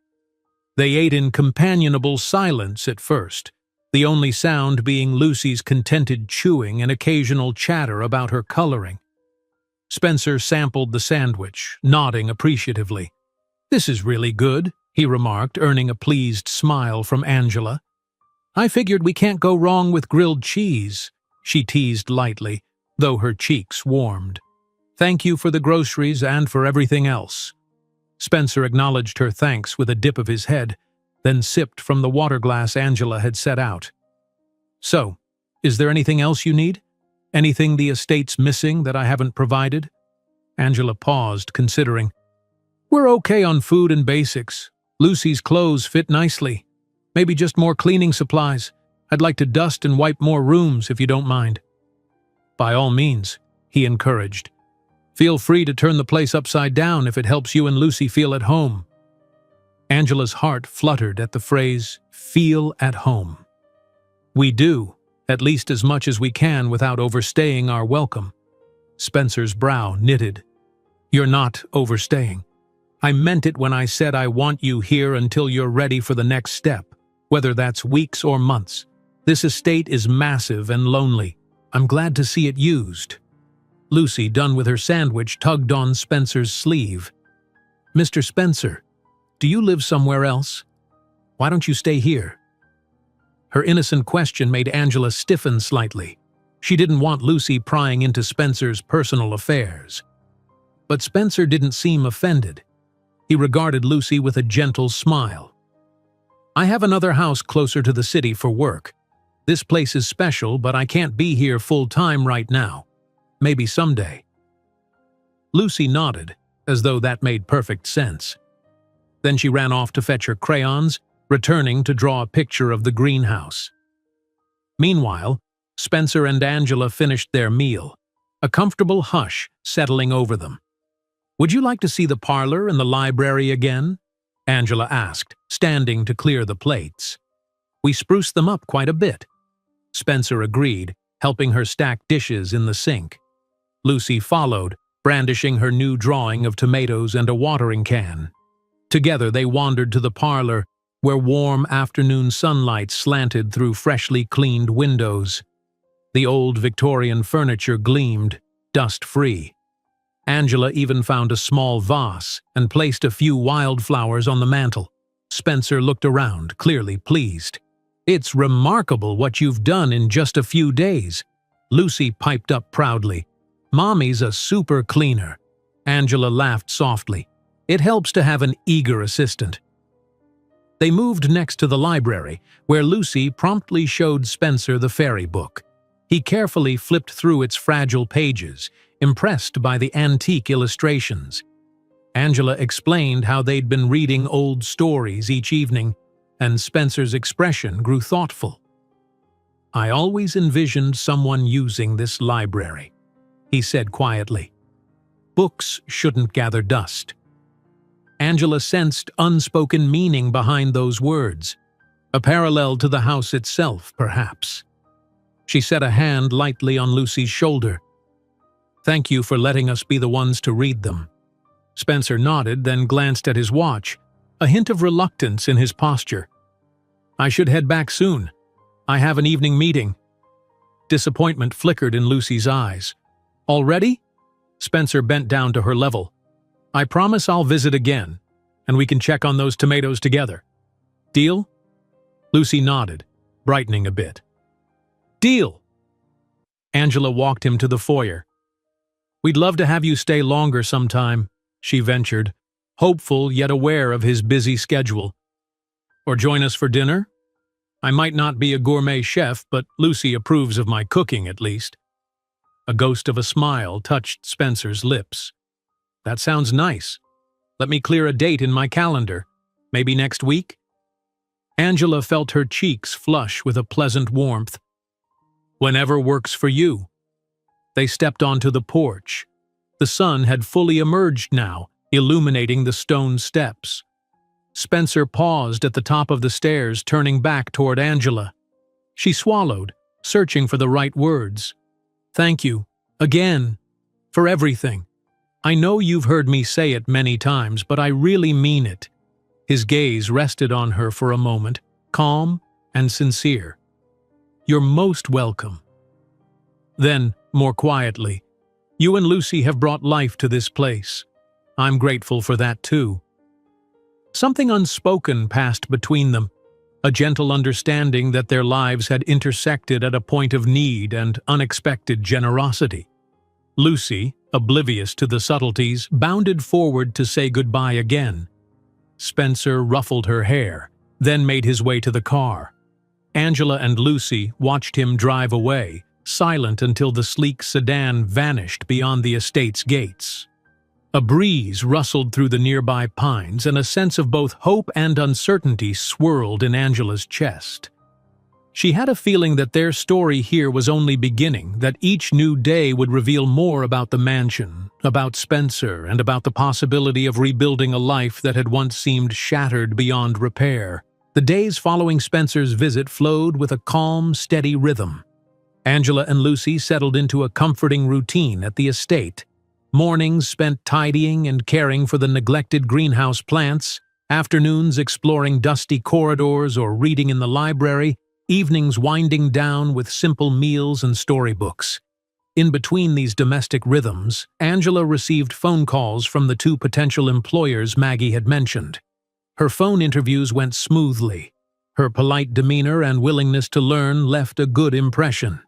They ate in companionable silence at first, the only sound being Lucy's contented chewing and occasional chatter about her coloring. Spencer sampled the sandwich, nodding appreciatively. "This is really good," he remarked, earning a pleased smile from Angela. "I figured we can't go wrong with grilled cheese," she teased lightly, though her cheeks warmed. "Thank you for the groceries and for everything else." Spencer acknowledged her thanks with a dip of his head, then sipped from the water glass Angela had set out. "So, is there anything else you need? Anything the estate's missing that I haven't provided?" Angela paused, considering. "We're okay on food and basics. Lucy's clothes fit nicely. Maybe just more cleaning supplies. I'd like to dust and wipe more rooms, if you don't mind." "By all means," he encouraged. "Feel free to turn the place upside down if it helps you and Lucy feel at home." Angela's heart fluttered at the phrase, "feel at home." "We do, at least as much as we can without overstaying our welcome." Spencer's brow knitted. "You're not overstaying. I meant it when I said I want you here until you're ready for the next step, whether that's weeks or months. This estate is massive and lonely. I'm glad to see it used." Lucy, done with her sandwich, tugged on Spencer's sleeve. "Mr. Spencer, do you live somewhere else? Why don't you stay here?" Her innocent question made Angela stiffen slightly. She didn't want Lucy prying into Spencer's personal affairs. But Spencer didn't seem offended. He regarded Lucy with a gentle smile. "I have another house closer to the city for work. This place is special, but I can't be here full-time right now. Maybe someday." Lucy nodded, as though that made perfect sense. Then she ran off to fetch her crayons, returning to draw a picture of the greenhouse. Meanwhile, Spencer and Angela finished their meal, a comfortable hush settling over them. "Would you like to see the parlor and the library again?" Angela asked, standing to clear the plates. "We spruced them up quite a bit." Spencer agreed, helping her stack dishes in the sink. Lucy followed, brandishing her new drawing of tomatoes and a watering can. Together they wandered to the parlor, where warm afternoon sunlight slanted through freshly cleaned windows. The old Victorian furniture gleamed, dust-free. Angela even found a small vase and placed a few wildflowers on the mantel. Spencer looked around, clearly pleased. "It's remarkable what you've done in just a few days," Lucy piped up proudly. "Mommy's a super cleaner." Angela laughed softly. "It helps to have an eager assistant." They moved next to the library, where Lucy promptly showed Spencer the fairy book. He carefully flipped through its fragile pages, impressed by the antique illustrations. Angela explained how they'd been reading old stories each evening, and Spencer's expression grew thoughtful. "I always envisioned someone using this library. he said quietly. Books shouldn't gather dust. Angela sensed unspoken meaning behind those words, a parallel to the house itself, perhaps. She set a hand lightly on Lucy's shoulder. Thank you for letting us be the ones to read them. Spencer nodded, then glanced at his watch, a hint of reluctance in his posture. I should head back soon. I have an evening meeting. Disappointment flickered in Lucy's eyes. Already? Spencer bent down to her level. I promise I'll visit again, and we can check on those tomatoes together. Deal? Lucy nodded, brightening a bit. Deal! Angela walked him to the foyer. We'd love to have you stay longer sometime, she ventured, hopeful yet aware of his busy schedule. Or join us for dinner? I might not be a gourmet chef, but Lucy approves of my cooking at least. A ghost of a smile touched Spencer's lips. That sounds nice. Let me clear a date in my calendar. Maybe next week? Angela felt her cheeks flush with a pleasant warmth. Whenever works for you. They stepped onto the porch. The sun had fully emerged now, illuminating the stone steps. Spencer paused at the top of the stairs, turning back toward Angela. She swallowed, searching for the right words. Thank you, again, for everything. I know you've heard me say it many times, but I really mean it. His gaze rested on her for a moment, calm and sincere. You're most welcome. Then, more quietly, you and Lucy have brought life to this place. I'm grateful for that too. Something unspoken passed between them, a gentle understanding that their lives had intersected at a point of need and unexpected generosity. Lucy, oblivious to the subtleties, bounded forward to say goodbye again. Spencer ruffled her hair, then made his way to the car. Angela and Lucy watched him drive away, silent until the sleek sedan vanished beyond the estate's gates. A breeze rustled through the nearby pines, and a sense of both hope and uncertainty swirled in Angela's chest. She had a feeling that their story here was only beginning, that each new day would reveal more about the mansion, about Spencer, and about the possibility of rebuilding a life that had once seemed shattered beyond repair. The days following Spencer's visit flowed with a calm, steady rhythm. Angela and Lucy settled into a comforting routine at the estate. Mornings spent tidying and caring for the neglected greenhouse plants, afternoons exploring dusty corridors or reading in the library, evenings winding down with simple meals and storybooks. In between these domestic rhythms, Angela received phone calls from the two potential employers Maggie had mentioned. Her phone interviews went smoothly. Her polite demeanor and willingness to learn left a good impression.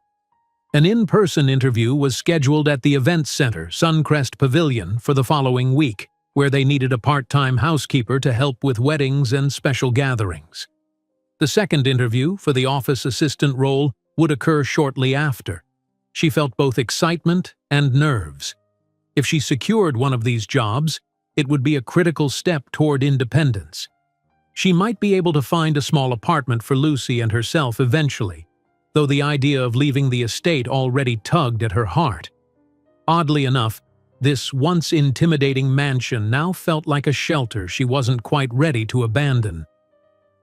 An in-person interview was scheduled at the Events Center, Suncrest Pavilion, for the following week, where they needed a part-time housekeeper to help with weddings and special gatherings. The second interview, for the office assistant role, would occur shortly after. She felt both excitement and nerves. If she secured one of these jobs, it would be a critical step toward independence. She might be able to find a small apartment for Lucy and herself eventually, though the idea of leaving the estate already tugged at her heart. Oddly enough, this once intimidating mansion now felt like a shelter she wasn't quite ready to abandon.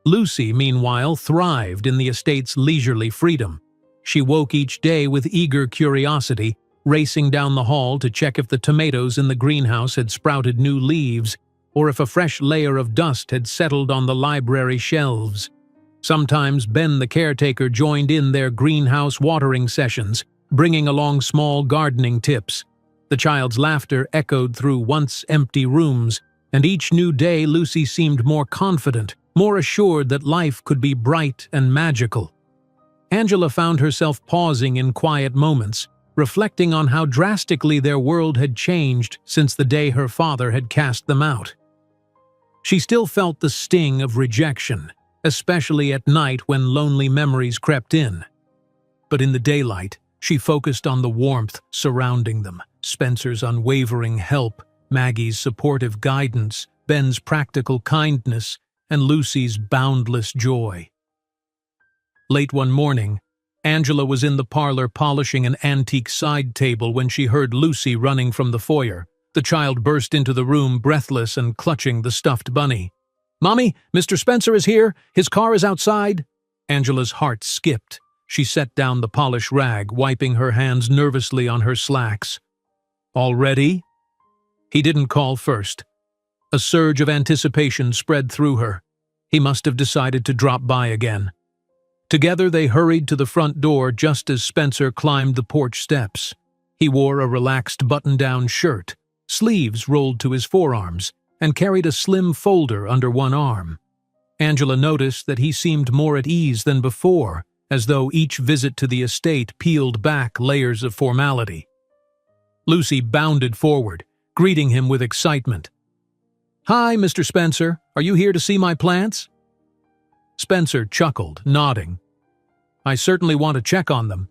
Lucy, meanwhile, thrived in the estate's leisurely freedom. She woke each day with eager curiosity, racing down the hall to check if the tomatoes in the greenhouse had sprouted new leaves, or if a fresh layer of dust had settled on the library shelves. Sometimes Ben the caretaker joined in their greenhouse watering sessions, bringing along small gardening tips. The child's laughter echoed through once empty rooms, and each new day Lucy seemed more confident, more assured that life could be bright and magical. Angela found herself pausing in quiet moments, reflecting on how drastically their world had changed since the day her father had cast them out. She still felt the sting of rejection, especially at night when lonely memories crept in. But in the daylight, she focused on the warmth surrounding them, Spencer's unwavering help, Maggie's supportive guidance, Ben's practical kindness, and Lucy's boundless joy. Late one morning, Angela was in the parlor polishing an antique side table when she heard Lucy running from the foyer. The child burst into the room, breathless and clutching the stuffed bunny. "Mommy, Mr. Spencer is here. His car is outside." Angela's heart skipped. She set down the polish rag, wiping her hands nervously on her slacks. "Already?" He didn't call first. A surge of anticipation spread through her. He must have decided to drop by again. Together they hurried to the front door just as Spencer climbed the porch steps. He wore a relaxed button-down shirt, sleeves rolled to his forearms, and carried a slim folder under one arm. Angela noticed that he seemed more at ease than before, as though each visit to the estate peeled back layers of formality. Lucy bounded forward, greeting him with excitement. "Hi, Mr. Spencer. Are you here to see my plants?" Spencer chuckled, nodding. "I certainly want to check on them,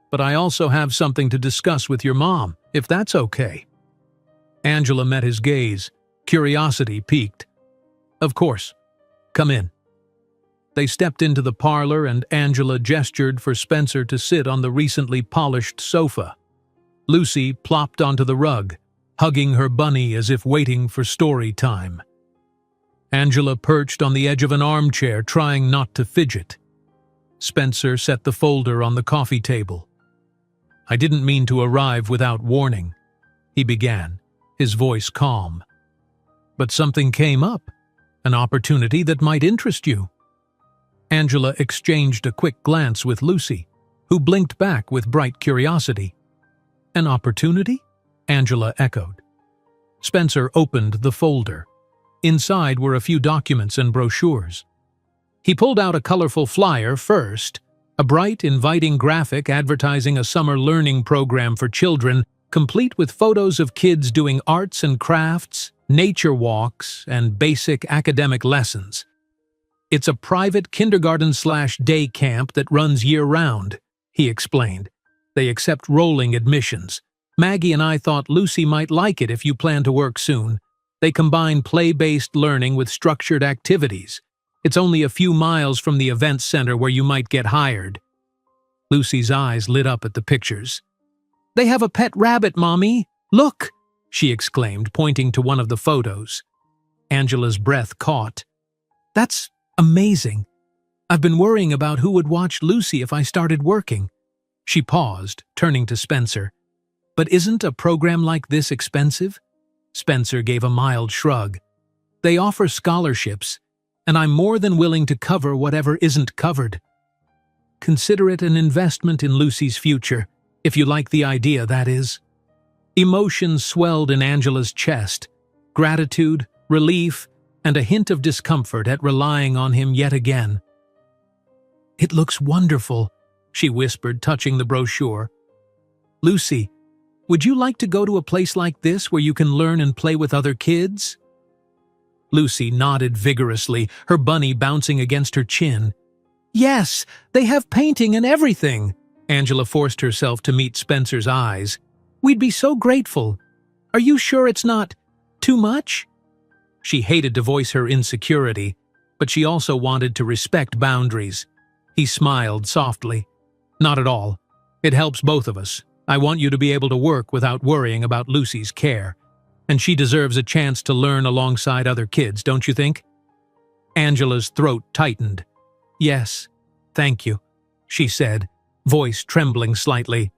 but I also have something to discuss with your mom, if that's okay." Angela met his gaze, curiosity piqued. "Of course. Come in." They stepped into the parlor and Angela gestured for Spencer to sit on the recently polished sofa. Lucy plopped onto the rug, hugging her bunny as if waiting for story time. Angela perched on the edge of an armchair, trying not to fidget. Spencer set the folder on the coffee table. "I didn't mean to arrive without warning," he began, his voice calm. "But something came up, an opportunity that might interest you." Angela exchanged a quick glance with Lucy, who blinked back with bright curiosity. "An opportunity?" Angela echoed. Spencer opened the folder. Inside were a few documents and brochures. He pulled out a colorful flyer first, a bright, inviting graphic advertising a summer learning program for children, complete with photos of kids doing arts and crafts, nature walks, and basic academic lessons. "It's a private kindergarten/day camp that runs year-round," he explained. "They accept rolling admissions. Maggie and I thought Lucy might like it if you plan to work soon. They combine play-based learning with structured activities. It's only a few miles from the event center where you might get hired." Lucy's eyes lit up at the pictures. "They have a pet rabbit, Mommy! Look!" she exclaimed, pointing to one of the photos. Angela's breath caught. "That's amazing. I've been worrying about who would watch Lucy if I started working." She paused, turning to Spencer. "But isn't a program like this expensive?" Spencer gave a mild shrug. "They offer scholarships, and I'm more than willing to cover whatever isn't covered. Consider it an investment in Lucy's future, if you like the idea, that is." Emotions swelled in Angela's chest, gratitude, relief, and a hint of discomfort at relying on him yet again. "It looks wonderful," she whispered, touching the brochure. "Lucy, would you like to go to a place like this where you can learn and play with other kids?" Lucy nodded vigorously, her bunny bouncing against her chin. "Yes, they have painting and everything." Angela forced herself to meet Spencer's eyes. "We'd be so grateful. Are you sure it's not too much?" She hated to voice her insecurity, but she also wanted to respect boundaries. He smiled softly. "Not at all. It helps both of us. I want you to be able to work without worrying about Lucy's care. And she deserves a chance to learn alongside other kids, don't you think?" Angela's throat tightened. "Yes, thank you," she said, voice trembling slightly.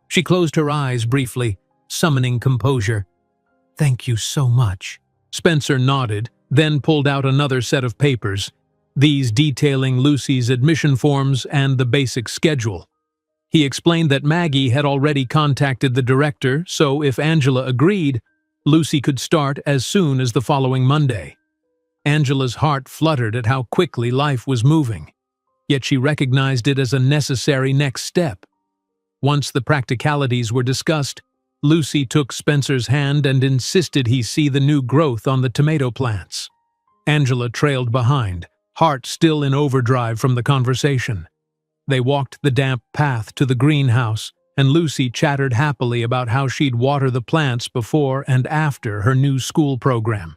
She closed her eyes briefly, summoning composure. "Thank you so much." Spencer nodded, then pulled out another set of papers, these detailing Lucy's admission forms and the basic schedule. He explained that Maggie had already contacted the director, so if Angela agreed, Lucy could start as soon as the following Monday. Angela's heart fluttered at how quickly life was moving, yet she recognized it as a necessary next step. Once the practicalities were discussed, Lucy took Spencer's hand and insisted he see the new growth on the tomato plants. Angela trailed behind, heart still in overdrive from the conversation. They walked the damp path to the greenhouse, and Lucy chattered happily about how she'd water the plants before and after her new school program.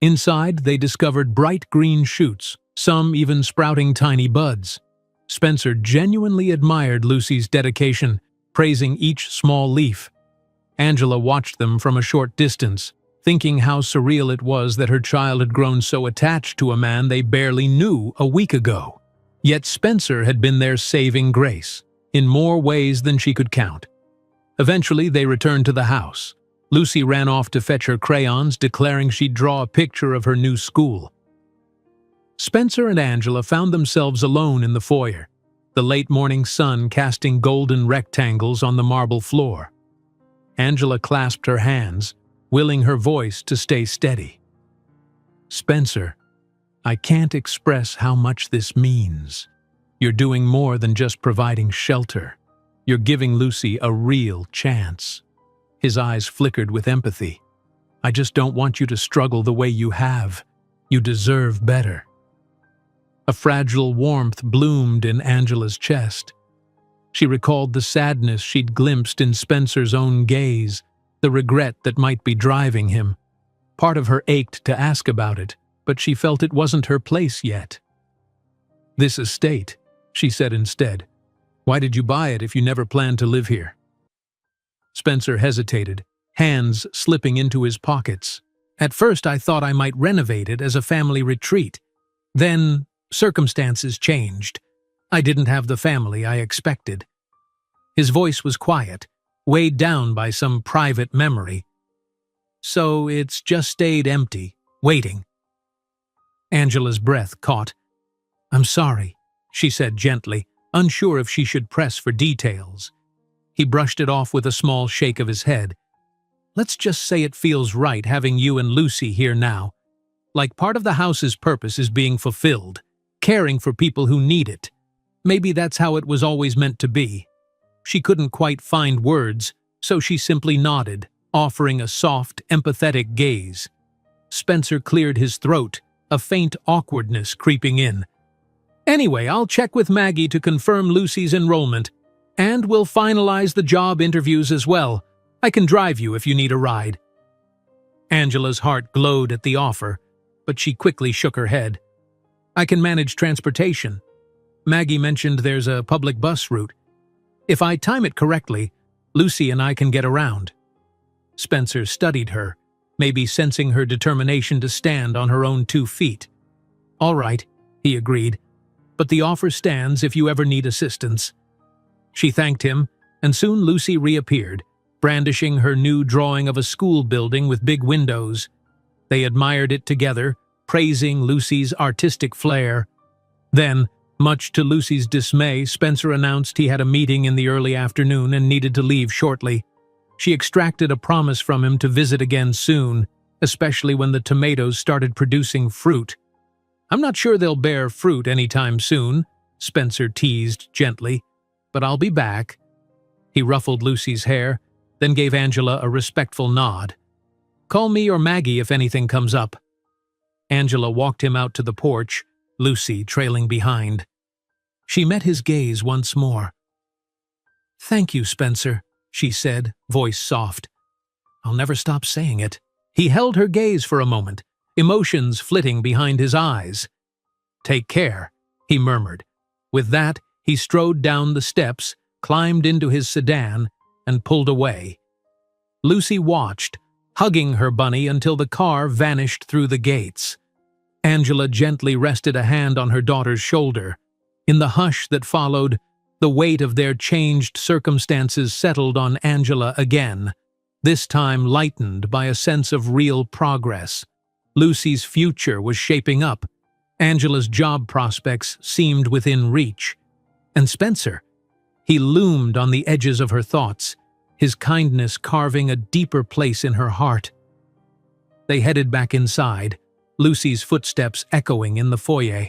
Inside, they discovered bright green shoots, some even sprouting tiny buds. Spencer genuinely admired Lucy's dedication, praising each small leaf. Angela watched them from a short distance, thinking how surreal it was that her child had grown so attached to a man they barely knew a week ago. Yet Spencer had been their saving grace, in more ways than she could count. Eventually, they returned to the house. Lucy ran off to fetch her crayons, declaring she'd draw a picture of her new school. Spencer and Angela found themselves alone in the foyer, the late morning sun casting golden rectangles on the marble floor. Angela clasped her hands, willing her voice to stay steady. "Spencer, I can't express how much this means. You're doing more than just providing shelter. You're giving Lucy a real chance." His eyes flickered with empathy. "I just don't want you to struggle the way you have. You deserve better." A fragile warmth bloomed in Angela's chest. She recalled the sadness she'd glimpsed in Spencer's own gaze, the regret that might be driving him. Part of her ached to ask about it, but she felt it wasn't her place yet. "This estate," she said instead. "Why did you buy it if you never planned to live here?" Spencer hesitated, hands slipping into his pockets. "At first I thought I might renovate it as a family retreat. Then circumstances changed. I didn't have the family I expected." His voice was quiet, weighed down by some private memory. "So it's just stayed empty, waiting." Angela's breath caught. "I'm sorry," she said gently, unsure if she should press for details. He brushed it off with a small shake of his head. "Let's just say it feels right having you and Lucy here now. Like part of the house's purpose is being fulfilled, caring for people who need it. Maybe that's how it was always meant to be." She couldn't quite find words, so she simply nodded, offering a soft, empathetic gaze. Spencer cleared his throat, a faint awkwardness creeping in. "Anyway, I'll check with Maggie to confirm Lucy's enrollment, and we'll finalize the job interviews as well. I can drive you if you need a ride." Angela's heart glowed at the offer, but she quickly shook her head. "I can manage transportation. Maggie mentioned there's a public bus route. If I time it correctly, Lucy and I can get around." Spencer studied her, maybe sensing her determination to stand on her own 2 feet. "All right," he agreed, "but the offer stands if you ever need assistance." She thanked him, and soon Lucy reappeared, brandishing her new drawing of a school building with big windows. They admired it together, praising Lucy's artistic flair. Then, much to Lucy's dismay, Spencer announced he had a meeting in the early afternoon and needed to leave shortly. She extracted a promise from him to visit again soon, especially when the tomatoes started producing fruit. "I'm not sure they'll bear fruit anytime soon," Spencer teased gently, "but I'll be back." He ruffled Lucy's hair, then gave Angela a respectful nod. "Call me or Maggie if anything comes up." Angela walked him out to the porch, Lucy trailing behind. She met his gaze once more. "Thank you, Spencer," she said, voice soft. "I'll never stop saying it." He held her gaze for a moment, emotions flitting behind his eyes. "Take care," he murmured. With that, he strode down the steps, climbed into his sedan, and pulled away. Lucy watched, hugging her bunny until the car vanished through the gates. Angela gently rested a hand on her daughter's shoulder. In the hush that followed, the weight of their changed circumstances settled on Angela again, this time lightened by a sense of real progress. Lucy's future was shaping up. Angela's job prospects seemed within reach. And Spencer, he loomed on the edges of her thoughts, his kindness carving a deeper place in her heart. They headed back inside, Lucy's footsteps echoing in the foyer.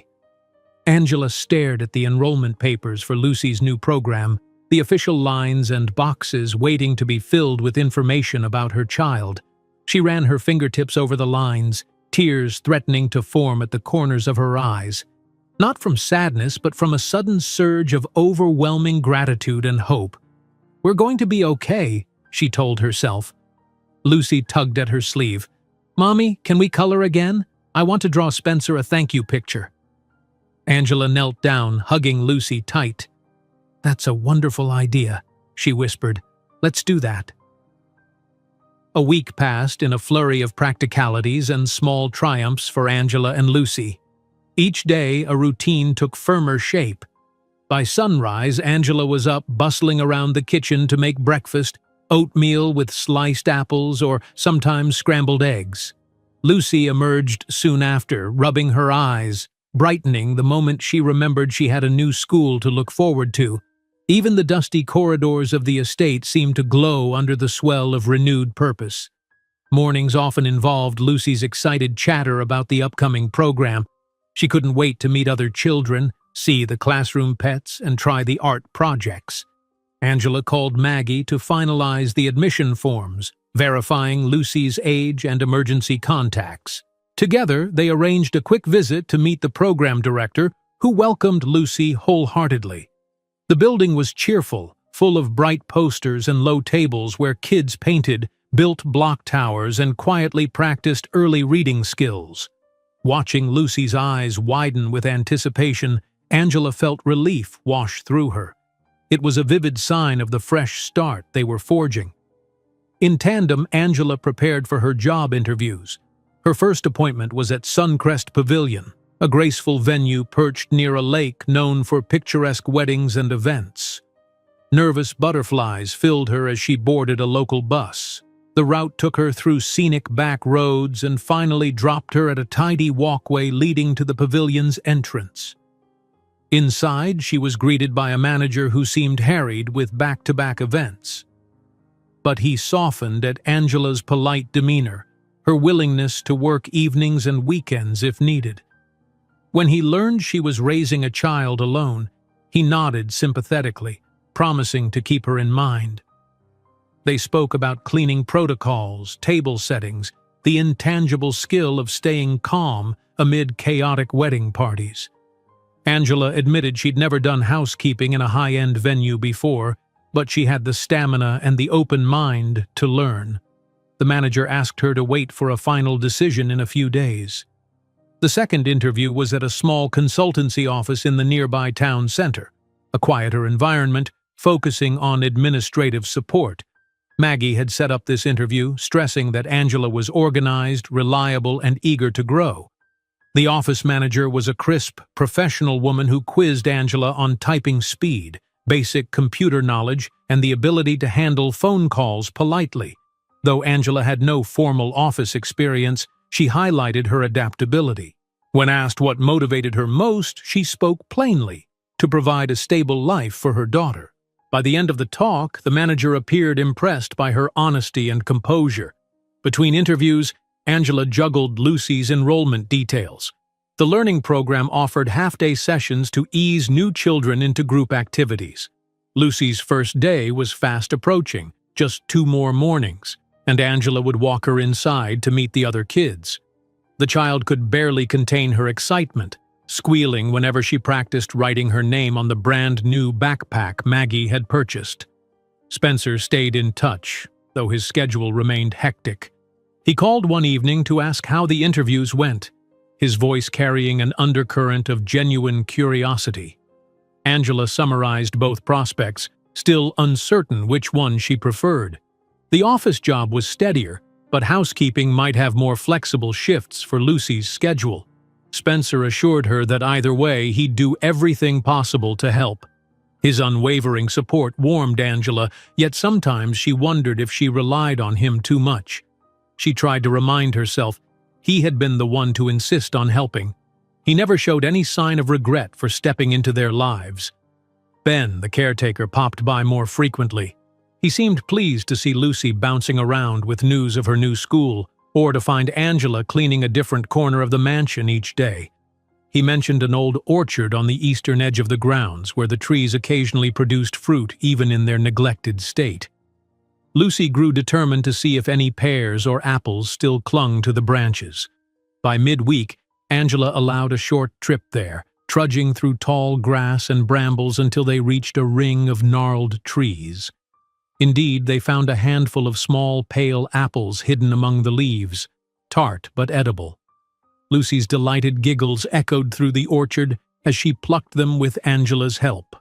Angela stared at the enrollment papers for Lucy's new program, the official lines and boxes waiting to be filled with information about her child. She ran her fingertips over the lines, tears threatening to form at the corners of her eyes. Not from sadness, but from a sudden surge of overwhelming gratitude and hope. "We're going to be okay," she told herself. Lucy tugged at her sleeve. "Mommy, can we color again? I want to draw Spencer a thank you picture." Angela knelt down, hugging Lucy tight. "That's a wonderful idea," she whispered. "Let's do that." A week passed in a flurry of practicalities and small triumphs for Angela and Lucy. Each day, a routine took firmer shape. By sunrise, Angela was up, bustling around the kitchen to make breakfast, oatmeal with sliced apples or sometimes scrambled eggs. Lucy emerged soon after, rubbing her eyes, brightening the moment she remembered she had a new school to look forward to. Even the dusty corridors of the estate seemed to glow under the swell of renewed purpose. Mornings often involved Lucy's excited chatter about the upcoming program. She couldn't wait to meet other children, see the classroom pets, and try the art projects. Angela called Maggie to finalize the admission forms, verifying Lucy's age and emergency contacts. Together, they arranged a quick visit to meet the program director, who welcomed Lucy wholeheartedly. The building was cheerful, full of bright posters and low tables where kids painted, built block towers, and quietly practiced early reading skills. Watching Lucy's eyes widen with anticipation, Angela felt relief wash through her. It was a vivid sign of the fresh start they were forging. In tandem, Angela prepared for her job interviews. Her first appointment was at Suncrest Pavilion, a graceful venue perched near a lake known for picturesque weddings and events. Nervous butterflies filled her as she boarded a local bus. The route took her through scenic back roads and finally dropped her at a tidy walkway leading to the pavilion's entrance. Inside, she was greeted by a manager who seemed harried with back-to-back events. But he softened at Angela's polite demeanor, her willingness to work evenings and weekends if needed. When he learned she was raising a child alone, he nodded sympathetically, promising to keep her in mind. They spoke about cleaning protocols, table settings, the intangible skill of staying calm amid chaotic wedding parties. Angela admitted she'd never done housekeeping in a high-end venue before, but she had the stamina and the open mind to learn. The manager asked her to wait for a final decision in a few days. The second interview was at a small consultancy office in the nearby town center, a quieter environment focusing on administrative support. Maggie had set up this interview, stressing that Angela was organized, reliable, and eager to grow. The office manager was a crisp, professional woman who quizzed Angela on typing speed, basic computer knowledge, and the ability to handle phone calls politely. Though Angela had no formal office experience, she highlighted her adaptability. When asked what motivated her most, she spoke plainly: to provide a stable life for her daughter. By the end of the talk, the manager appeared impressed by her honesty and composure. Between interviews, Angela juggled Lucy's enrollment details. The learning program offered half-day sessions to ease new children into group activities. Lucy's first day was fast approaching, just 2 more mornings, and Angela would walk her inside to meet the other kids. The child could barely contain her excitement, squealing whenever she practiced writing her name on the brand-new backpack Maggie had purchased. Spencer stayed in touch, though his schedule remained hectic. He called one evening to ask how the interviews went, his voice carrying an undercurrent of genuine curiosity. Angela summarized both prospects, still uncertain which one she preferred. The office job was steadier, but housekeeping might have more flexible shifts for Lucy's schedule. Spencer assured her that either way he'd do everything possible to help. His unwavering support warmed Angela, yet sometimes she wondered if she relied on him too much. She tried to remind herself he had been the one to insist on helping. He never showed any sign of regret for stepping into their lives. Ben, the caretaker, popped by more frequently. He seemed pleased to see Lucy bouncing around with news of her new school, or to find Angela cleaning a different corner of the mansion each day. He mentioned an old orchard on the eastern edge of the grounds where the trees occasionally produced fruit even in their neglected state. Lucy grew determined to see if any pears or apples still clung to the branches. By midweek, Angela allowed a short trip there, trudging through tall grass and brambles until they reached a ring of gnarled trees. Indeed, they found a handful of small, pale apples hidden among the leaves, tart but edible. Lucy's delighted giggles echoed through the orchard, as she plucked them with Angela's help.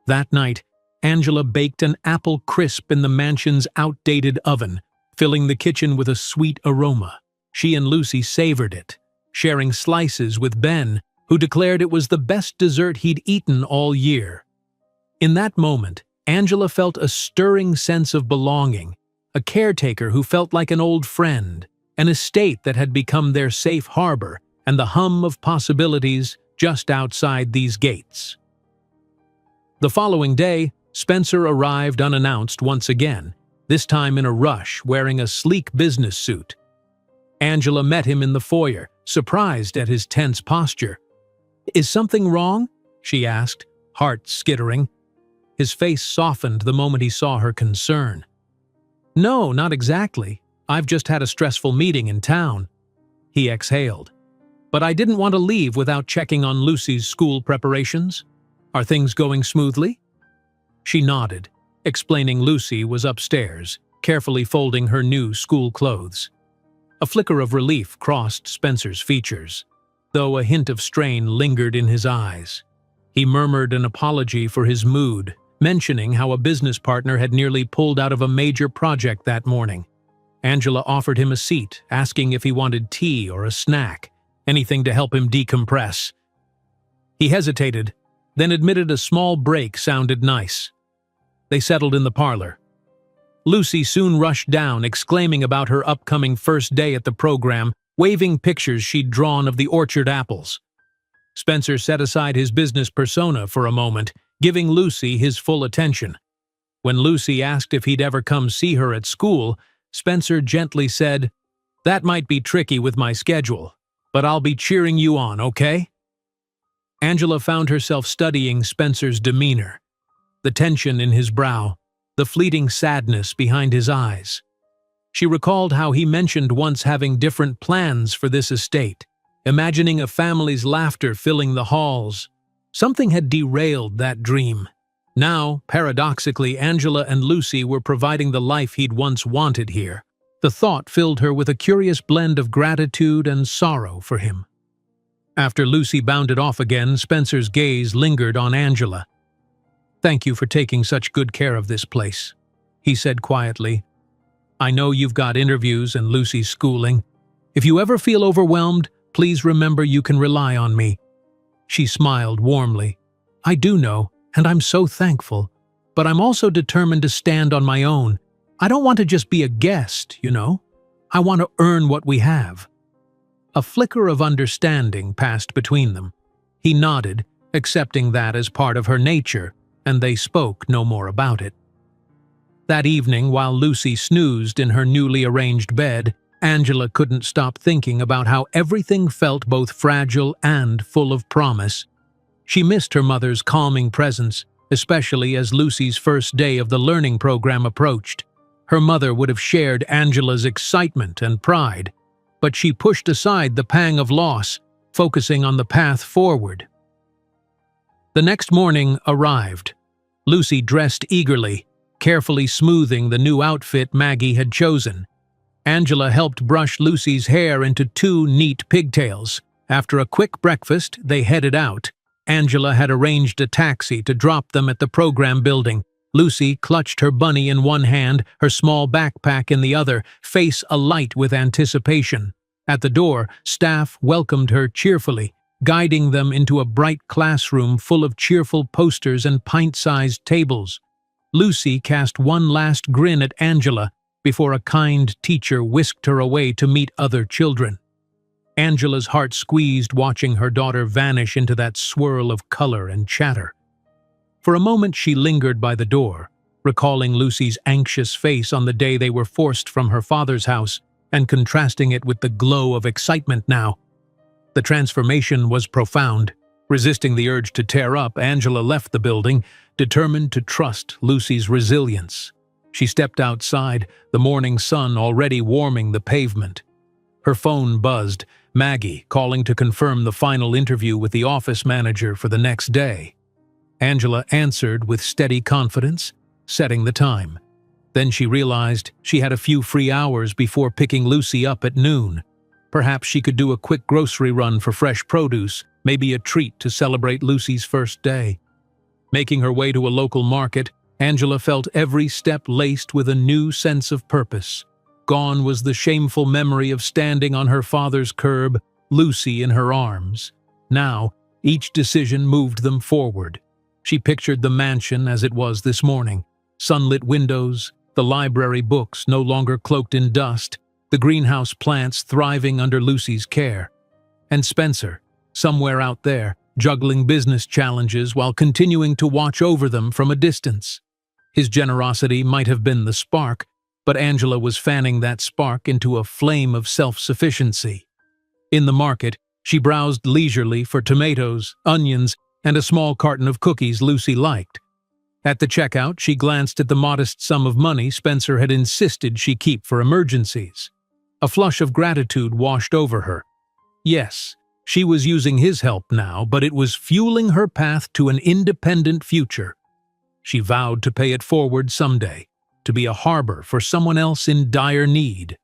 That night, Angela baked an apple crisp in the mansion's outdated oven, filling the kitchen with a sweet aroma. She and Lucy savored it, sharing slices with Ben, who declared it was the best dessert he'd eaten all year. In that moment, Angela felt a stirring sense of belonging, a caretaker who felt like an old friend, an estate that had become their safe harbor, and the hum of possibilities just outside these gates. The following day, Spencer arrived unannounced once again, this time in a rush, wearing a sleek business suit. Angela met him in the foyer, surprised at his tense posture. "Is something wrong?" she asked, heart skittering. His face softened the moment he saw her concern. "No, not exactly. I've just had a stressful meeting in town," he exhaled. "But I didn't want to leave without checking on Lucy's school preparations. Are things going smoothly?" She nodded, explaining Lucy was upstairs, carefully folding her new school clothes. A flicker of relief crossed Spencer's features, though a hint of strain lingered in his eyes. He murmured an apology for his mood, mentioning how a business partner had nearly pulled out of a major project that morning. Angela offered him a seat, asking if he wanted tea or a snack, anything to help him decompress. He hesitated, then admitted a small break sounded nice. They settled in the parlor. Lucy soon rushed down, exclaiming about her upcoming first day at the program, waving pictures she'd drawn of the orchard apples. Spencer set aside his business persona for a moment, giving Lucy his full attention. When Lucy asked if he'd ever come see her at school, Spencer gently said, "That might be tricky with my schedule, but I'll be cheering you on, okay?" Angela found herself studying Spencer's demeanor, the tension in his brow, the fleeting sadness behind his eyes. She recalled how he mentioned once having different plans for this estate, imagining a family's laughter filling the halls. Something had derailed that dream. Now, paradoxically, Angela and Lucy were providing the life he'd once wanted here. The thought filled her with a curious blend of gratitude and sorrow for him. After Lucy bounded off again, Spencer's gaze lingered on Angela. "Thank you for taking such good care of this place," he said quietly. "I know you've got interviews and Lucy's schooling. If you ever feel overwhelmed, please remember you can rely on me." She smiled warmly. "I do know, and I'm so thankful. But I'm also determined to stand on my own. I don't want to just be a guest, you know? I want to earn what we have." A flicker of understanding passed between them. He nodded, accepting that as part of her nature, and they spoke no more about it. That evening, while Lucy snoozed in her newly arranged bed, Angela couldn't stop thinking about how everything felt both fragile and full of promise. She missed her mother's calming presence, especially as Lucy's first day of the learning program approached. Her mother would have shared Angela's excitement and pride, but she pushed aside the pang of loss, focusing on the path forward. The next morning arrived. Lucy dressed eagerly, carefully smoothing the new outfit Maggie had chosen. Angela helped brush Lucy's hair into 2 neat pigtails. After a quick breakfast, they headed out. Angela had arranged a taxi to drop them at the program building. Lucy clutched her bunny in one hand, her small backpack in the other, face alight with anticipation. At the door, staff welcomed her cheerfully, guiding them into a bright classroom full of cheerful posters and pint-sized tables. Lucy cast one last grin at Angela before a kind teacher whisked her away to meet other children. Angela's heart squeezed watching her daughter vanish into that swirl of color and chatter. For a moment she lingered by the door, recalling Lucy's anxious face on the day they were forced from her father's house and contrasting it with the glow of excitement now. The transformation was profound. Resisting the urge to tear up, Angela left the building, determined to trust Lucy's resilience. She stepped outside, the morning sun already warming the pavement. Her phone buzzed, Maggie calling to confirm the final interview with the office manager for the next day. Angela answered with steady confidence, setting the time. Then she realized she had a few free hours before picking Lucy up at noon. Perhaps she could do a quick grocery run for fresh produce, maybe a treat to celebrate Lucy's first day. Making her way to a local market, Angela felt every step laced with a new sense of purpose. Gone was the shameful memory of standing on her father's curb, Lucy in her arms. Now, each decision moved them forward. She pictured the mansion as it was this morning. Sunlit windows, the library books no longer cloaked in dust, the greenhouse plants thriving under Lucy's care. And Spencer, somewhere out there, juggling business challenges while continuing to watch over them from a distance. His generosity might have been the spark, but Angela was fanning that spark into a flame of self-sufficiency. In the market, she browsed leisurely for tomatoes, onions, and a small carton of cookies Lucy liked. At the checkout, she glanced at the modest sum of money Spencer had insisted she keep for emergencies. A flush of gratitude washed over her. Yes, she was using his help now, but it was fueling her path to an independent future. She vowed to pay it forward someday, to be a harbor for someone else in dire need.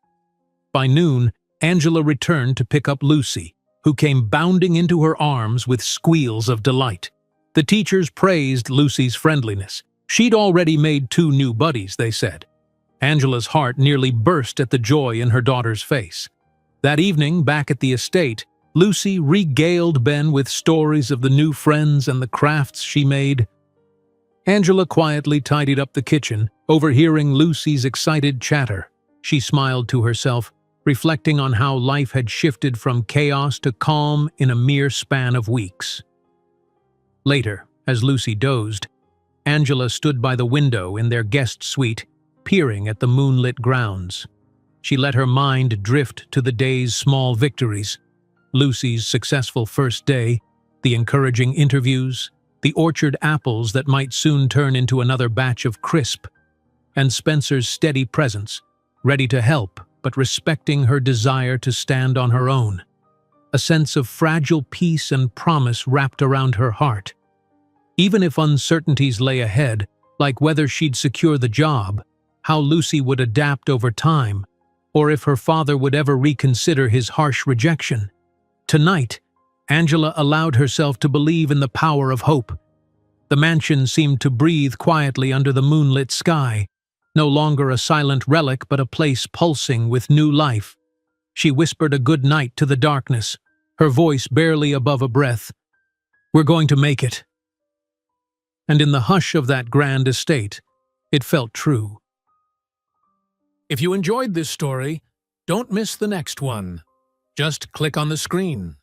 By noon, Angela returned to pick up Lucy, who came bounding into her arms with squeals of delight. The teachers praised Lucy's friendliness. She'd already made 2 new buddies, they said. Angela's heart nearly burst at the joy in her daughter's face. That evening, back at the estate, Lucy regaled Ben with stories of the new friends and the crafts she made. Angela quietly tidied up the kitchen, overhearing Lucy's excited chatter. She smiled to herself, reflecting on how life had shifted from chaos to calm in a mere span of weeks. Later, as Lucy dozed, Angela stood by the window in their guest suite, peering at the moonlit grounds. She let her mind drift to the day's small victories: Lucy's successful first day, the encouraging interviews, the orchard apples that might soon turn into another batch of crisp, and Spencer's steady presence, ready to help but respecting her desire to stand on her own. A sense of fragile peace and promise wrapped around her heart. Even if uncertainties lay ahead, like whether she'd secure the job, how Lucy would adapt over time, or if her father would ever reconsider his harsh rejection. Tonight, Angela allowed herself to believe in the power of hope. The mansion seemed to breathe quietly under the moonlit sky, no longer a silent relic but a place pulsing with new life. She whispered a good night to the darkness, her voice barely above a breath. "We're going to make it." And in the hush of that grand estate, it felt true. If you enjoyed this story, don't miss the next one. Just click on the screen.